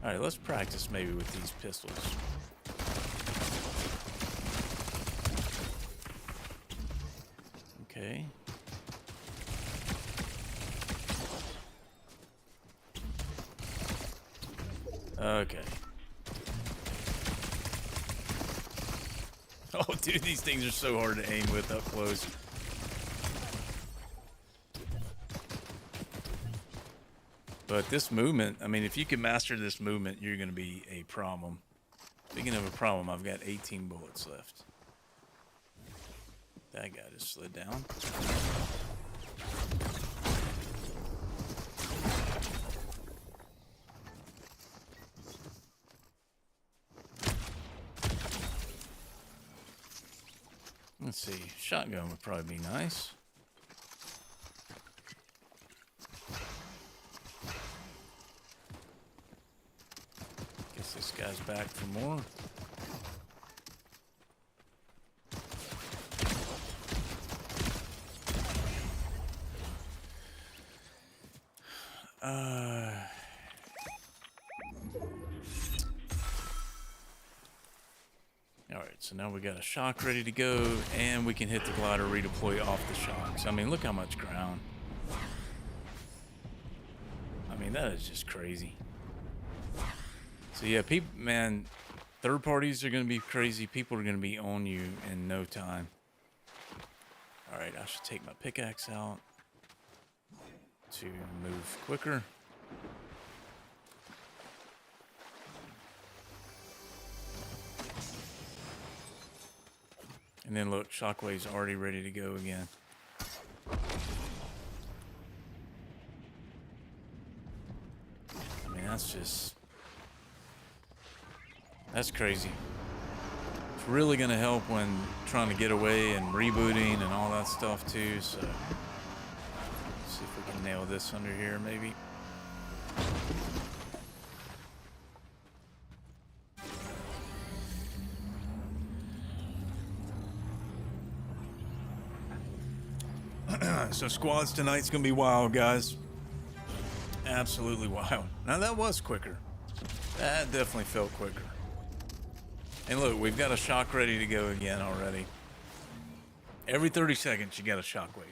All right, let's practice maybe with these pistols. Okay. Okay. Oh, dude, these things are so hard to aim with up close. But this movement, I mean, if you can master this movement, you're going to be a problem. Speaking of a problem, I've got 18 bullets left. That guy just slid down. Let's see, shotgun would probably be nice. Guess this guy's back for more. Alright, so now we got a shock ready to go, and we can hit the glider redeploy off the shocks. I mean, look how much ground. I mean, that is just crazy. So yeah, people, man, third parties are going to be crazy. People are going to be on you in no time. Alright, I should take my pickaxe out to move quicker. And then look, Shockwave's already ready to go again. I mean, that's crazy. It's really gonna help when trying to get away and rebooting and all that stuff too, so let's see if we can nail this under here maybe. So squads tonight's gonna be wild, guys. Absolutely wild. Now that was quicker. That definitely felt quicker. And look, we've got a shock ready to go again already. Every 30 seconds, you got a shockwave.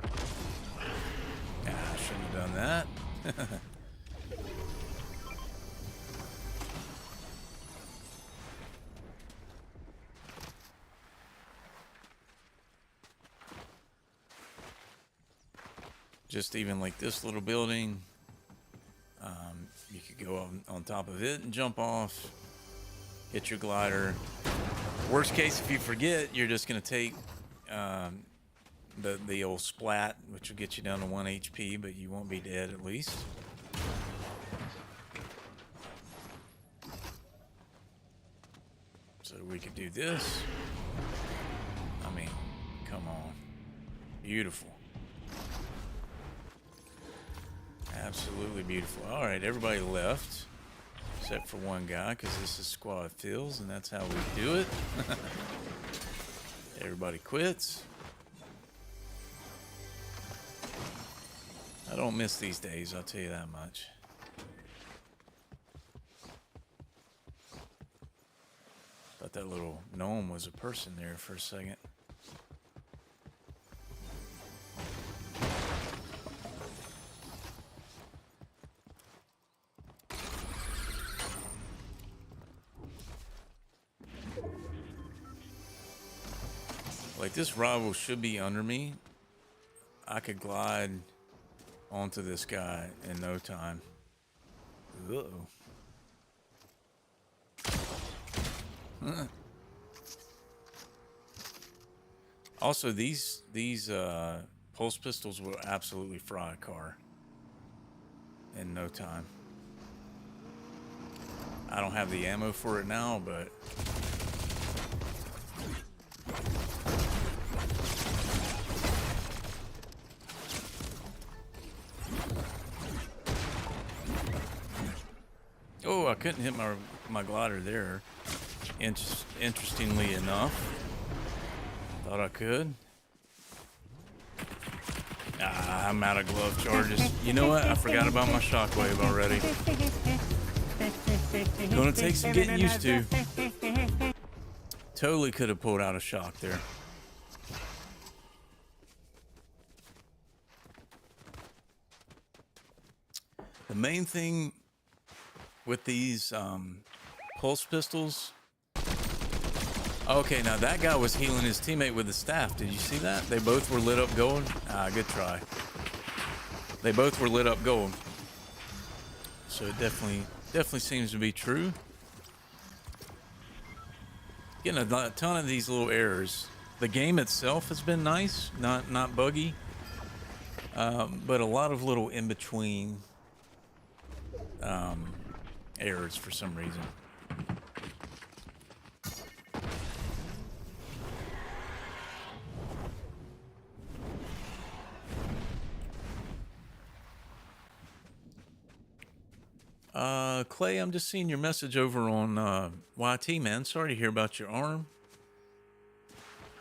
I shouldn't have done that. Just even like this little building, you could go on top of it and jump off, hit your glider. Worst case, if you forget, you're just going to take the old splat, which will get you down to 1 HP, but you won't be dead at least. So we could do this. I mean, come on. Beautiful. Absolutely beautiful. All right, everybody left. Except for one guy, because this is squad fills, and that's how we do it. Everybody quits. I don't miss these days, I'll tell you that much. Thought that little gnome was a person there for a second. Like, this rival should be under me. I could glide onto this guy in no time. Uh-oh. Also, these pulse pistols will absolutely fry a car in no time. I don't have the ammo for it now, but oh, I couldn't hit my glider there. Interestingly enough, thought I could. Ah, I'm out of glove charges. You know what? I forgot about my shockwave already. Gonna take some getting used to. Totally could have pulled out a shock there. The main thing with these pulse pistols. Okay, now that guy was healing his teammate with the staff. Did you see that? They both were lit up gold. Ah, good try. They both were lit up gold. So it definitely seems to be true. Getting a ton of these little errors. The game itself has been nice, not buggy, but a lot of little in between errors for some reason. Clay, I'm just seeing your message over on YT, man. Sorry to hear about your arm.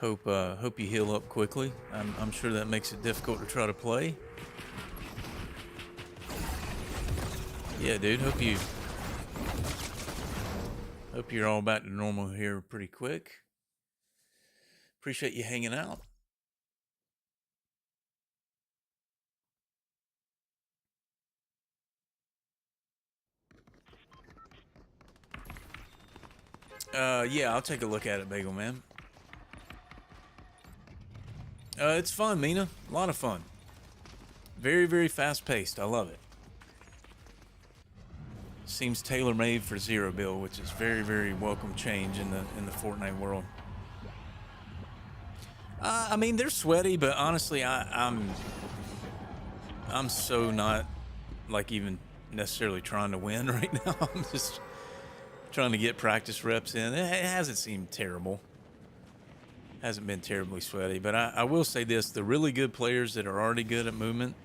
Hope you heal up quickly. I'm sure that makes it difficult to try to play. Yeah, dude. Hope you're all back to normal here pretty quick. Appreciate you hanging out. Yeah, I'll take a look at it, Bagel Man. It's fun, Mina. A lot of fun. Very, very fast-paced. I love it. Seems tailor-made for Zero Bill, which is very, very welcome change in the Fortnite world. I mean, they're sweaty, but honestly, I'm so not like even necessarily trying to win right now. I'm just trying to get practice reps in. It hasn't seemed terrible. Hasn't been terribly sweaty, but I will say this: the really good players that are already good at movement,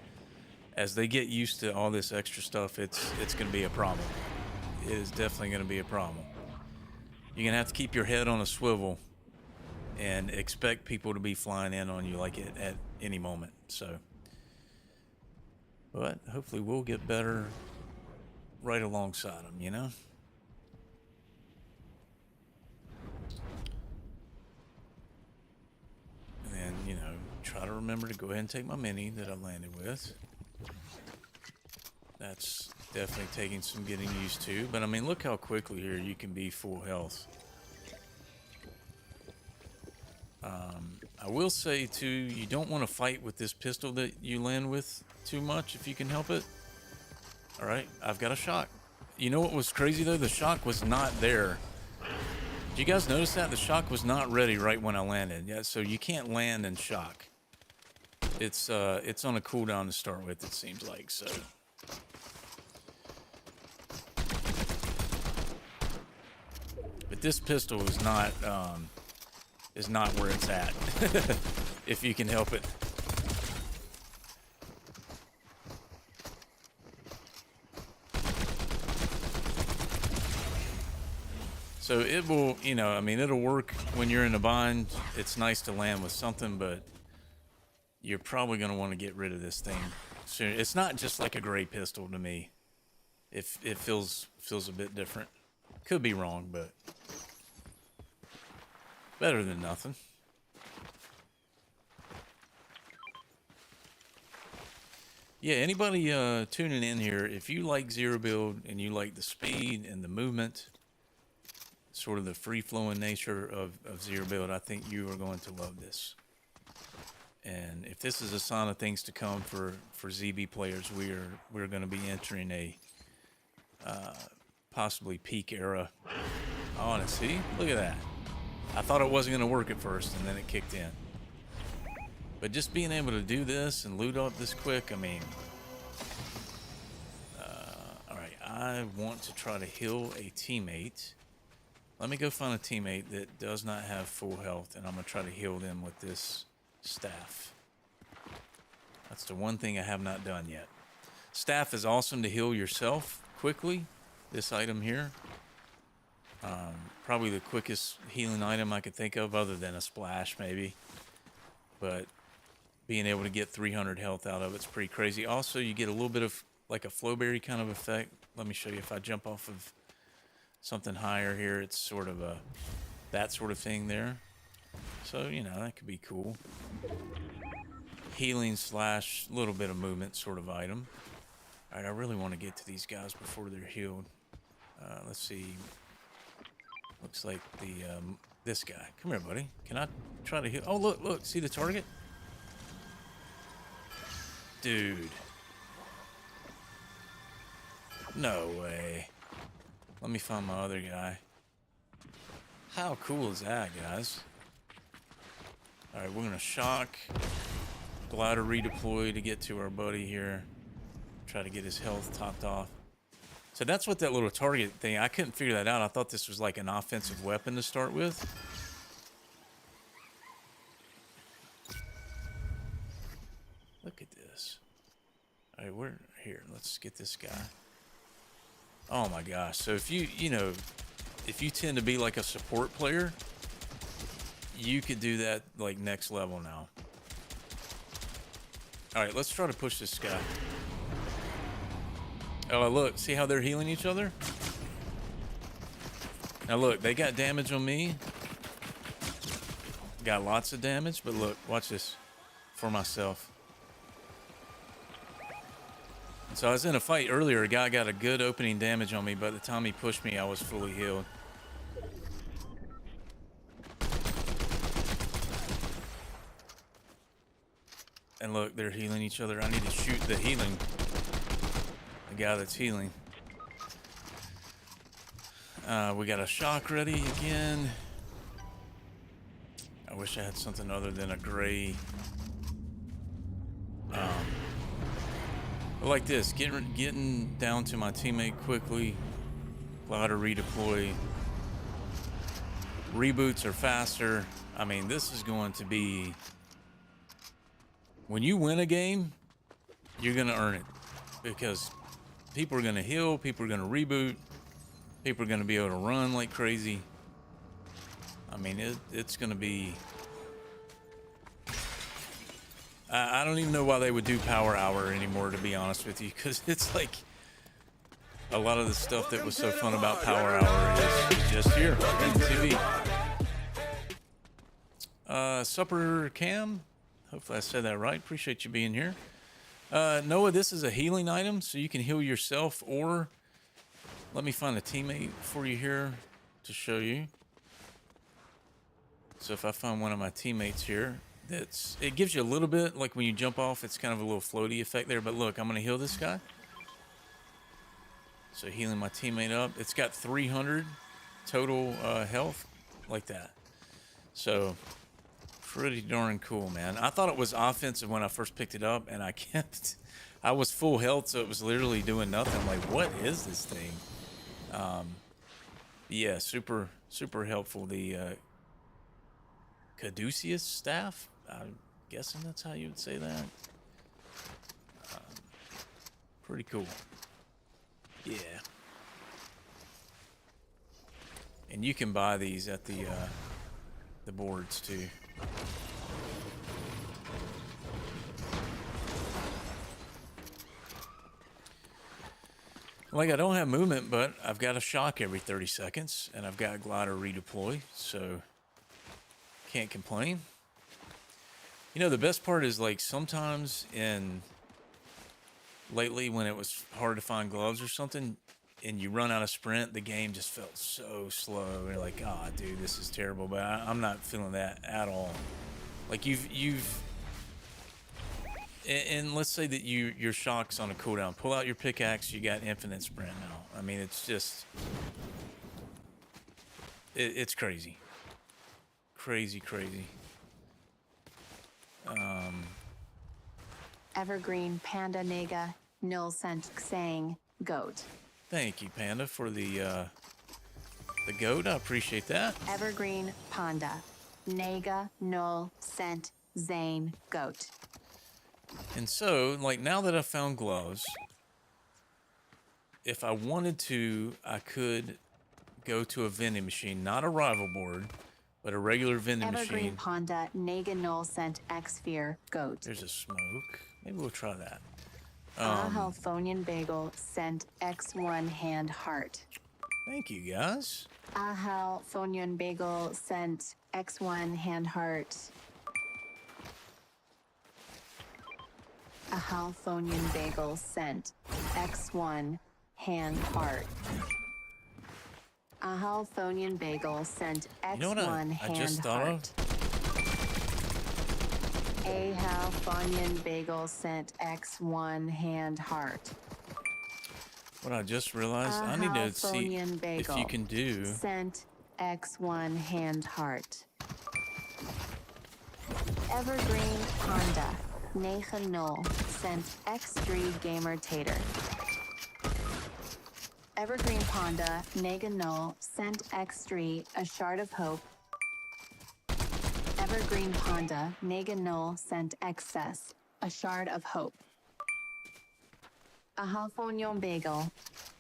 as they get used to all this extra stuff, it's going to be a problem. It is definitely going to be a problem. You're going to have to keep your head on a swivel and expect people to be flying in on you like it at any moment. So, but hopefully we'll get better right alongside them, you know? And then, you know, try to remember to go ahead and take my mini that I landed with. That's definitely taking some getting used to. But I mean, look how quickly here you can be full health. I will say too, you don't want to fight with this pistol that you land with too much if you can help it. All right, I've got a shock. You know what was crazy though? The shock was not there. Did you guys notice that? The shock was not ready right when I landed. Yeah, so you can't land in shock. It's on a cooldown to start with, it seems like, so. But this pistol is not where it's at. If you can help it. So it will, you know, I mean, it'll work when you're in a bind. It's nice to land with something, but you're probably going to want to get rid of this thing soon. It's not just like a gray pistol to me. It feels a bit different. Could be wrong, but better than nothing. Yeah, anybody tuning in here, if you like Zero Build and you like the speed and the movement, sort of the free-flowing nature of Zero Build, I think you are going to love this. And if this is a sign of things to come for ZB players, we're going to be entering a possibly peak era. Oh, and see, look at that. I thought it wasn't going to work at first, and then it kicked in. But just being able to do this and loot up this quick, I mean, all right, I want to try to heal a teammate. Let me go find a teammate that does not have full health, and I'm going to try to heal them with this staff. That's the one thing I have not done yet. Staff is awesome to heal yourself quickly. This item here. Probably the quickest healing item I could think of, other than a splash maybe. But being able to get 300 health out of it's pretty crazy. Also, you get a little bit of like a flowberry kind of effect. Let me show you. If I jump off of something higher here, it's sort of a that sort of thing there. So, you know, that could be cool. Healing slash little bit of movement sort of item. All right, I really want to get to these guys before they're healed. Let's see. Looks like the this guy. Come here, buddy. Can I try to heal? Oh, look. See the target? Dude. No way. Let me find my other guy. How cool is that, guys? All right, we're going to shock. Glider redeploy to get to our buddy here. Try to get his health topped off. So that's what that little target thing, I couldn't figure that out. I thought this was like an offensive weapon to start with. Look at this. All right, we're here. Let's get this guy. Oh my gosh. So if you know, if you tend to be like a support player, you could do that like next level now. All right, let's try to push this guy. Oh, look, see how they're healing each other? Now look, they got damage on me. Got lots of damage, but look, watch this for myself. So I was in a fight earlier, a guy got a good opening damage on me, but by the time he pushed me, I was fully healed. And look, they're healing each other. I need to shoot the healing. The guy that's healing. We got a shock ready again. I wish I had something other than a gray. Like this, getting down to my teammate quickly. Glider redeploy. Reboots are faster. I mean, this is going to be... When you win a game, you're going to earn it. Because people are going to heal, people are going to reboot, people are going to be able to run like crazy. I mean, it's going to be... I don't even know why they would do Power Hour anymore, to be honest with you, because it's like a lot of the stuff that was so fun about Power Hour is just here on TV. Supper Cam, hopefully I said that right. Appreciate you being here. Noah, this is a healing item, so you can heal yourself, or let me find a teammate for you here to show you. So if I find one of my teammates here, it gives you a little bit, like when you jump off, it's kind of a little floaty effect there, but look, I'm going to heal this guy. So healing my teammate up. It's got 300 total health, like that. So pretty darn cool, man. I thought it was offensive when I first picked it up, and I was full health, so it was literally doing nothing. I'm like, what is this thing? Yeah, super super helpful. The caduceus staff. I'm guessing that's how you would say that. Pretty cool. Yeah. And you can buy these at the boards too. Like, I don't have movement, but I've got a shock every 30 seconds, and I've got glider redeploy, so can't complain. You know, the best part is, like, sometimes lately when it was hard to find gloves or something, and you run out of sprint, the game just felt so slow. You're like, oh, dude, this is terrible, but I'm not feeling that at all. Like, and let's say that your shock's on a cooldown. Pull out your pickaxe, you got infinite sprint now. I mean, it's just... It's crazy. Crazy. Evergreen Panda Nega Nil Cent Xang Goat. Thank you, Panda, for the goat. I appreciate that. Evergreen Panda Nega Nul Cent Zane Goat. And so, like, now that I've found gloves, if I wanted to, I could go to a vending machine, not a rival board, but a regular vending Evergreen machine. Panda Nega Nul Cent Xphere Goat. There's a smoke. Maybe we'll try that. Ahalphonian Bagel Cent X1 Hand Heart. Thank you, guys. Ahalphonian Bagel Cent X1 Hand Heart. Ahalphonian Bagel Cent X1 Hand Heart. Ahalphonian Bagel Cent X1 You know what I Hand just thought Heart. Ahalphonian Bagel Cent X1 Hand Heart. What I just realized, I need to see Ahalphonian if you Bagel can do... Cent X1 Hand Heart. Evergreen Panda Nechanol Cent X3 Gamer Tater. Evergreen Panda Neganol Cent X3 A Shard of Hope. Evergreen Panda Neganol Cent Excess A Shard of Hope. Ahalphonian Bagel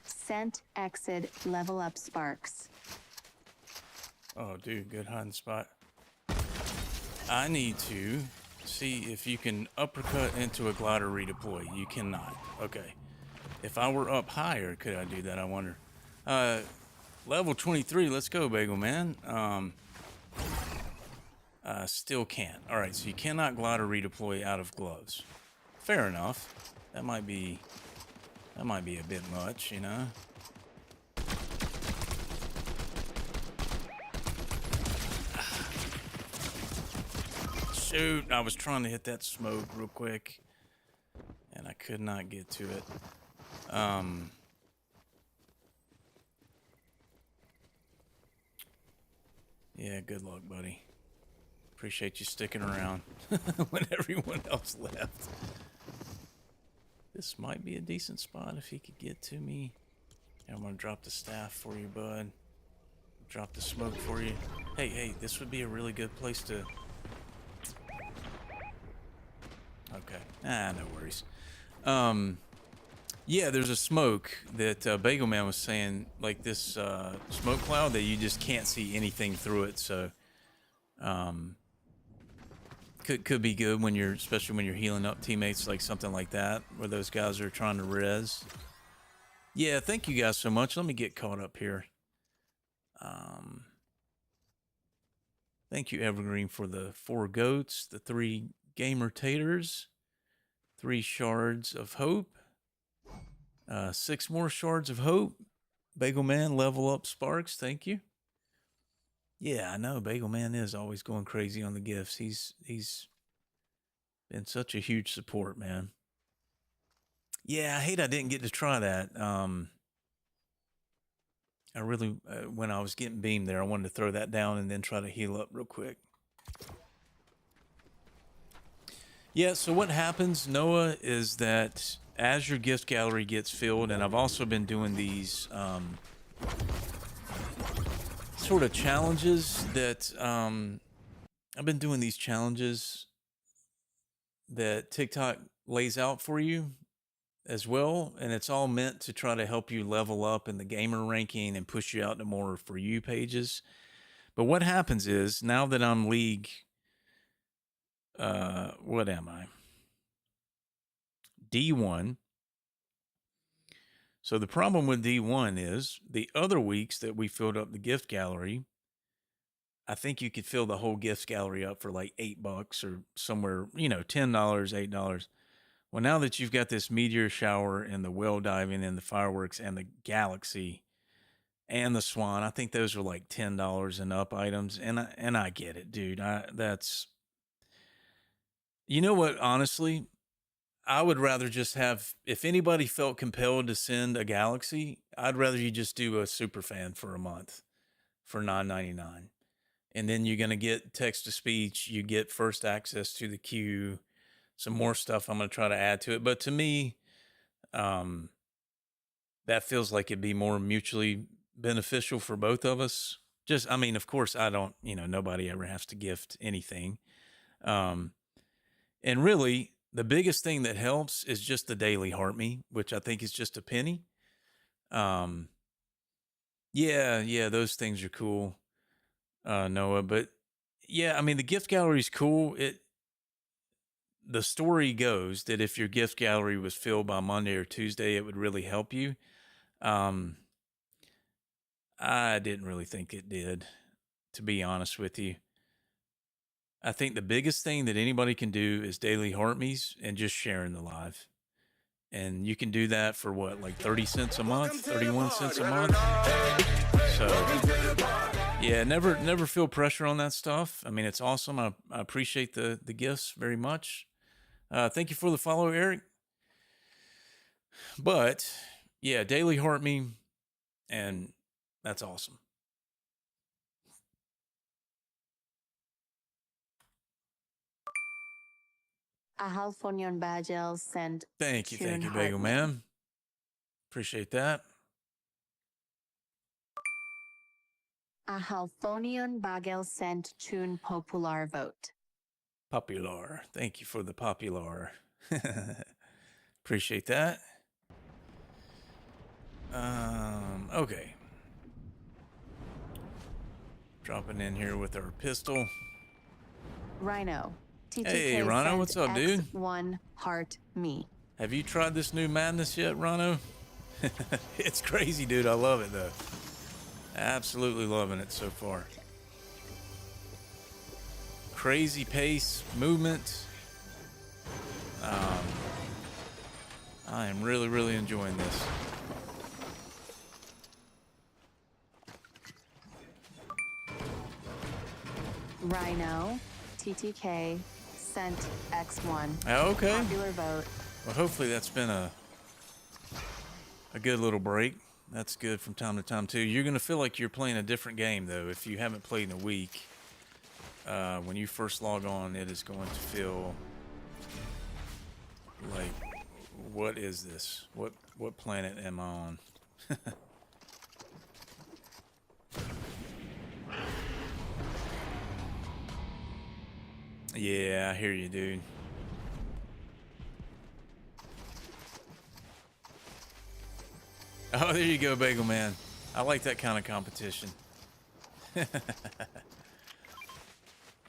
Cent Exit Level Up Sparks. Oh, dude, good hiding spot. I need to see if you can uppercut into a glider redeploy. You cannot. Okay. If I were up higher, could I do that? I wonder. Level 23. Let's go, Bagel Man. Still can't. All right, so you cannot glider redeploy out of gloves. Fair enough. That might be a bit much, you know. Shoot, I was trying to hit that smoke real quick, and I could not get to it. Yeah, good luck, buddy. Appreciate you sticking around when everyone else left. This might be a decent spot if he could get to me. And I'm gonna drop the staff for you, bud. Drop the smoke for you. Hey, this would be a really good place to... Okay. No worries. Yeah, there's a smoke that Bagel Man was saying, like this smoke cloud that you just can't see anything through it. So, could be good when you're, especially when you're healing up teammates, like something like that, where those guys are trying to res. Yeah, thank you guys so much. Let me get caught up here. Thank you, Evergreen, for the 4 goats, the 3 gamer taters, 3 shards of hope, 6 more shards of hope. Bagel Man, level up sparks. Thank you. Yeah, I know Bagel Man is always going crazy on the gifts. He's been such a huge support, man. Yeah, I hate I didn't get to try that. I really, when I was getting beamed there, I wanted to throw that down and then try to heal up real quick. Yeah, so what happens, Noah, is that as your gift gallery gets filled, and I've also been doing these sort of challenges that I've been doing these challenges that TikTok lays out for you as well, and it's all meant to try to help you level up in the gamer ranking and push you out to more For You pages. But what happens is, now that I'm league, what am I? D1. So the problem with D1 is the other weeks that we filled up the gift gallery, I think you could fill the whole gift gallery up for like $8 or somewhere, $10, $8. Well, now that you've got this meteor shower and the whale diving and the fireworks and the galaxy and the swan, I think those are like $10 and up items. And I get it, dude. You know what? Honestly, I would rather just have, if anybody felt compelled to send a galaxy, I'd rather you just do a super fan for a month for $9.99. And then you're going to get text to speech. You get first access to the queue, some more stuff I'm going to try to add to it. But to me, that feels like it'd be more mutually beneficial for both of us. Of course, I don't, nobody ever has to gift anything. And really, the biggest thing that helps is just the daily heart me, which I think is just a penny. Yeah, those things are cool, Noah. But yeah, the gift gallery is cool. The story goes that if your gift gallery was filled by Monday or Tuesday, it would really help you. I didn't really think it did, to be honest with you. I think the biggest thing that anybody can do is daily heart me's and just sharing the live. And you can do that for what, like 30 cents a month, 31 cents a month. So yeah, never feel pressure on that stuff. It's awesome. I appreciate the gifts very much. Thank you for the follow, Eric. But yeah, daily heart me, and that's awesome. Ahalfonion Bagel sent. Thank you, Tune Bagel Heart Man. Appreciate that. Ahalfonion Bagel sent Tune Popular Vote. Popular. Thank you for the popular. Appreciate that. Okay. Dropping in here with our pistol. Rhino. TTK Hey, Rhino, sent what's up, dude? X1 Heart Me. Have you tried this new madness yet, Rhino? It's crazy, dude. I love it, though. Absolutely loving it so far. Crazy pace, movement. I am really, really enjoying this. Rhino. TTK sent X1. Okay. Popular vote. Well, hopefully that's been a good little break. That's good from time to time, too. You're going to feel like you're playing a different game, though, if you haven't played in a week. When you first log on, it is going to feel like, what is this? What planet am I on? Yeah, I hear you, dude. Oh, there you go, Bagel Man. I like that kind of competition.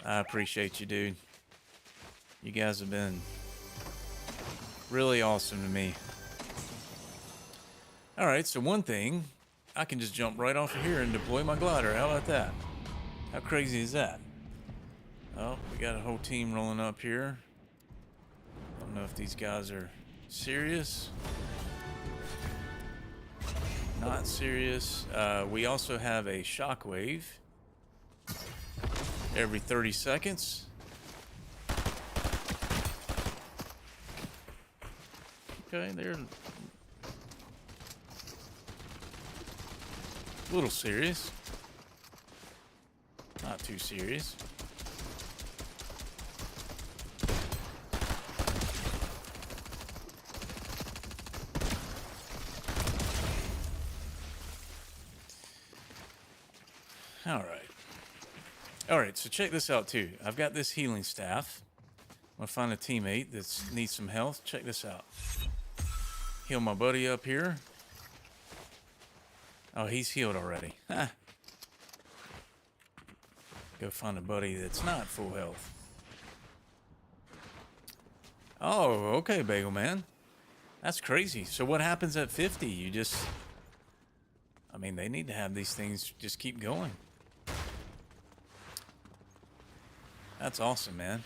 I appreciate you, dude. You guys have been really awesome to me. All right, so one thing, I can just jump right off of here and deploy my glider. How about that? How crazy is that? Oh, we got a whole team rolling up here. Don't know if these guys are serious. Not serious. We also have a shockwave every 30 seconds. Okay, they're a little serious. Not too serious. All right, so check this out too. I've got this healing staff. I'm gonna find a teammate that needs some health. Check this out. Heal my buddy up here. Oh, he's healed already. Go find a buddy that's not full health. Oh, okay, Bagel Man. That's crazy. So what happens at 50? You just... I mean, they need to have these things just keep going. That's awesome, man.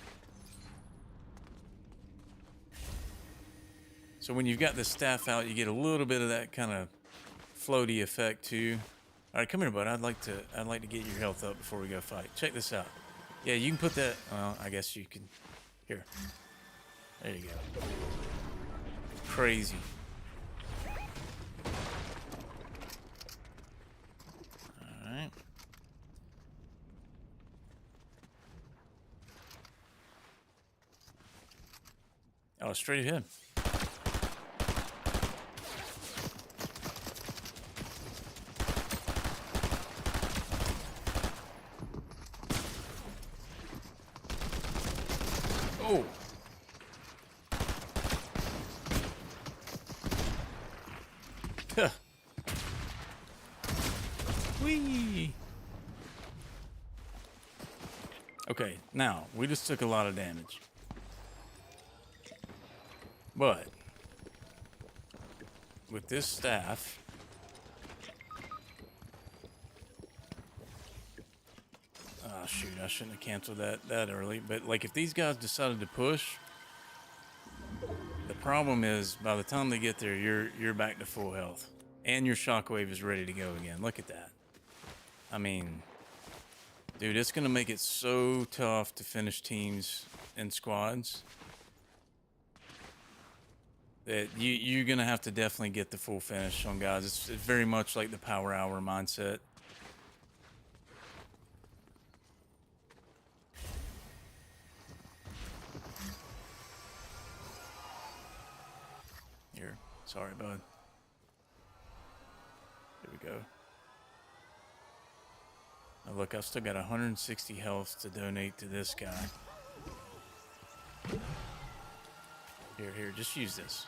So when you've got the staff out, you get a little bit of that kind of floaty effect too. All right, come here, bud. I'd like to get your health up before we go fight. Check this out. Yeah, you can put that. Well, I guess you can. Here. There you go. Crazy. All right. Oh, straight ahead. Oh. Whee. Okay, now we just took a lot of damage. But with this staff, oh shoot, I shouldn't have canceled that early. But like if these guys decided to push, the problem is by the time they get there, you're back to full health. And your shockwave is ready to go again. Look at that. I mean, dude, it's gonna make it so tough to finish teams and squads. That you're gonna have to definitely get the full finish on guys. It's very much like the power hour mindset. Here, sorry, bud. There we go. Now look, I've still got 160 health to donate to this guy. Here, just use this.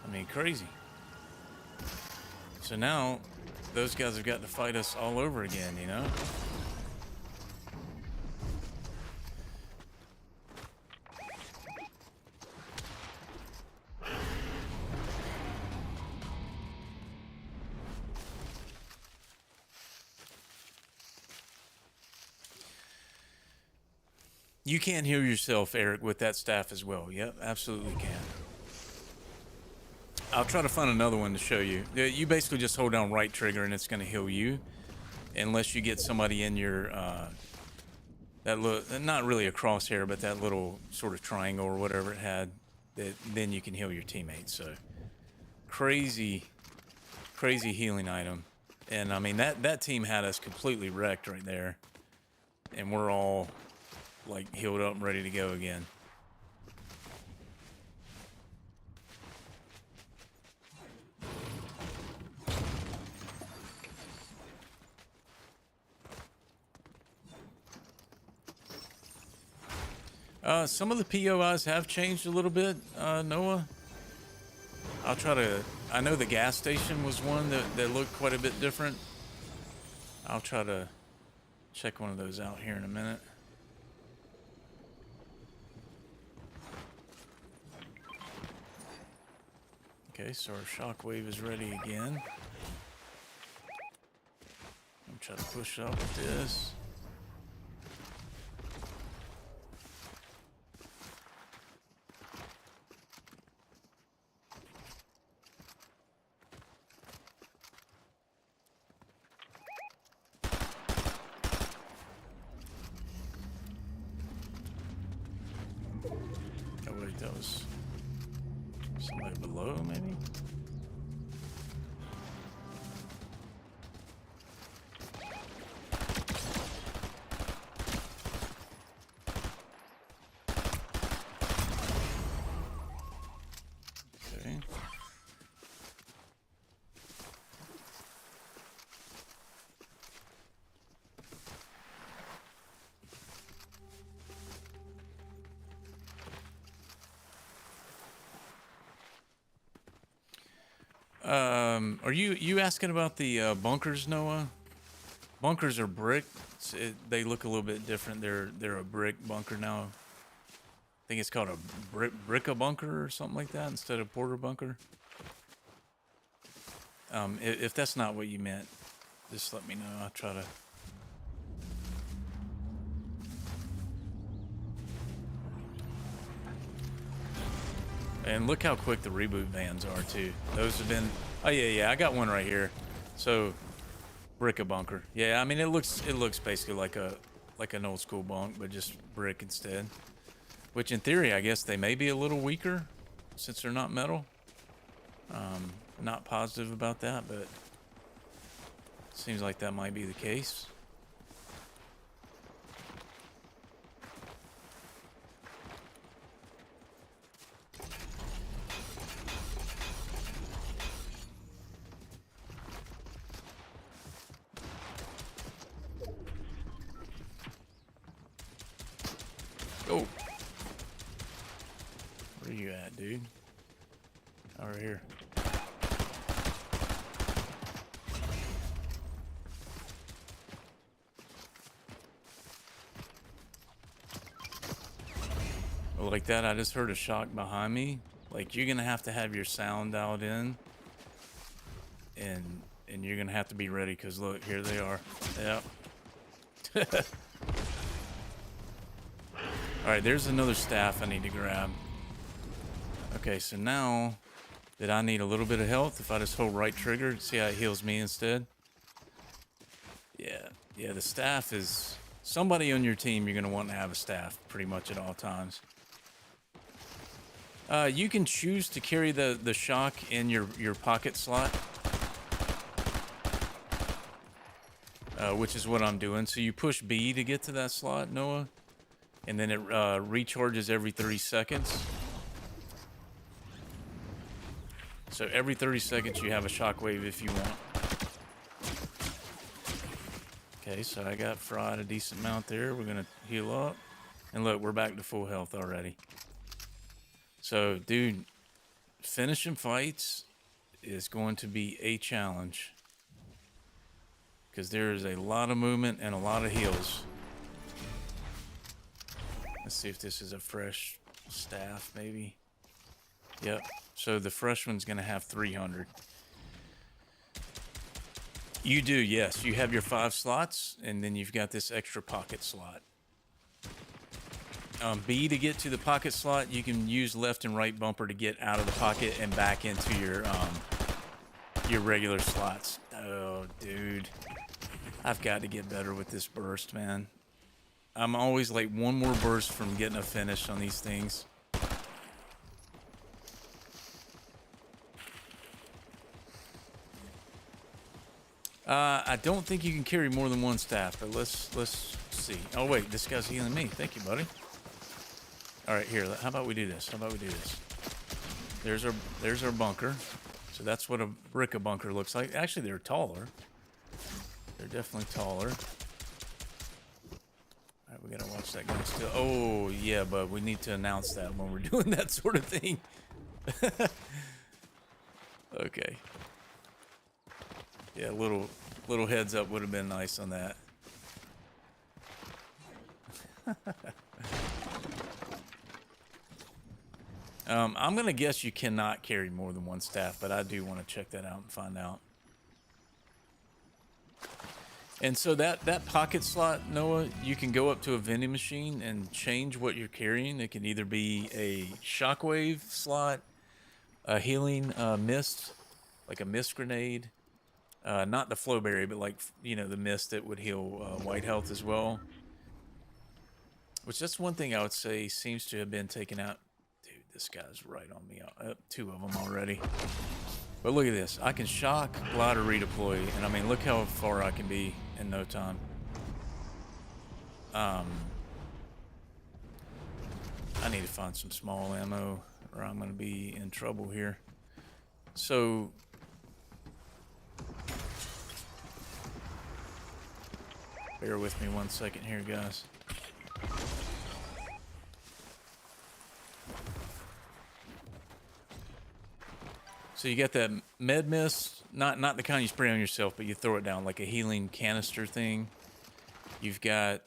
I mean, crazy. So now, those guys have got to fight us all over again, you know? You can heal yourself, Eric, with that staff as well. Yep, absolutely can. I'll try to find another one to show you. You basically just hold down right trigger and it's going to heal you. Unless you get somebody in your, that little, not really a crosshair, but that little sort of triangle or whatever it had, then you can heal your teammates. So, crazy healing item. And I mean, that team had us completely wrecked right there. And we're all like healed up and ready to go again. Some of the POIs have changed a little bit, Noah. I'll try to... I know the gas station was one that looked quite a bit different. I'll try to check one of those out here in a minute. Okay, so our shockwave is ready again. I'm trying to push up with this. Oh wait, that was somebody below, maybe? Are you asking about the bunkers, Noah? Bunkers are brick. They look a little bit different. They're a brick bunker now. I think it's called a bricka bunker or something like that instead of porter bunker. If that's not what you meant, just let me know. I'll try to. And look how quick the reboot vans are too. Those have been. Oh yeah, I got one right here. So, bricka bunker. Yeah, I mean it looks basically like an old school bunk, but just brick instead. Which in theory, I guess they may be a little weaker since they're not metal. Not positive about that, but seems like that might be the case. Oh. Where you at, dude? Over here. Like that, I just heard a shock behind me. Like, you're gonna have to have your sound dialed in, and you're gonna have to be ready, because look, here they are. Yep. Alright, there's another staff I need to grab. Okay, so now that I need a little bit of health, if I just hold right trigger, see how it heals me instead? Yeah, the staff is... Somebody on your team, you're gonna want to have a staff pretty much at all times. You can choose to carry the shock in your pocket slot, which is what I'm doing. So you push B to get to that slot, Noah, and then it recharges every 30 seconds. So every 30 seconds you have a shockwave if you want. Okay, so I got fried a decent amount there. We're gonna heal up, and look, we're back to full health already. So, dude, finishing fights is going to be a challenge, because there is a lot of movement and a lot of heals. Let's see if this is a fresh staff, maybe. Yep. So the fresh one's going to have 300. You do, yes. You have your 5 slots, and then you've got this extra pocket slot. B to get to the pocket slot, you can use left and right bumper to get out of the pocket and back into your regular slots. Oh, dude. I've got to get better with this burst, man. I'm always like one more burst from getting a finish on these things. I don't think you can carry more than one staff, but let's see. Oh wait, this guy's healing me. Thank you, buddy. All right, here. How about we do this? There's our bunker. So that's what a bricka bunker looks like. Actually, they're taller. They're definitely taller. All right, we gotta watch that guy still. Oh yeah, but we need to announce that when we're doing that sort of thing. Okay. Yeah, little heads up would have been nice on that. I'm gonna guess you cannot carry more than one staff, but I do want to check that out and find out. And so that pocket slot, Noah, you can go up to a vending machine and change what you're carrying. It can either be a shockwave slot, a healing mist, like a mist grenade, not the flowberry, but like, you know, the mist that would heal white health as well. Which that's one thing I would say seems to have been taken out. Dude, this guy's right on me. 2 of them already. But look at this. I can shock, glide, or redeploy. And I mean, look how far I can be in no time. I need to find some small ammo or I'm going to be in trouble here. So... bear with me 1 second here, guys. So you got that med mist, not the kind you spray on yourself, but you throw it down like a healing canister thing. You've got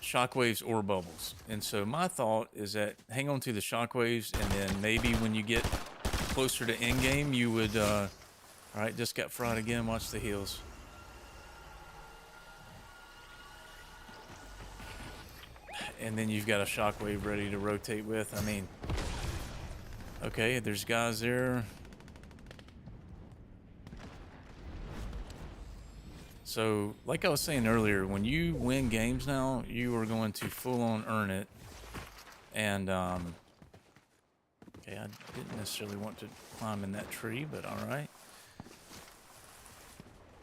shockwaves or bubbles. And so my thought is that hang on to the shockwaves, and then maybe when you get closer to end game, you would. All right, just got fried again. Watch the heals. And then you've got a shockwave ready to rotate with. I mean, okay, there's guys there. So, like I was saying earlier, when you win games now, you are going to full-on earn it. And, okay, I didn't necessarily want to climb in that tree, but all right.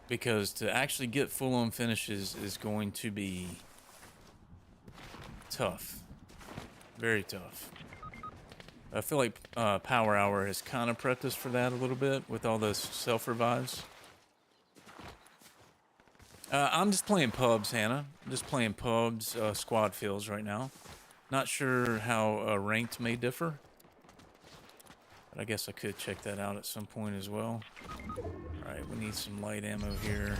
Because to actually get full-on finishes is going to be tough. Very tough. I feel like Power Hour has kind of prepped us for that a little bit with all those self-revives. I'm just playing pubs, Hannah. I'm just playing pubs, squad fills right now. Not sure how ranked may differ. But I guess I could check that out at some point as well. Alright, we need some light ammo here.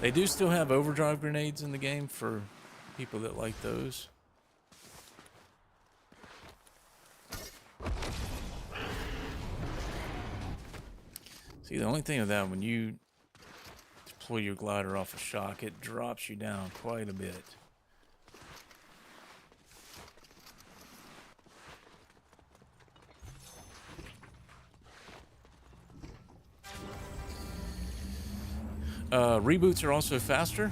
They do still have overdrive grenades in the game for people that like those. See, the only thing with that, when you deploy your glider off a shock, it drops you down quite a bit. Reboots are also faster.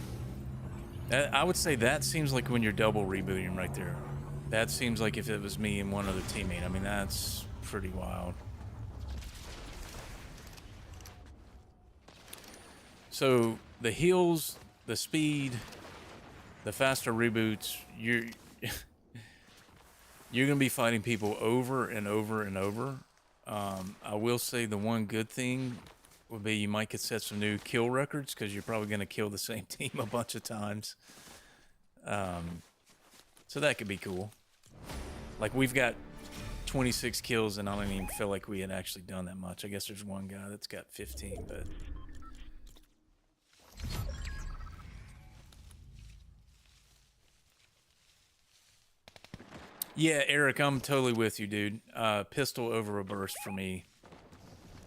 I would say that seems like when you're double rebooting right there. That seems like if it was me and one other teammate. I mean, that's pretty wild. So the heals, the speed, the faster reboots, you're gonna be fighting people over and over and over. I will say the one good thing would be you might could set some new kill records because you're probably gonna kill the same team a bunch of times. So that could be cool. Like we've got 26 kills and I don't even feel like we had actually done that much. I guess there's one guy that's got 15, but. Yeah, Eric, I'm totally with you, dude. Pistol over a burst for me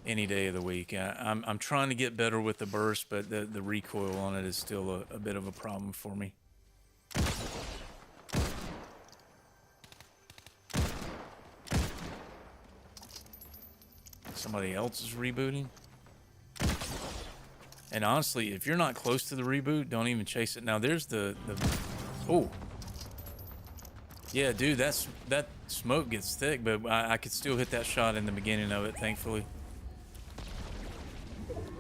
any day of the week. I'm trying to get better with the burst, but the recoil on it is still a bit of a problem for me. Somebody else is rebooting. And honestly, if you're not close to the reboot, don't even chase it. Now there's the oh. Yeah, dude, that smoke gets thick, but I could still hit that shot in the beginning of it, thankfully.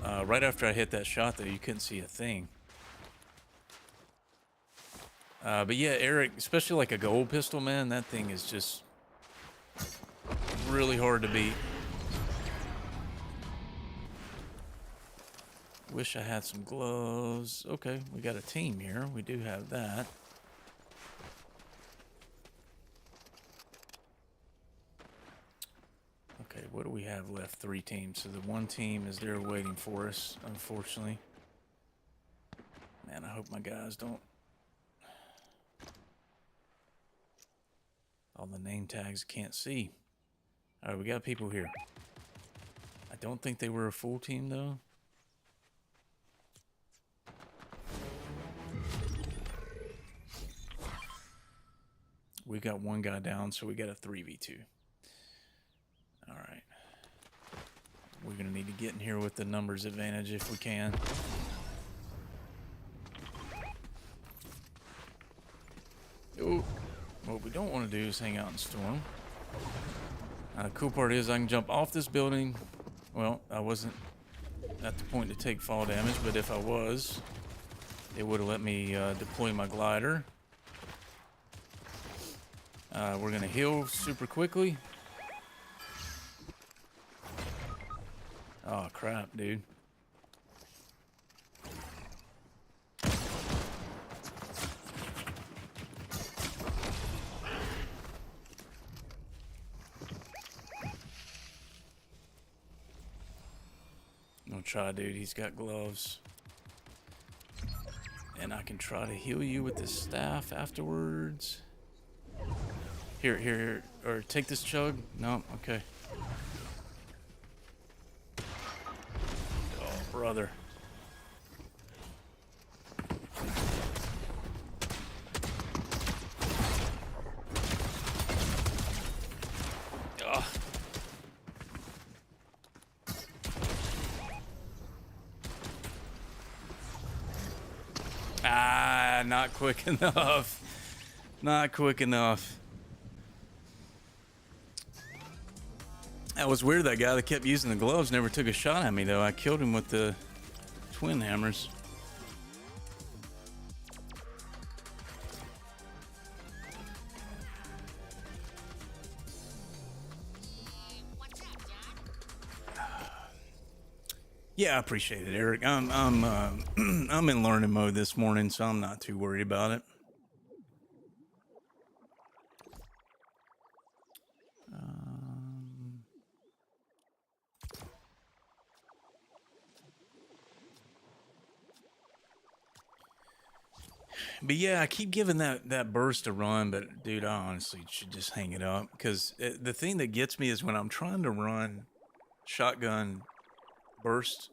Right after I hit that shot, though, you couldn't see a thing. But yeah, Eric, especially like a gold pistol, man, that thing is just really hard to beat. Wish I had some gloves. Okay, we got a team here. We do have that. Okay, what do we have left? 3 teams. So the one team is there waiting for us, unfortunately. Man, I hope my guys don't... All the name tags I can't see. Alright, we got people here. I don't think they were a full team, though. We got one guy down, so we got a 3v2. Alright. We're going to need to get in here with the numbers advantage if we can. Ooh. What we don't want to do is hang out in storm. The cool part is I can jump off this building. Well, I wasn't at the point to take fall damage, but if I was, it would have let me deploy my glider. We're going to heal super quickly. Oh, crap, dude. gonna try, dude. He's got gloves. And I can try to heal you with this staff afterwards. Here. Or take this chug. No, okay. Oh, brother. Ugh. Ah, not quick enough. Not quick enough. That was weird. That guy that kept using the gloves never took a shot at me, though. I killed him with the twin hammers. Yeah, I appreciate it, Eric. I'm in learning mode this morning, so I'm not too worried about it. But yeah, I keep giving that burst a run, but dude, I honestly should just hang it up, because the thing that gets me is when I'm trying to run shotgun burst,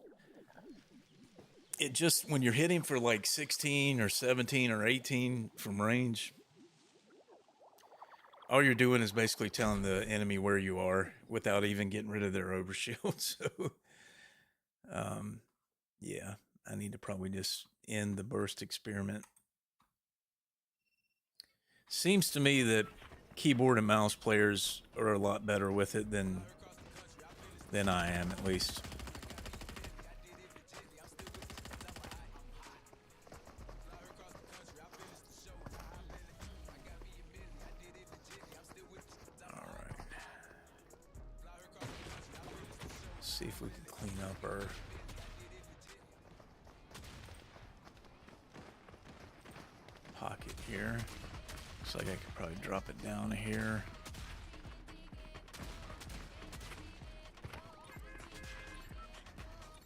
it just, when you're hitting for like 16 or 17 or 18 from range, all you're doing is basically telling the enemy where you are without even getting rid of their overshield. So, yeah, I need to probably just end the burst experiment. Seems to me that keyboard and mouse players are a lot better with it than I am, at least. All right. See if we can clean up our pocket here. Looks like I could probably drop it down here.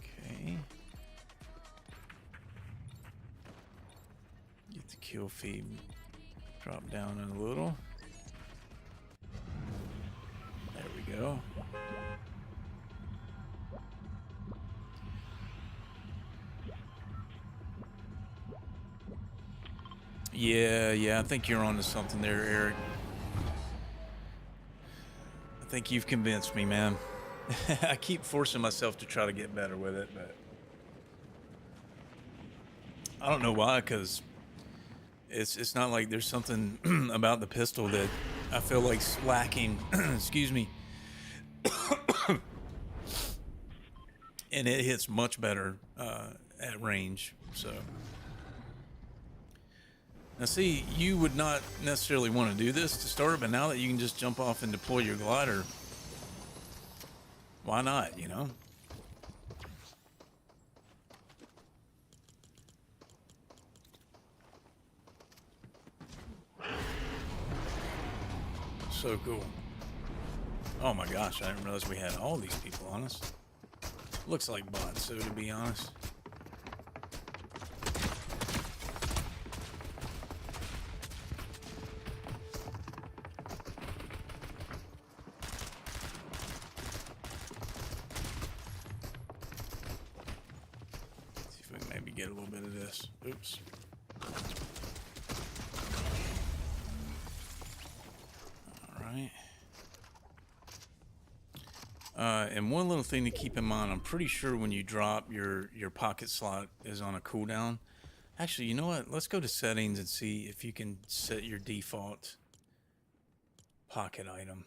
Okay. Get the kill feed drop down a little. There we go. Yeah, I think you're onto something there, Eric. I think you've convinced me, man. I keep forcing myself to try to get better with it, but I don't know why, because it's not like there's something about the pistol that I feel like's lacking. Excuse me. And it hits much better at range, so... Now see, you would not necessarily want to do this to start, but now that you can just jump off and deploy your glider, why not, you know? So cool. Oh my gosh, I didn't realize we had all these people on us. Looks like bots, so to be honest. Get a little bit of this. Oops. All right. And one little thing to keep in mind, I'm pretty sure when you drop, your pocket slot is on a cooldown. Actually, you know what? Let's go to settings and see if you can set your default pocket item.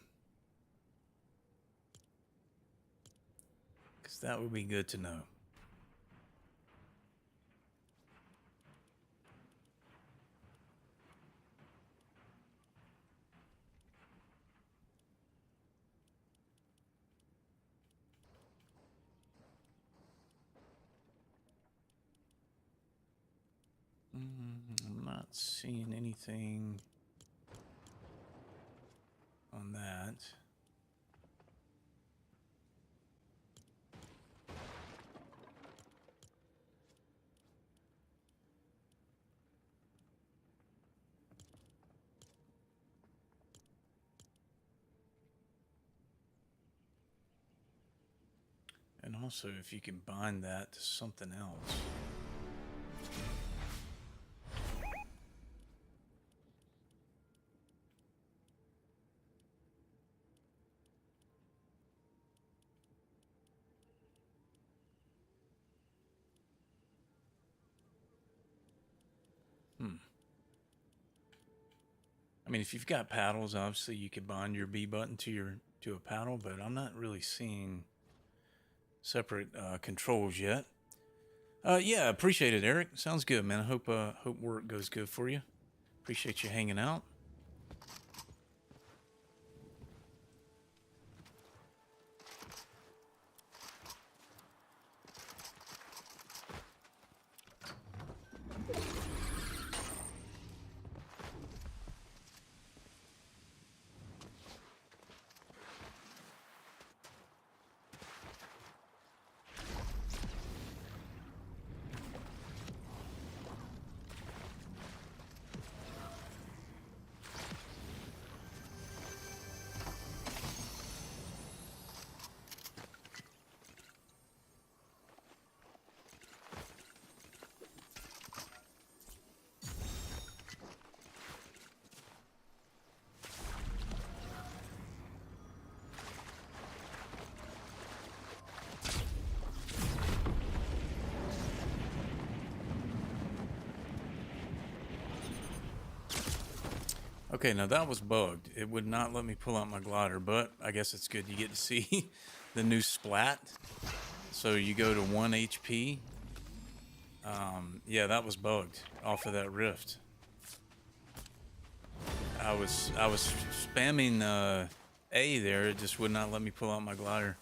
Because that would be good to know. I'm not seeing anything on that. And also, if you can bind that to something else. I mean, if you've got paddles, obviously you could bind your B button to a paddle, but I'm not really seeing separate controls yet. Yeah, appreciate it, Eric. Sounds good, man. I hope work goes good for you. Appreciate you hanging out. Okay, now that was bugged. It would not let me pull out my glider, but I guess it's good. You get to see the new splat. So you go to 1 HP. Yeah, that was bugged off of that rift. I was spamming A there. It just would not let me pull out my glider.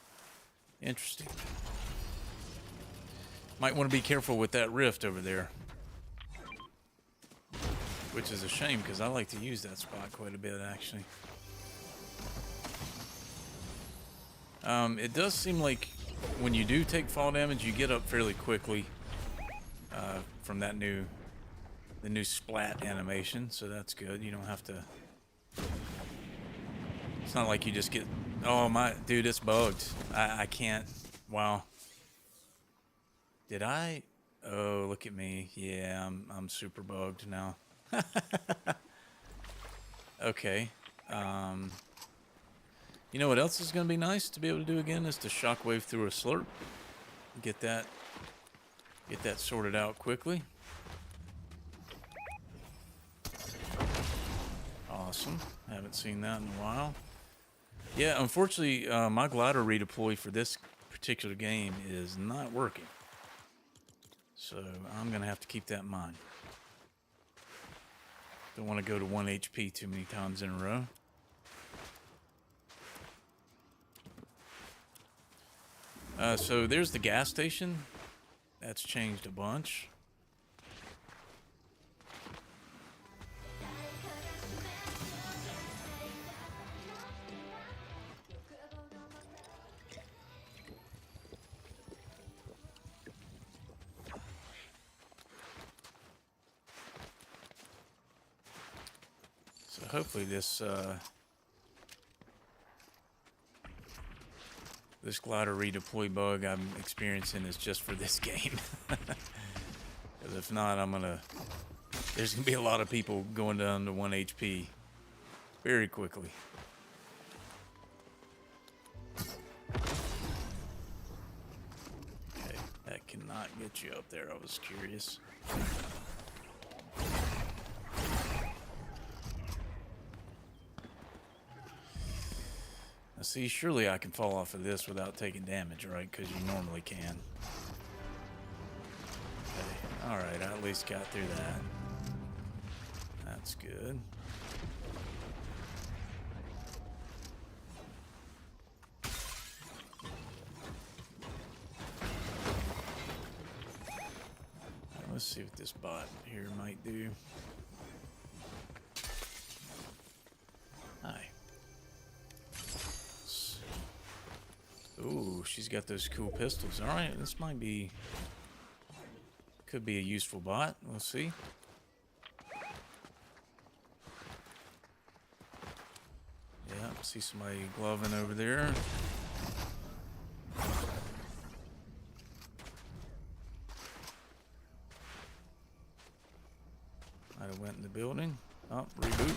Interesting. Might want to be careful with that rift over there. Which is a shame, because I like to use that spot quite a bit, actually. It does seem like when you do take fall damage, you get up fairly quickly from that the new splat animation, so that's good. You don't have to... It's not like you just get... Oh, my... Dude, it's bugged. I can't... Wow. Did I... Oh, look at me. Yeah, I'm super bugged now. Okay. You know what else is going to be nice to be able to do again is to shockwave through a slurp. Get that sorted out quickly. Awesome. Haven't seen that in a while. Yeah, unfortunately, my glider redeploy for this particular game is not working. So I'm going to have to keep that in mind. Don't want to go to 1 HP too many times in a row. So there's the gas station. That's changed a bunch. So hopefully this this glider redeploy bug I'm experiencing is just for this game. Because if not, there's gonna be a lot of people going down to 1 HP very quickly. Okay, that cannot get you up there. I was curious. See, surely I can fall off of this without taking damage, right? Because you normally can. Okay, alright, I at least got through that. That's good. Let's see what this bot here might do. Hi. Ooh, she's got those cool pistols. Alright, this could be a useful bot. We'll see. Yeah, see somebody gloving over there. Somebody went in the building. Oh, reboot.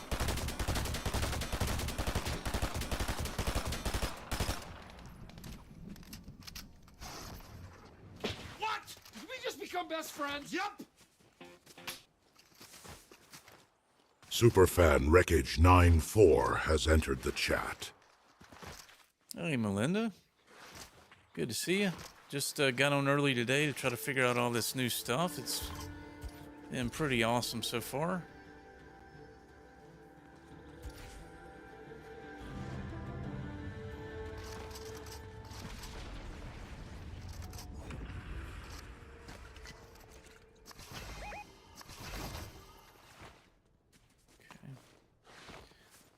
What? Did we just become best friends? Yup. Superfan Wreckage 94 has entered the chat. Hey, Melinda. Good to see you. Just got on early today to try to figure out all this new stuff. It's been pretty awesome so far.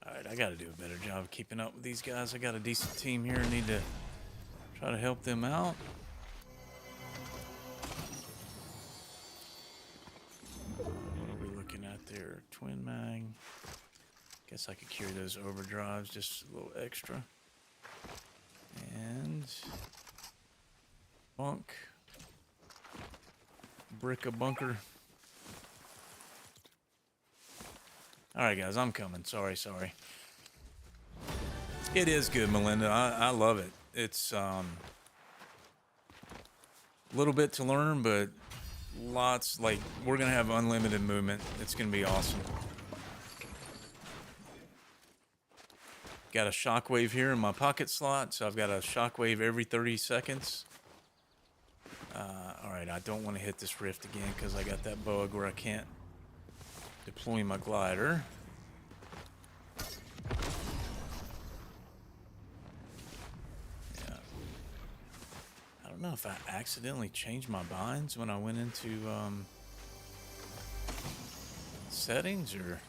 Alright, I gotta do a better job of keeping up with these guys. I got a decent team here. Need to try to help them out. What are we looking at there? Twin mag. Guess I could carry those overdrives just a little extra. And bunk. Brick a bunker. Alright guys, I'm coming. Sorry. It is good, Melinda. I love it. It's a little bit to learn, but lots, like, we're gonna have unlimited movement. It's gonna be awesome. Got a shockwave here in my pocket slot, so I've got a shockwave every 30 seconds. Alright, I don't want to hit this rift again because I got that bug where I can't deploy my glider. Yeah. I don't know if I accidentally changed my binds when I went into settings, or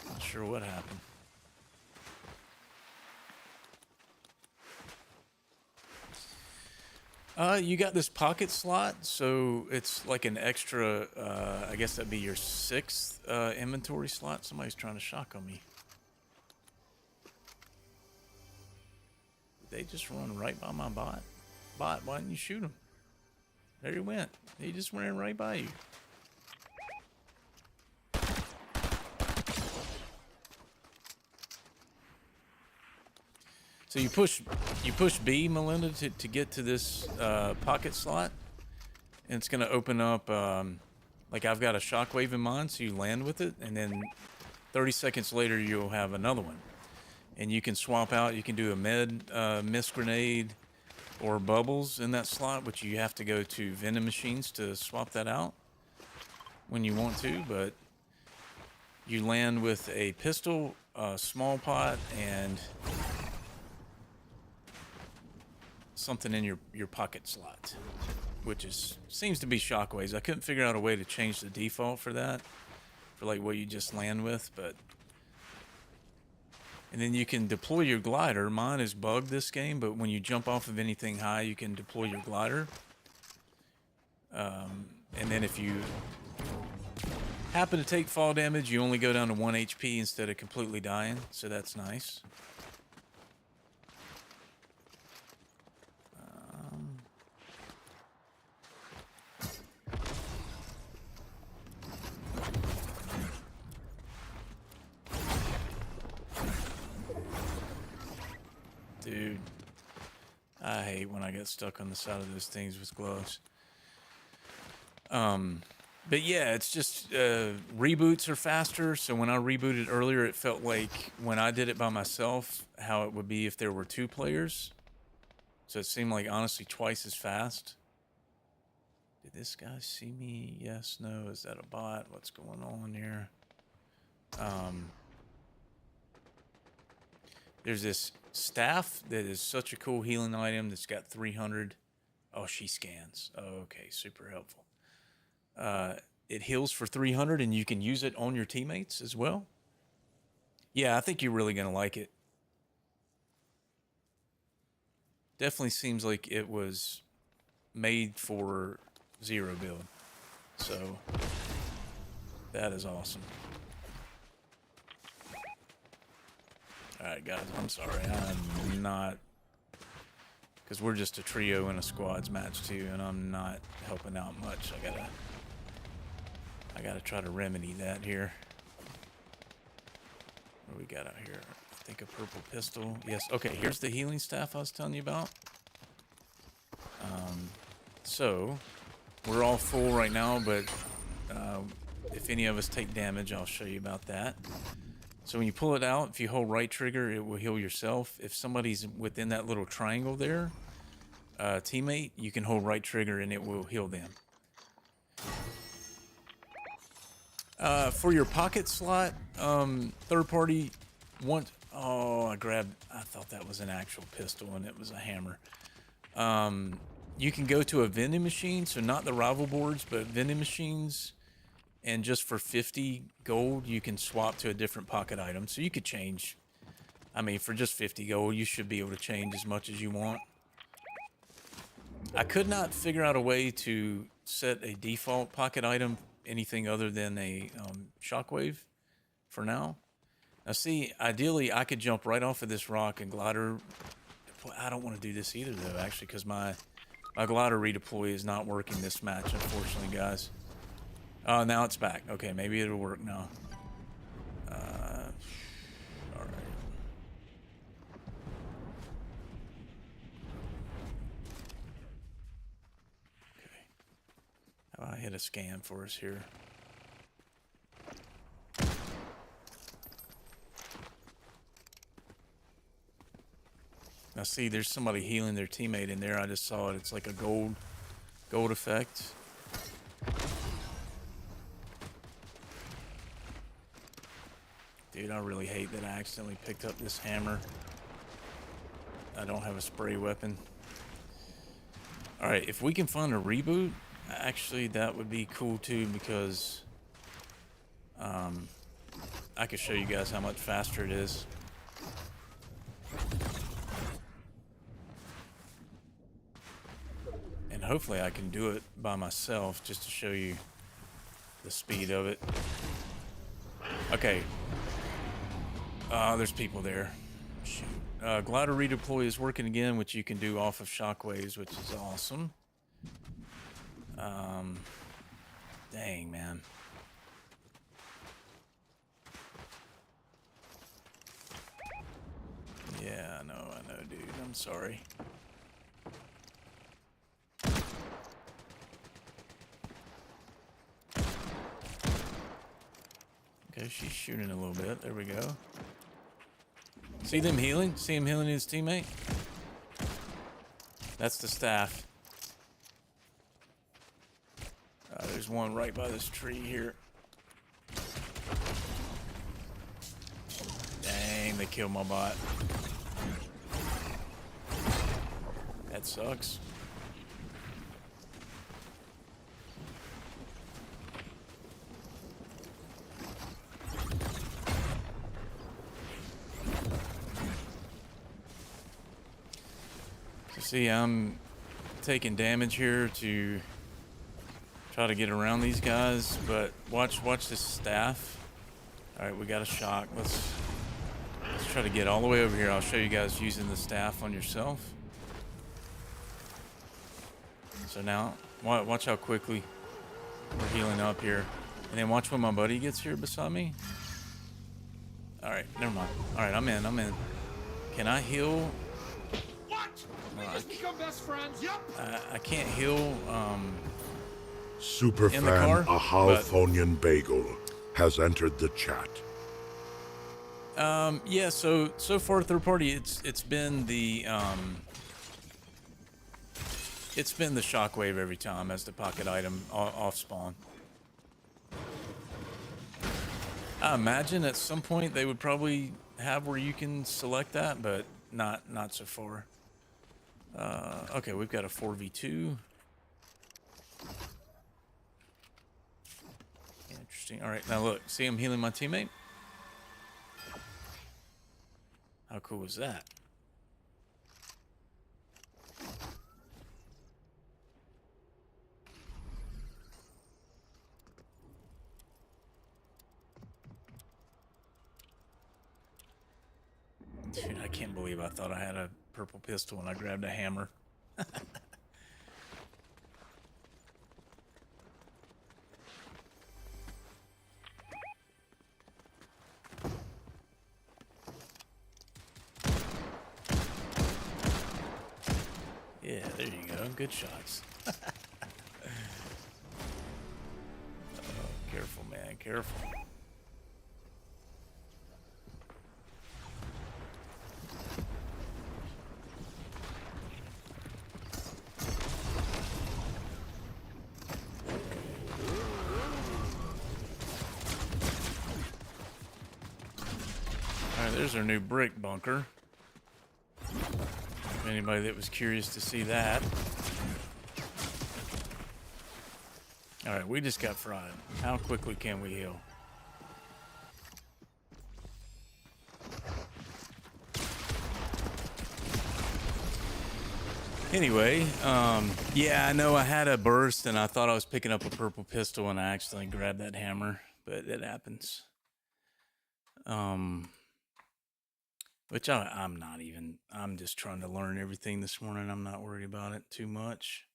not sure what happened. You got this pocket slot, so it's like an extra, I guess that'd be your 6th inventory slot. Somebody's trying to shotgun me. Did they just run right by my bot? Bot, why didn't you shoot him? There he went. He just ran right by you. So you push B, Melinda, to get to this pocket slot, and it's gonna open up. Like, I've got a shockwave in mind, so you land with it, and then 30 seconds later you'll have another one, and you can swap out. You can do a mist grenade or bubbles in that slot, which you have to go to vending machines to swap that out when you want to. But you land with a pistol, a small pot, and something in your pocket slot, which seems to be shockwaves. I couldn't figure out a way to change the default for that, for like what you just land with, but. And then you can deploy your glider. Mine is bugged this game, but when you jump off of anything high, you can deploy your glider. And then if you happen to take fall damage, you only go down to 1 HP instead of completely dying, so that's nice. Dude, I hate when I get stuck on the side of those things with gloves. But yeah, it's just reboots are faster. So when I rebooted earlier, it felt like when I did it by myself, how it would be if there were 2 players. So it seemed like honestly twice as fast. Did this guy see me? Yes, no. Is that a bot? What's going on here? There's this staff that is such a cool healing item that's got 300. Oh, she scans. Oh, okay, super helpful. It heals for 300, and you can use it on your teammates as well. Yeah, I think you're really going to like it. Definitely seems like it was made for zero build. So, that is awesome. Alright guys, I'm sorry, I'm not, because we're just a trio in a squads match too, and I'm not helping out much. I gotta I gotta try to remedy that here. What do we got out here? I think a purple pistol. Yes. Okay, here's the healing staff I was telling you about. So we're all full right now, but if any of us take damage, I'll show you about that. So when you pull it out, if you hold right trigger, it will heal yourself. If somebody's within that little triangle there, teammate, you can hold right trigger and it will heal them. For your pocket slot, third party, oh, I thought that was an actual pistol and it was a hammer. You can go to a vending machine, so not the rival boards, but vending machines, and just for 50 gold, you can swap to a different pocket item. So you could change, I mean, for just 50 gold, you should be able to change as much as you want. I could not figure out a way to set a default pocket item anything other than a shockwave for now. Now see, ideally I could jump right off of this rock and glider. I don't want to do this either though, actually, because my glider redeploy is not working this match, unfortunately, guys. Oh, now it's back. Okay, maybe it'll work now. All right. Okay. How about I hit a scan for us here? Now see, there's somebody healing their teammate in there. I just saw it. It's like a gold effect. Dude, I really hate that I accidentally picked up this hammer. I don't have a spray weapon. Alright, if we can find a reboot, actually that would be cool too, because I could show you guys how much faster it is. And hopefully I can do it by myself just to show you the speed of it. Okay. There's people there. Shoot. Glider redeploy is working again, which you can do off of shockwaves, which is awesome. Dang, man. Yeah, I know, dude. I'm sorry. Okay, she's shooting a little bit. There we go. See them healing? See him healing his teammate? That's the staff. There's one right by this tree here. Dang, they killed my bot. That sucks. See, I'm taking damage here to try to get around these guys, but watch this staff. All right, we got a shock. Let's try to get all the way over here. I'll show you guys using the staff on yourself. So now, watch how quickly we're healing up here, and then watch when my buddy gets here beside me. All right, never mind. All right, I'm in. Can I heal? We just become best friends. Yep. I can't heal Superfan in the car, Ahalphonian Bagel has entered the chat. yeah, so far third party it's been the shockwave every time as the pocket item off spawn. I imagine at some point they would probably have where you can select that, but not so far. Okay, we've got a 4v2. Interesting. All right, now look, see him healing my teammate? How cool is that? Dude, I can't believe I thought I had a purple pistol and I grabbed a hammer. good shots. Oh, careful, man, careful. Alright, there's our new brick bunker. Anybody that was curious to see that. Alright, we just got fried. How quickly can we heal? Anyway, yeah, I know I had a burst and I thought I was picking up a purple pistol and I accidentally grabbed that hammer, but it happens. Which I'm not even, I'm just trying to learn everything this morning. I'm not worried about it too much.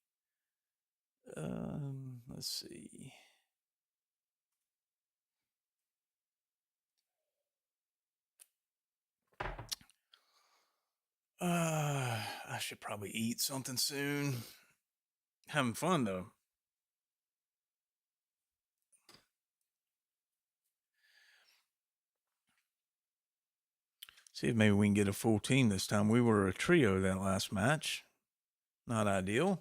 Let's see. I should probably eat something soon. Having fun though. See if maybe we can get a full team this time. We were a trio that last match. Not ideal.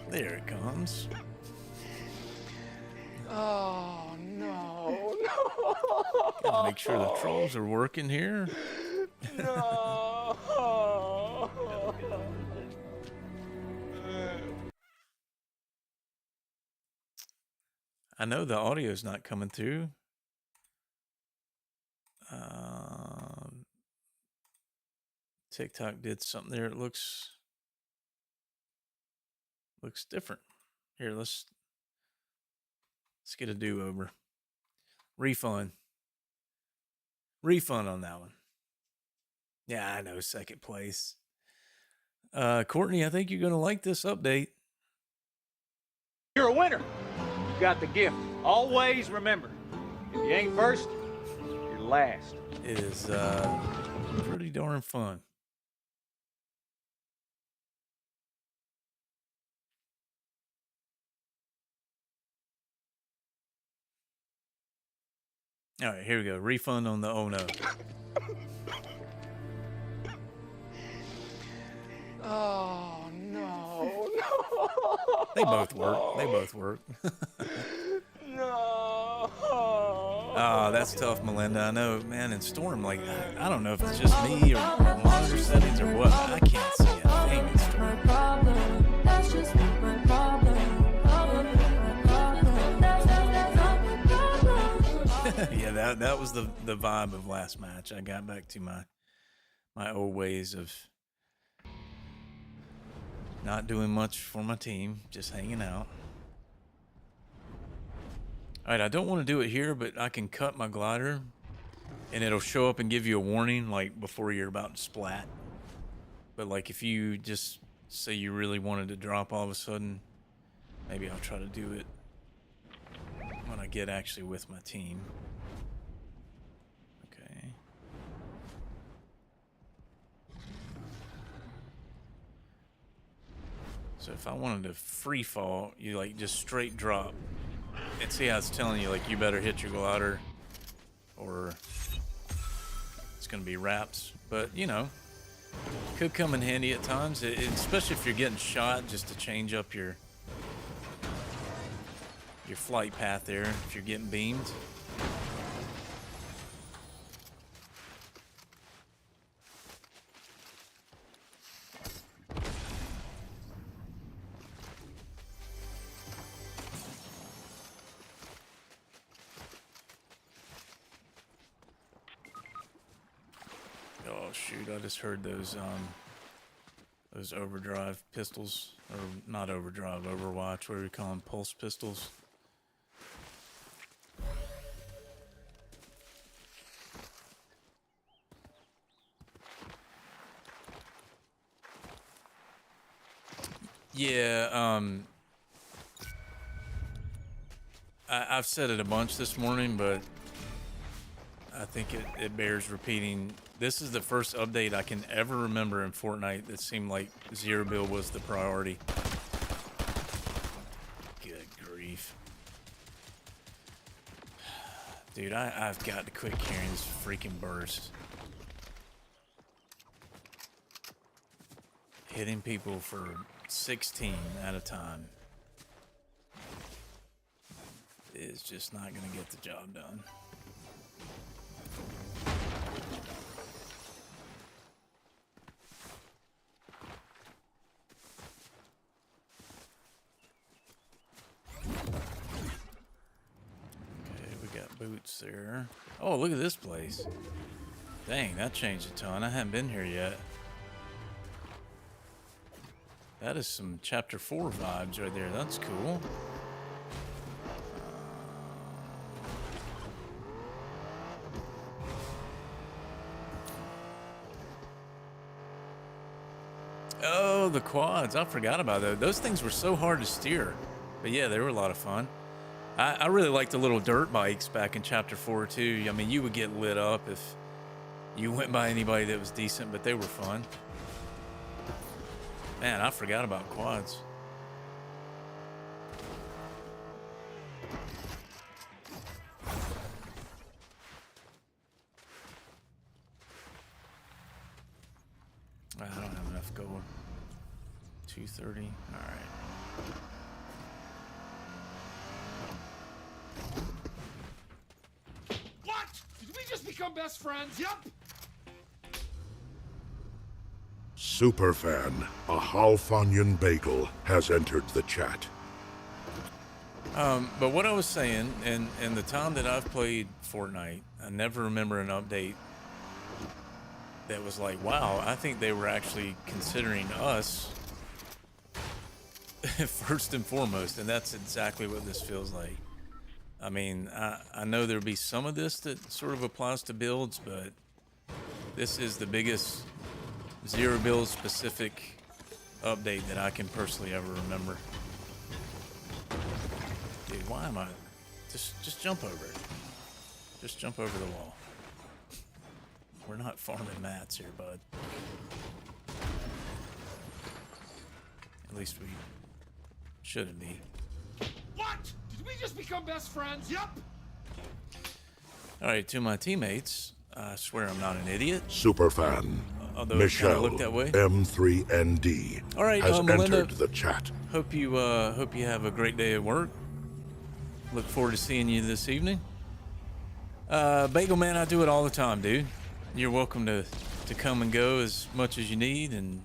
There it comes. Oh, no, Gotta make sure the trolls are working here. no. I know the audio's not coming through. TikTok did something there. It looks different. Here, let's get a do-over. Refund on that one. Yeah, I know, second place. Courtney, I think you're gonna like this update. You're a winner. You got the gift. Always remember, if you ain't first, you're last. It is pretty darn fun. All right, here we go. Refund on the oh no. Oh, no, They both work. They both work. no. Oh, that's tough, Melinda. I know, man. In Storm, like, I don't know if it's just me or monitor settings or what. I can't see a thing in Storm. Yeah, that was the vibe of last match. I got back to my old ways of not doing much for my team, just hanging out. All right, I don't want to do it here, but I can cut my glider, and it'll show up and give you a warning, like, before you're about to splat. But, like, if you just say you really wanted to drop all of a sudden, maybe I'll try to do it when I get actually with my team. Okay. So if I wanted to free fall, you, like, just straight drop. And see how it's telling you, like, you better hit your glider or it's going to be wraps. But, you know, could come in handy at times, especially if you're getting shot, just to change up your flight path there if you're getting beamed. Oh shoot, I just heard those overdrive pistols, or not overdrive, Overwatch, what do we call them, pulse pistols. Yeah, I've said it a bunch this morning, but I think it bears repeating. This is the first update I can ever remember in Fortnite that seemed like zero build was the priority. Good grief. Dude, I've got to quit carrying this freaking burst. Hitting people for 16 at a time is just not going to get the job done. Boots there. Oh, look at this place. Dang, that changed a ton. I haven't been here yet. That is some chapter 4 vibes right there. That's cool. Oh, the quads. I forgot about those. Those things were so hard to steer. But yeah, they were a lot of fun. I really liked the little dirt bikes back in Chapter 4, too. I mean, you would get lit up if you went by anybody that was decent, but they were fun. Man, I forgot about quads. I don't have enough gold. 230. All right. What? Did we just become best friends? Yep. Superfan, a Halfanyan bagel, has entered the chat. But what I was saying, in the time that I've played Fortnite, I never remember an update that was like, wow, I think they were actually considering us first and foremost, and that's exactly what this feels like. I mean, I know there'll be some of this that sort of applies to builds, but this is the biggest zero build specific update that I can personally ever remember. Dude, why am I... Just jump over it. Just jump over the wall. We're not farming mats here, bud. At least we shouldn't be. What? Did we just become best friends? Yep. Alright, to my teammates, I swear I'm not an idiot. Superfan, Although it Michelle, looked that way. M3ND, All right, has Melinda, entered the chat. Hope you have a great day at work. Look forward to seeing you this evening. Bagel Man, I do it all the time, dude. You're welcome to come and go as much as you need and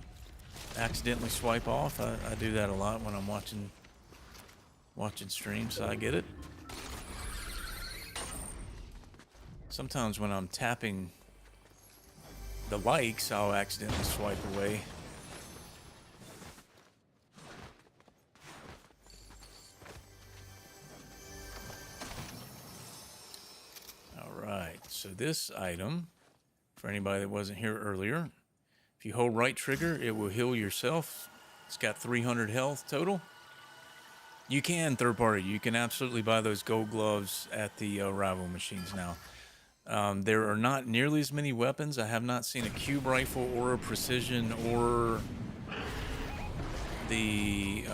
accidentally swipe off. I do that a lot when I'm watching streams, so I get it. Sometimes when I'm tapping the likes, I'll accidentally swipe away. All right, so this item, for anybody that wasn't here earlier, if you hold right trigger, it will heal yourself. It's got 300 health total. You can third party. You can absolutely buy those gold gloves at the rival machines now. There are not nearly as many weapons. I have not seen a cube rifle or a precision or the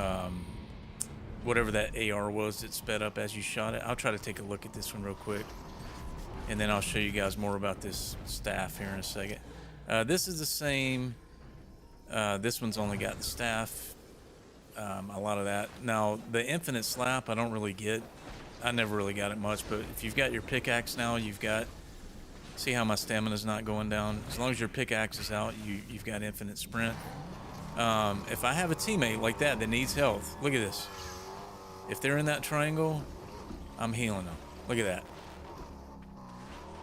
whatever that AR was that sped up as you shot it. I'll try to take a look at this one real quick, and then I'll show you guys more about this staff here in a second. This is the same. This one's only got the staff. A lot of that. Now, the infinite slap, I don't really get. I never really got it much, but if you've got your pickaxe now, you've got... See how my stamina's not going down? As long as your pickaxe is out, you've got infinite sprint. If I have a teammate like that needs health, look at this. If they're in that triangle, I'm healing them. Look at that.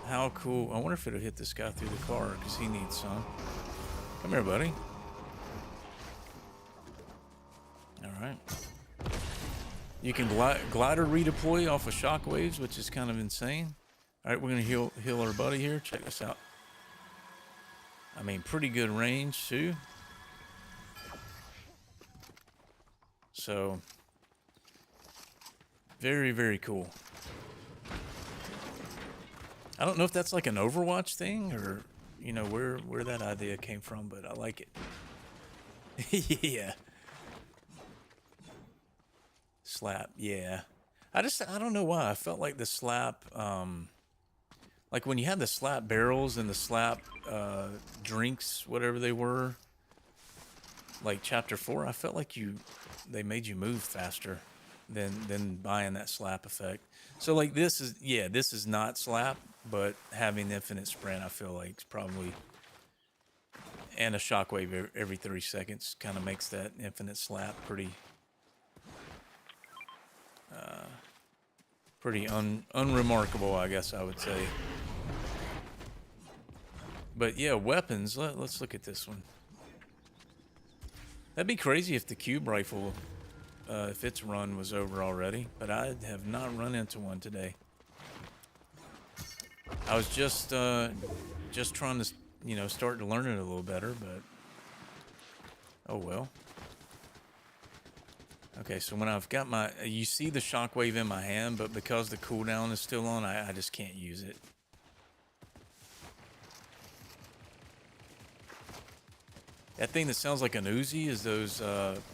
How cool. I wonder if it'll hit this guy through the car, because he needs some. Come here, buddy. Alright. You can glider redeploy off of shockwaves, which is kind of insane. Alright, we're going to heal our buddy here. Check this out. I mean, pretty good range, too. So, very, very cool. I don't know if that's like an Overwatch thing or, you know, where that idea came from, but I like it. Yeah. Slap, yeah. I don't know why. I felt like the slap, like when you had the slap barrels and the slap drinks, whatever they were, like Chapter 4, I felt like they made you move faster than buying that slap effect. So like this is not slap, but having infinite sprint, I feel like is probably, and a shockwave every 3 seconds kind of makes that infinite slap pretty unremarkable, I guess I would say. But yeah, weapons. Let's look at this one. That'd be crazy if the cube rifle, if its run was over already. But I have not run into one today. I was just trying to, you know, start to learn it a little better. But oh well. Okay, so when I've got my, you see the shockwave in my hand, but because the cooldown is still on, I just can't use it. That thing that sounds like an Uzi is those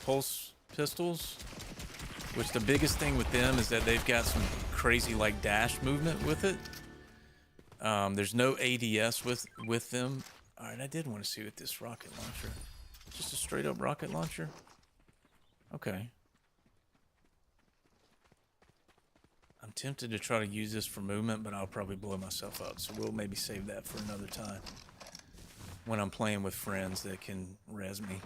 pulse pistols, which the biggest thing with them is that they've got some crazy like dash movement with it. There's no ADS with them. All right, I did want to see with this rocket launcher. Just a straight up rocket launcher? Okay. I'm tempted to try to use this for movement, but I'll probably blow myself up. So we'll maybe save that for another time. When I'm playing with friends that can res me.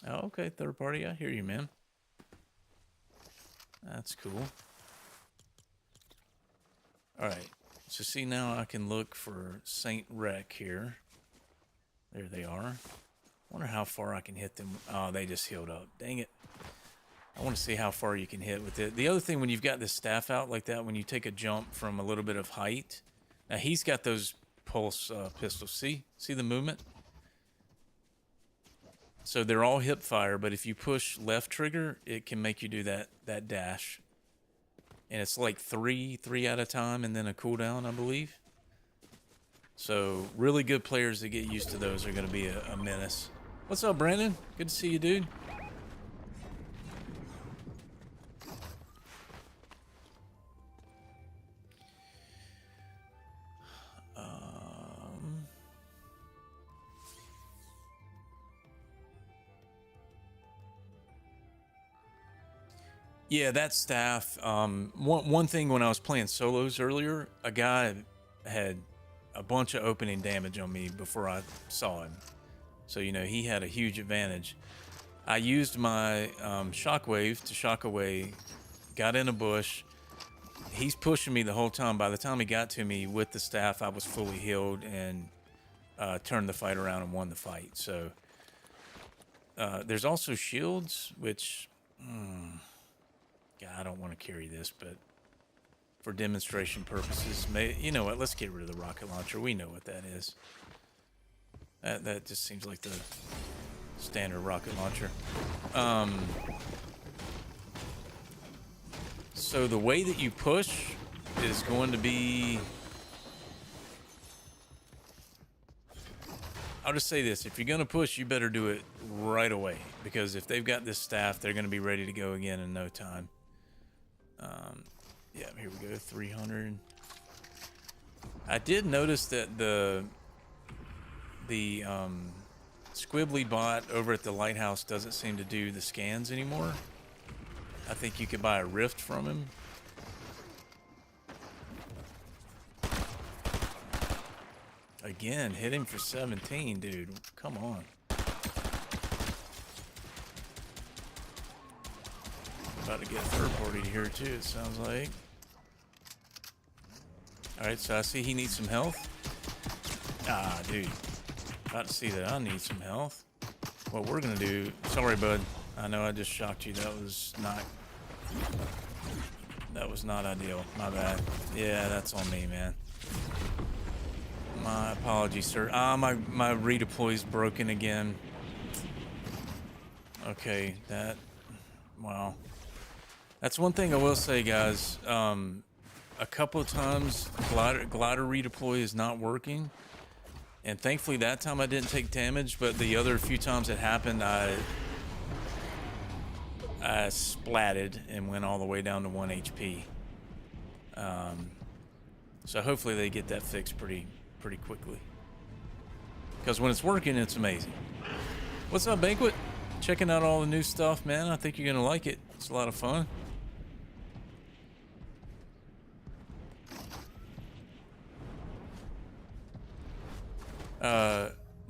Oh, okay, third party. I hear you, man. That's cool. Alright. So see, now I can look for Saint Rec here. There they are. Wonder how far I can hit them. Oh, they just healed up. Dang it. I want to see how far you can hit with it. The other thing, when you've got this staff out like that, when you take a jump from a little bit of height, now he's got those pulse pistols. See the movement? So they're all hip fire, but if you push left trigger, it can make you do that dash. And it's like three at a time, and then a cooldown, I believe. So really good players that get used to those are going to be a menace. What's up, Brandon? Good to see you, dude. Yeah, that staff. One thing, when I was playing solos earlier, a guy had a bunch of opening damage on me before I saw him. So, you know, he had a huge advantage. I used my shockwave to shock away, got in a bush. He's pushing me the whole time. By the time he got to me with the staff, I was fully healed and turned the fight around and won the fight. So there's also shields, which... I don't want to carry this, but for demonstration purposes, you know what? Let's get rid of the rocket launcher. We know what that is. That just seems like the standard rocket launcher. So the way that you push is going to be... I'll just say this. If you're going to push, you better do it right away. Because if they've got this staff, they're going to be ready to go again in no time. Yeah, here we go, 300. I did notice that the squibbly bot over at the lighthouse doesn't seem to do the scans anymore. I think you could buy a rift from him. Again, hit him for 17, dude. Come on. About to get a third party here too, it sounds like. Alright, so I see he needs some health. Ah, dude. About to see that I need some health. What we're gonna do... Sorry, bud. I know I just shocked you. That was not ideal. My bad. Yeah, that's on me, man. My apologies, sir. Ah, my redeploy's broken again. Okay, that... Wow. That's one thing I will say, guys. A couple of times, glider redeploy is not working. And thankfully that time I didn't take damage, but the other few times it happened, I splatted and went all the way down to 1 HP. So hopefully they get that fixed pretty quickly. Because when it's working, it's amazing. What's up, Banquet? Checking out all the new stuff, man. I think you're gonna like it. It's a lot of fun.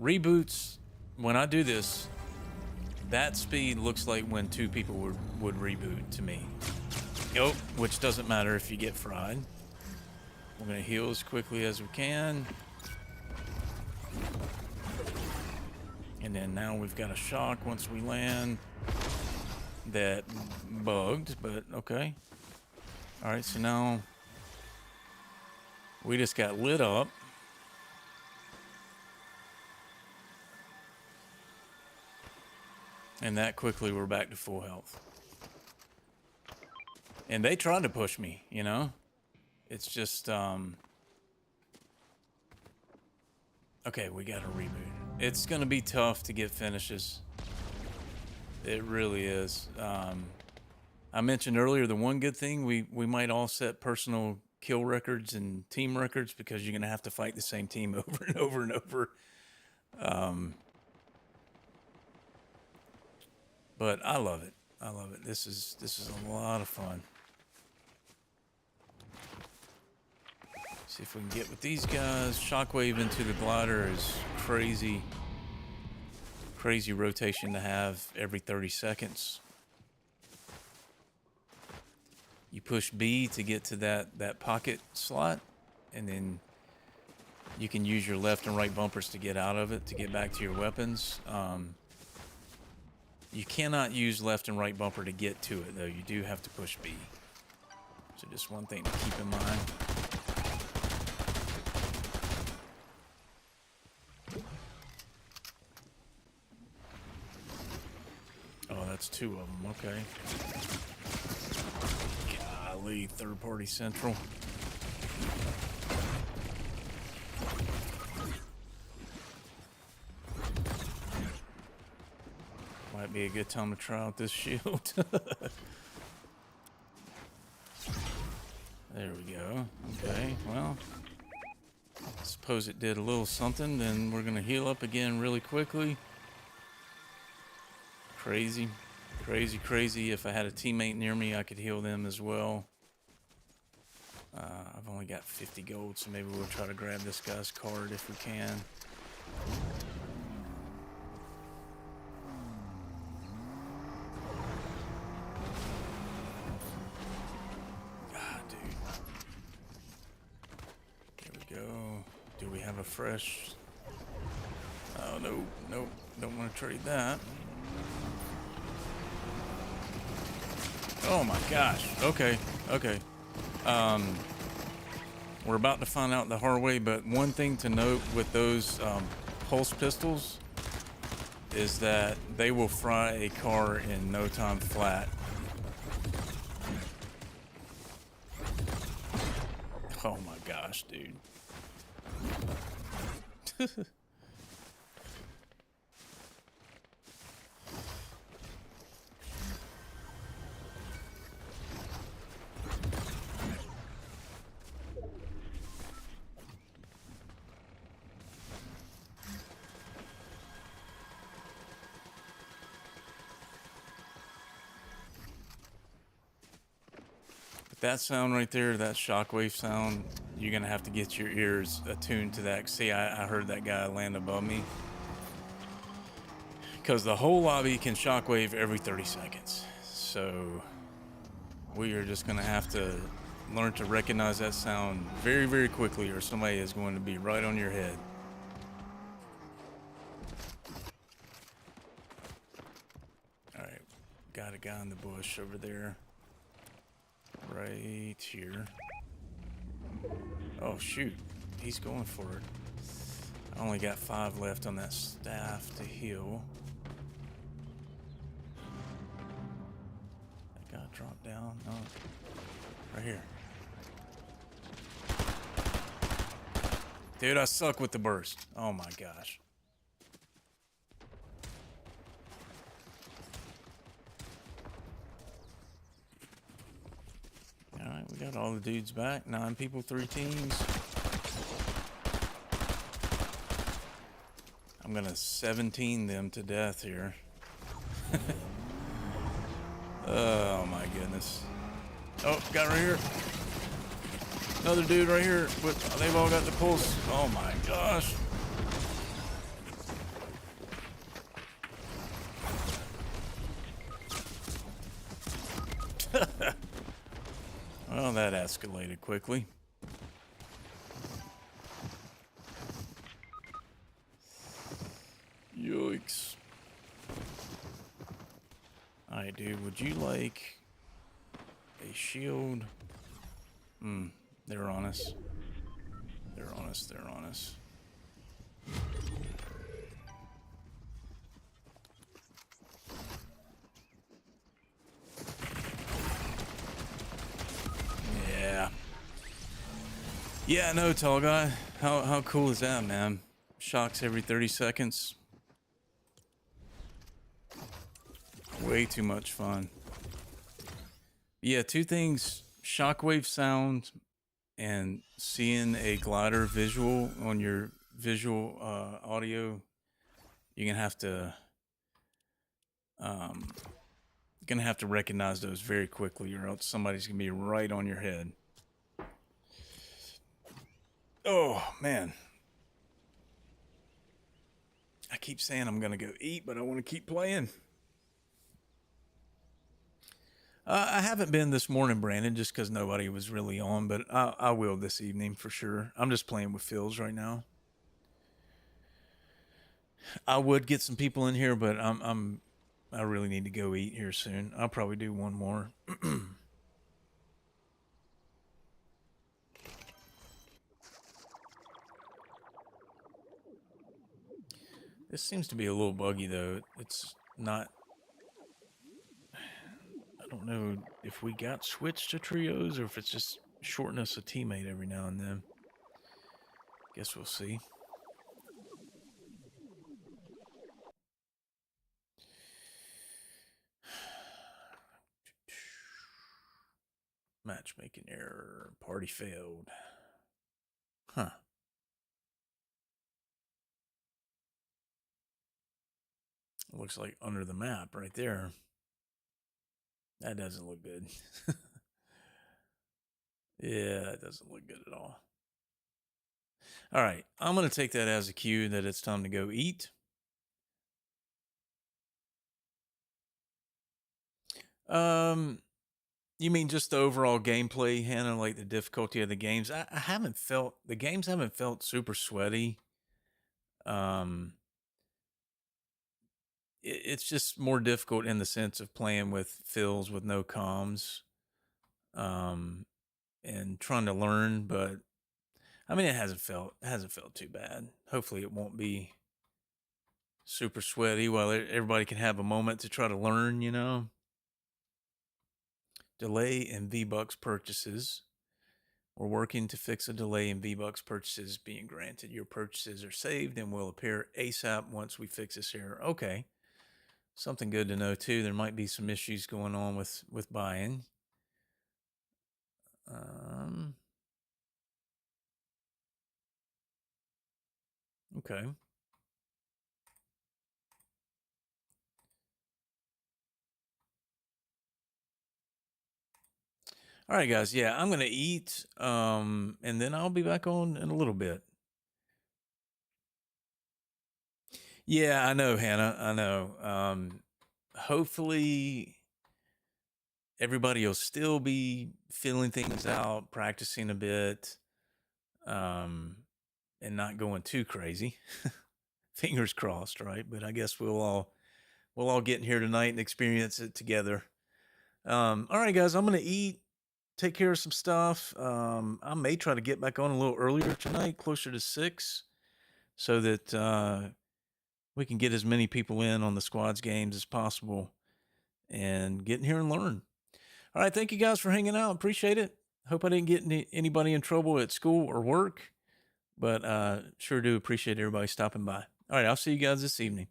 Reboots, when I do this, that speed looks like when 2 people would reboot to me. Nope, which doesn't matter if you get fried. We're gonna heal as quickly as we can. And then now we've got a shock once we land. That bugged, but okay. Alright, so now we just got lit up. And that quickly we're back to full health. And they tried to push me, you know? It's just, okay, we got to reboot. It's going to be tough to get finishes. It really is. I mentioned earlier the one good thing, we might all set personal kill records and team records because you're going to have to fight the same team over and over and over. But I love it. I love it. This is a lot of fun. See if we can get with these guys. Shockwave into the glider is crazy. Crazy rotation to have every 30 seconds. You push B to get to that pocket slot, and then you can use your left and right bumpers to get out of it, to get back to your weapons. You cannot use left and right bumper to get to it, though. You do have to push B. So just one thing to keep in mind. Oh, that's 2 of them. Okay. Golly, third-party central. Might be a good time to try out this shield. There we go. Okay, well, I suppose it did a little something. Then we're going to heal up again really quickly. Crazy, crazy, crazy. If I had a teammate near me, I could heal them as well. I've only got 50 gold, so maybe we'll try to grab this guy's card if we can. Fresh. Oh, no, nope, don't want to trade that. Oh my gosh. Okay, okay. We're about to find out the hard way, but one thing to note with those pulse pistols is that they will fry a car in no time flat. Oh my gosh, dude. That sound right there, that shockwave sound, you're gonna have to get your ears attuned to that. See, I heard that guy land above me. Because the whole lobby can shockwave every 30 seconds. So we are just gonna have to learn to recognize that sound very, very quickly, or somebody is going to be right on your head. All right, got a guy in the bush over there. Right here. Oh shoot, he's going for it. I only got 5 left on that staff to heal. down. No. Right here. Dude, I suck with the burst. Oh my gosh. Alright, we got all the dudes back. 9 people, 3 teams. I'm gonna 17 them to death here. Oh my goodness. Oh, got right here. Another dude right here. They've all got the pulse. Oh my gosh. Well, that escalated quickly. Yikes. Alright, dude, would you like a shield? They're on us. They're on us, they're on us. Yeah. Yeah, no, tall guy. How cool is that, man? Shocks every 30 seconds. Way too much fun. Yeah, 2 things. Shockwave sound and seeing a glider visual on your visual audio. You're gonna have to recognize those very quickly, or else somebody's gonna be right on your head. Oh man, I keep saying I'm gonna go eat, but I want to keep playing. I haven't been this morning, Brandon, just because nobody was really on, but I will this evening for sure. I'm just playing with Phils right now. I would get some people in here, but I really need to go eat here soon. I'll probably do one more. This seems to be a little buggy though. It's not. I don't know if we got switched to trios or if it's just shorting us a teammate every now and then. Guess we'll see. Matchmaking error. Party failed. Huh. Looks like under the map right there. That doesn't look good. Yeah, that doesn't look good at all. All right, I'm going to take that as a cue that it's time to go eat. You mean just the overall gameplay, Hannah, like the difficulty of the games? I haven't felt, the games haven't felt super sweaty. It's just more difficult in the sense of playing with Phils with no comms, and trying to learn, but I mean, it hasn't felt too bad. Hopefully it won't be super sweaty while everybody can have a moment to try to learn, you know. Delay in V-Bucks purchases. We're working to fix a delay in V-Bucks purchases being granted. Your purchases are saved and will appear ASAP once we fix this error. Okay. Something good to know too. There might be some issues going on with buying. Okay. All right, guys. Yeah, I'm gonna eat, and then I'll be back on in a little bit. Yeah, I know, Hannah. I know. Hopefully everybody will still be feeling things out, practicing a bit, and not going too crazy. Fingers crossed, right? But I guess we'll all get in here tonight and experience it together. All right, guys, I'm gonna eat, take care of some stuff. I may try to get back on a little earlier tonight, closer to 6, so that we can get as many people in on the squads games as possible and get in here and learn. All right, thank you guys for hanging out. Appreciate it. Hope I didn't get anybody in trouble at school or work, but sure do appreciate everybody stopping by. All right, I'll see you guys this evening.